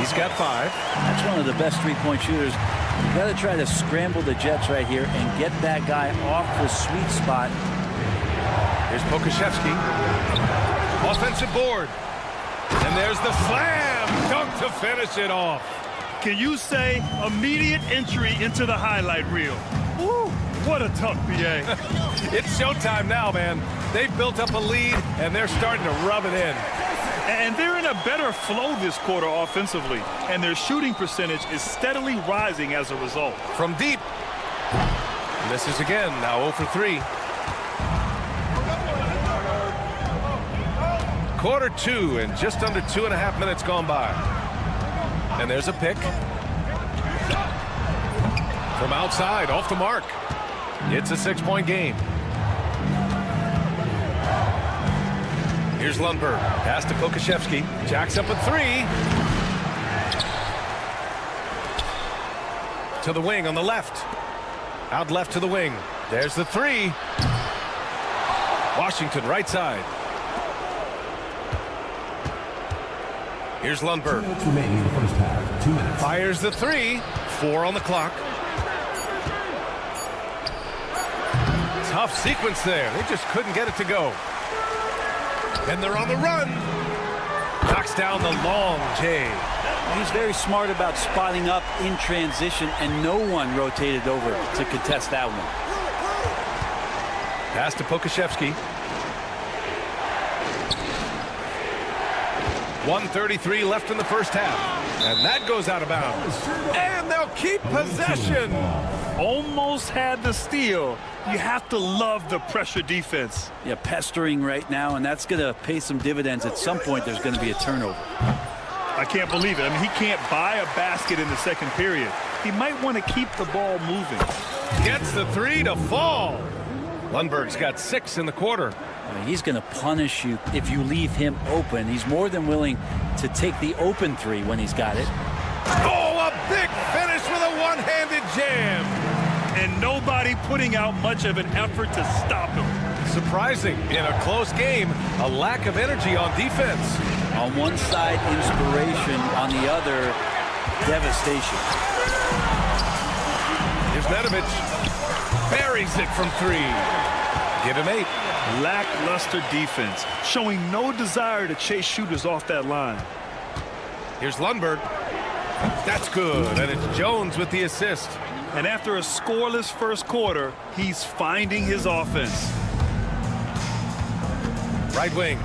He's got 5. That's one of the best three-point shooters. You got to try to scramble the Jets right here and get that guy off the sweet spot. Here's Pokashevsky. Offensive board. And there's the slam dunk to finish it off. Can you say immediate entry into the highlight reel? Woo, what a tough BA. It's showtime now, man. They've built up a lead, and they're starting to rub it in. And they're in a better flow this quarter offensively, and their shooting percentage is steadily rising as a result. From deep. Misses again, now 0 for 3. Quarter 2 and just under 2.5 minutes gone by. And there's a pick. From outside, off the mark. It's a 6-point game. Here's Lundberg. Pass to Pokashevsky. Jacks up a 3. To the wing on the left. Out left to the wing. There's the 3. Washington right side. Here's Lundberg. 2 minutes remaining in the first half. 2 minutes. Fires the 3. 4 on the clock. Tough sequence there. They just couldn't get it to go. And they're on the run. Knocks down the long J. He's very smart about spotting up in transition, and no one rotated over to contest that one. Pass to Pokashevsky. 1:33 left in the first half. And that goes out of bounds. And they'll keep possession. Almost had the steal. You have to love the pressure defense. Yeah, pestering right now, and that's going to pay some dividends. At some point, there's going to be a turnover. I can't believe it. I mean, he can't buy a basket in the second period. He might want to keep the ball moving. Gets the three to fall. Lundberg's got 6 in the quarter. He's going to punish you if you leave him open. He's more than willing to take the open three when he's got it. Oh, a big finish with a one-handed jam. And nobody putting out much of an effort to stop him. Surprising in a close game, a lack of energy on defense. On one side, inspiration. On the other, devastation. Here's Nedovic. Buries it from 3. Give him 8. Lackluster defense, showing no desire to chase shooters off that line. Here's Lundberg. That's good, and it's Jones with the assist. And after a scoreless first quarter, he's finding his offense. Right wing.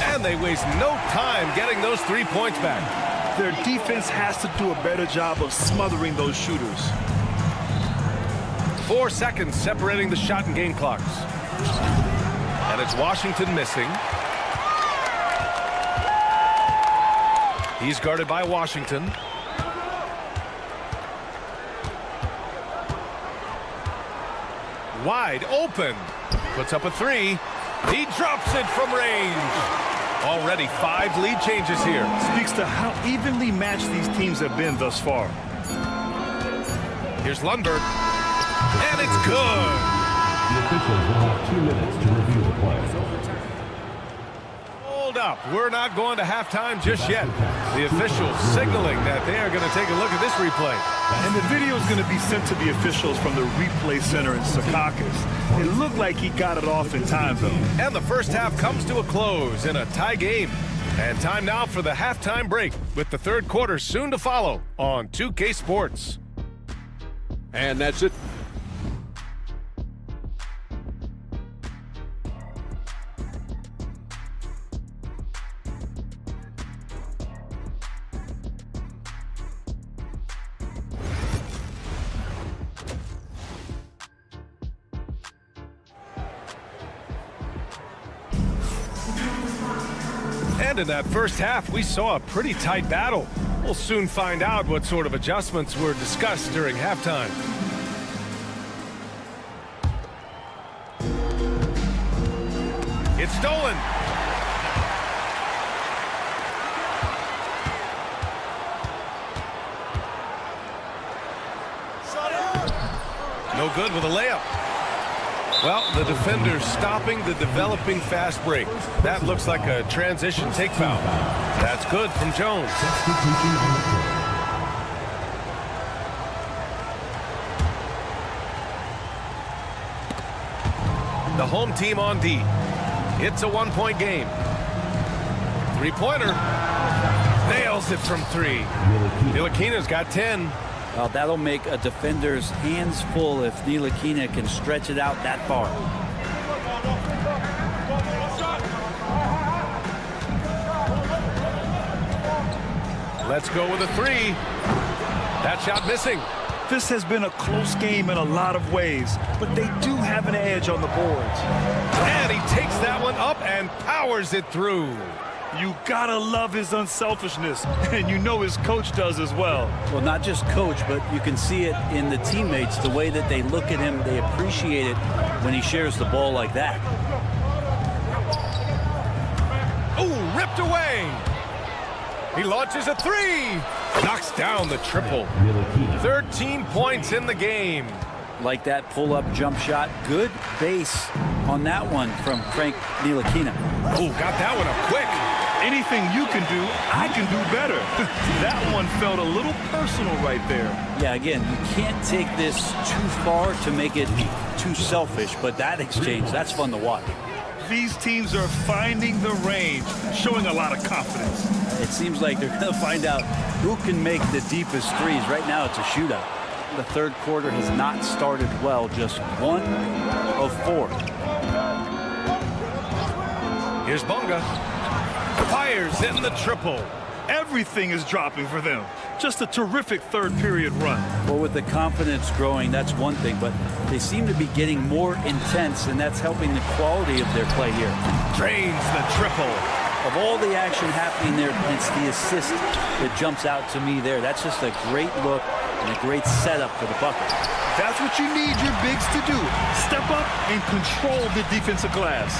And they waste no time getting those 3 points back. Their defense has to do a better job of smothering those shooters. 4 seconds separating the shot and game clocks. And it's Washington missing. He's guarded by Washington. Wide open. Puts up a 3. He drops it from range. Already 5 lead changes here. Speaks to how evenly matched these teams have been thus far. Here's Lundberg. And it's good. The officials will have 2 minutes to review the play. Hold up. We're not going to halftime just yet. The officials signaling that they are going to take a look at this replay. And the video is going to be sent to the officials from the replay center in Secaucus. It looked like he got it off in time, though. And the first half comes to a close in a tie game. And time now for the halftime break, with the third quarter soon to follow on 2K Sports. And that's it. And in that first half, we saw a pretty tight battle. We'll soon find out what sort of adjustments were discussed during halftime. It's stolen. No good with a layup. Well, the defender's stopping the developing fast break. That looks like a transition take foul. That's good from Jones. The home team on D. It's a 1-point game. 3-pointer. Nails it from 3. Ntilikina's got 10. Well, that'll make a defender's hands full if Ntilikina can stretch it out that far. Let's go with a 3. That shot missing. This has been a close game in a lot of ways, but they do have an edge on the boards. And he takes that one up and powers it through. You gotta love his unselfishness, and you know his coach does as well. Well, not just coach, but you can see it in the teammates, the way that they look at him. They appreciate it when he shares the ball like that. Oh, ripped away. He launches a 3. Knocks down the triple. 13 points in the game. Like that pull-up jump shot. Good base on that one from Frank Ntilikina. Oh, got that one up quick. Anything you can do, I can do better. That one felt a little personal right there. Yeah, again, you can't take this too far to make it too selfish, but that exchange, that's fun to watch. These teams are finding the range, showing a lot of confidence. It seems like they're going to find out who can make the deepest threes. Right now, it's a shootout. The third quarter has not started well, just 1 of 4. Here's Bonga. Fires in the triple. Everything is dropping for them. Just a terrific third period run. Well, with the confidence growing, that's one thing, but they seem to be getting more intense, and that's helping the quality of their play here. Drains the triple. Of all the action happening there, it's the assist that jumps out to me there. That's just a great look and a great setup for the bucket. That's what you need your bigs to do. Step up and control the defensive glass.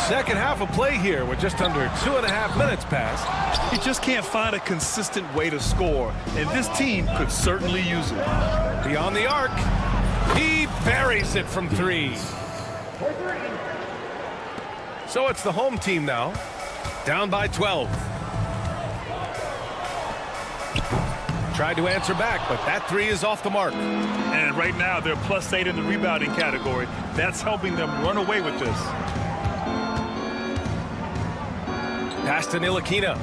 Second half of play here with just under 2.5 minutes passed. He just can't find a consistent way to score, and this team could certainly use it. Beyond the arc, he buries it from 3. So it's the home team now, down by 12. Tried to answer back, but that 3 is off the mark. And right now, they're +8 in the rebounding category. That's helping them run away with this. Pass to Ntilikina.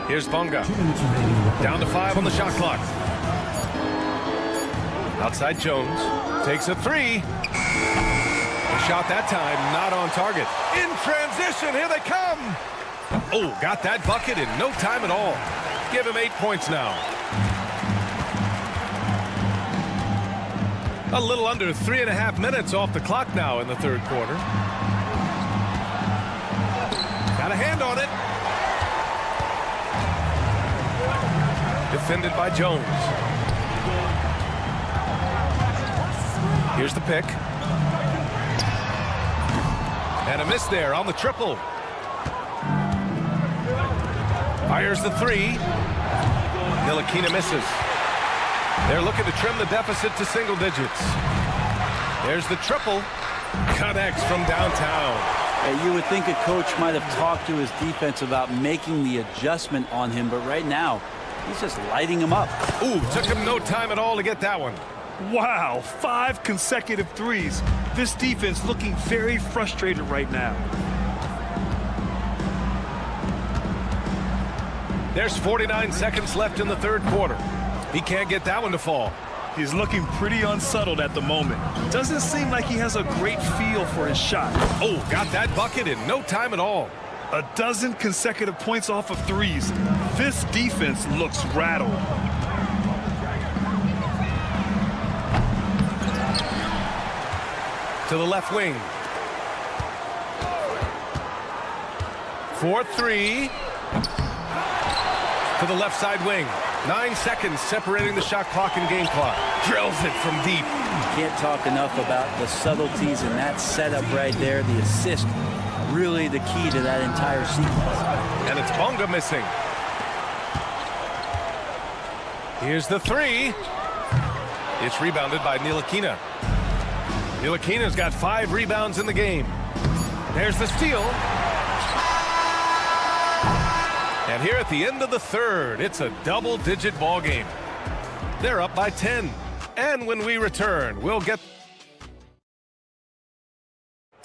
Here's Bonga. Down to 5 on the shot clock. Outside Jones. Takes a 3. The shot that time not on target. In transition, here they come. Oh, got that bucket in no time at all. Give him 8 points now. A little under 3.5 minutes off the clock now in the third quarter. Got a hand on it. Defended by Jones. Here's the pick. And a miss there on the triple. Fires the 3. Ntilikina misses. They're looking to trim the deficit to single digits. There's the triple. Connects from downtown. You would think a coach might have talked to his defense about making the adjustment on him, but right now, he's just lighting him up. Ooh, took him no time at all to get that one. Wow, 5 consecutive threes. This defense looking very frustrated right now. There's 49 seconds left in the third quarter. He can't get that one to fall. He's looking pretty unsettled at the moment. Doesn't seem like he has a great feel for his shot. Oh, got that bucket in no time at all. A dozen consecutive points off of threes. This defense looks rattled. To the left wing. 4-3. To the left side wing. 9 seconds separating the shot clock and game clock. Drills it from deep. Can't talk enough about the subtleties in that setup right there. The assist, really the key to that entire sequence. And it's Bonga missing. Here's the 3. It's rebounded by Ntilikina. Ntilikina's got 5 rebounds in the game. There's the steal. And here at the end of the third, it's a double-digit ball game. They're up by 10. And when we return, we'll get...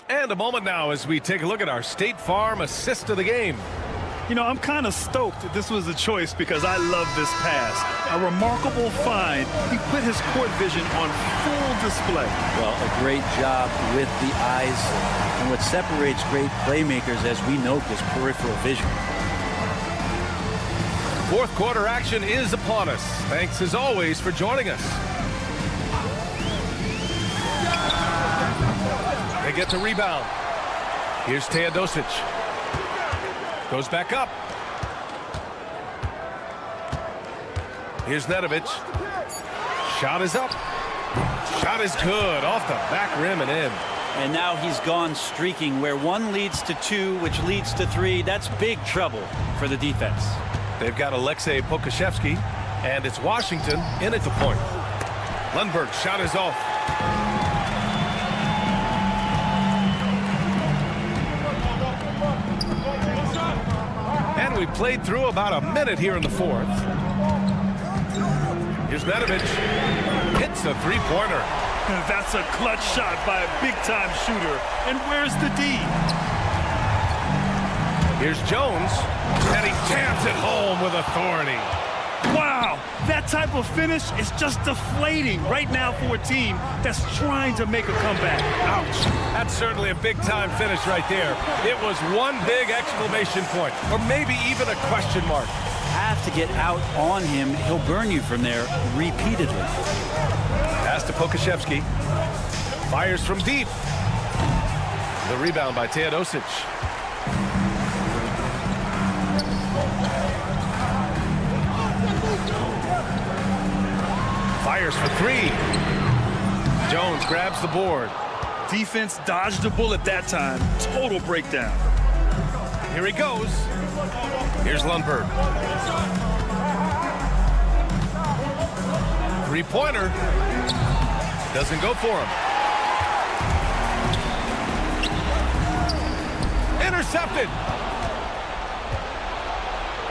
And a moment now as we take a look at our State Farm assist of the game. You know, I'm kind of stoked that this was a choice because I love this pass. A remarkable find. He put his court vision on full display. Well, a great job with the eyes. And what separates great playmakers, as we note, is peripheral vision. Fourth quarter action is upon us. Thanks as always for joining us. They get the rebound. Here's Teodosic. Goes back up. Here's Nedovic. Shot is up. Shot is good. Off the back rim and in. And now he's gone streaking where 1 leads to 2, which leads to 3. That's big trouble for the defense. They've got Alexei Pokashevsky, and it's Washington in at the point. Lundberg's shot is off. And we played through about a minute here in the fourth. Here's Nedovic. Hits a three-pointer. That's a clutch shot by a big-time shooter. And where's the D? Here's Jones, and he jams it home with authority. Wow, that type of finish is just deflating right now for a team that's trying to make a comeback. Ouch. That's certainly a big-time finish right there. It was one big exclamation point, or maybe even a question mark. Have to get out on him. He'll burn you from there repeatedly. Pass to Pokashevsky. Fires from deep. The rebound by Teodosic. Fires for three. Jones grabs the board. Defense dodged a bullet that time. Total breakdown. Here he goes. Here's Lundberg. Three-pointer. Doesn't go for him. Intercepted.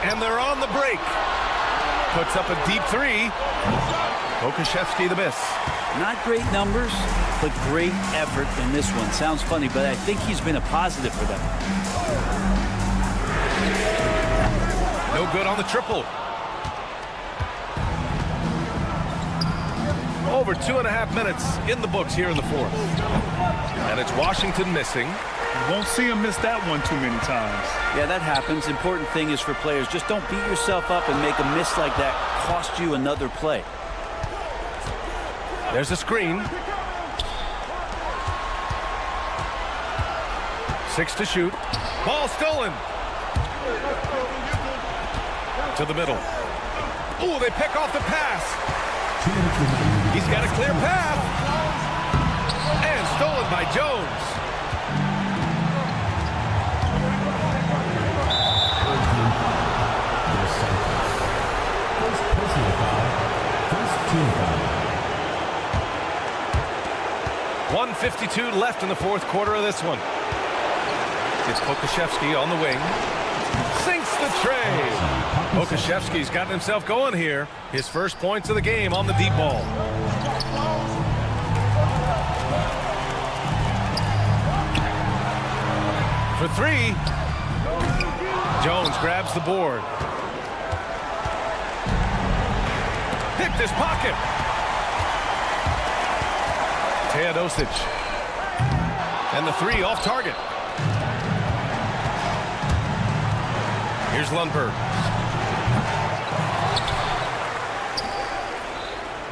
And they're on the break. Puts up a deep three. Pokashevsky the miss. Not great numbers, but great effort in this one. Sounds funny, but I think he's been a positive for them. No good on the triple. Over 2.5 minutes in the books here in the fourth. And it's Washington missing. You won't see him miss that one too many times. Yeah, that happens. Important thing is for players, just don't beat yourself up and make a miss like that cost you another play. There's a screen. 6 to shoot. Ball stolen. To the middle. Ooh, they pick off the pass. He's got a clear path. And stolen by Jones. First personal foul. First team foul. 1:52 left in the fourth quarter of this one. It's Pokashevsky on the wing. Sinks the tray. Pokashevsky's gotten himself going here. His first points of the game on the deep ball. For three. Jones grabs the board. Picked his pocket. Teodosic. And the three off target. Here's Lundberg.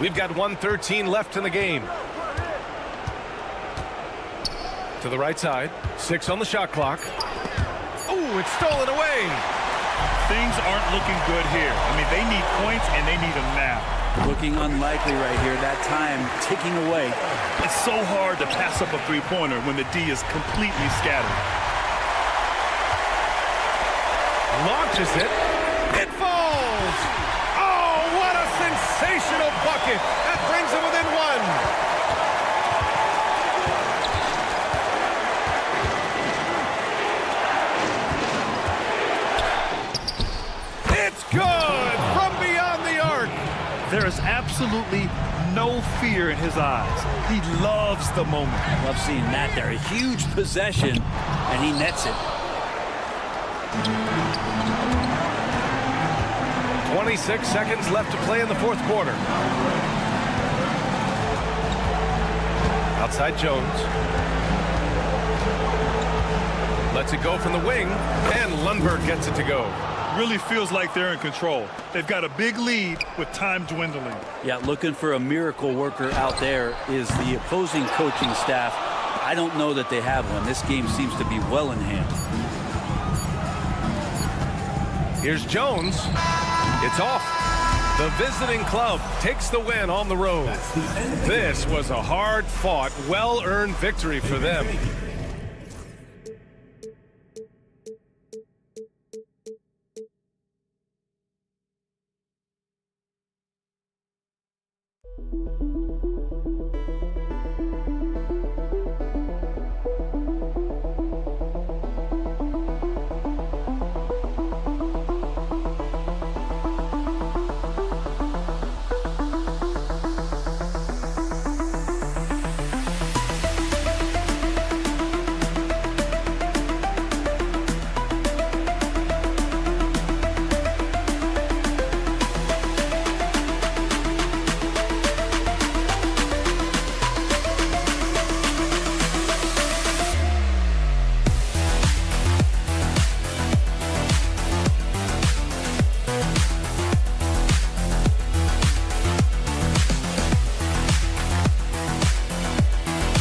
We've got 1:13 left in the game. To the right side. 6 on the shot clock. Oh, it's stolen away. Things aren't looking good here. I mean, they need points, and they need them now. Looking unlikely right here. That time ticking away. It's so hard to pass up a three-pointer when the D is completely scattered. Launches it. It falls. Oh, what a sensational bucket. That brings him within one. It's good from beyond the arc. There is absolutely no fear in his eyes. He loves the moment. Love seeing that there. A huge possession, and he nets it. 26 seconds left to play in the fourth quarter. Outside Jones. Lets it go from the wing, and Lundberg gets it to go. Really feels like they're in control. They've got a big lead with time dwindling. Yeah, looking for a miracle worker out there is the opposing coaching staff. I don't know that they have one. This game seems to be well in hand. Here's Jones. It's off. The visiting club takes the win on the road. This was a hard-fought, well-earned victory for them.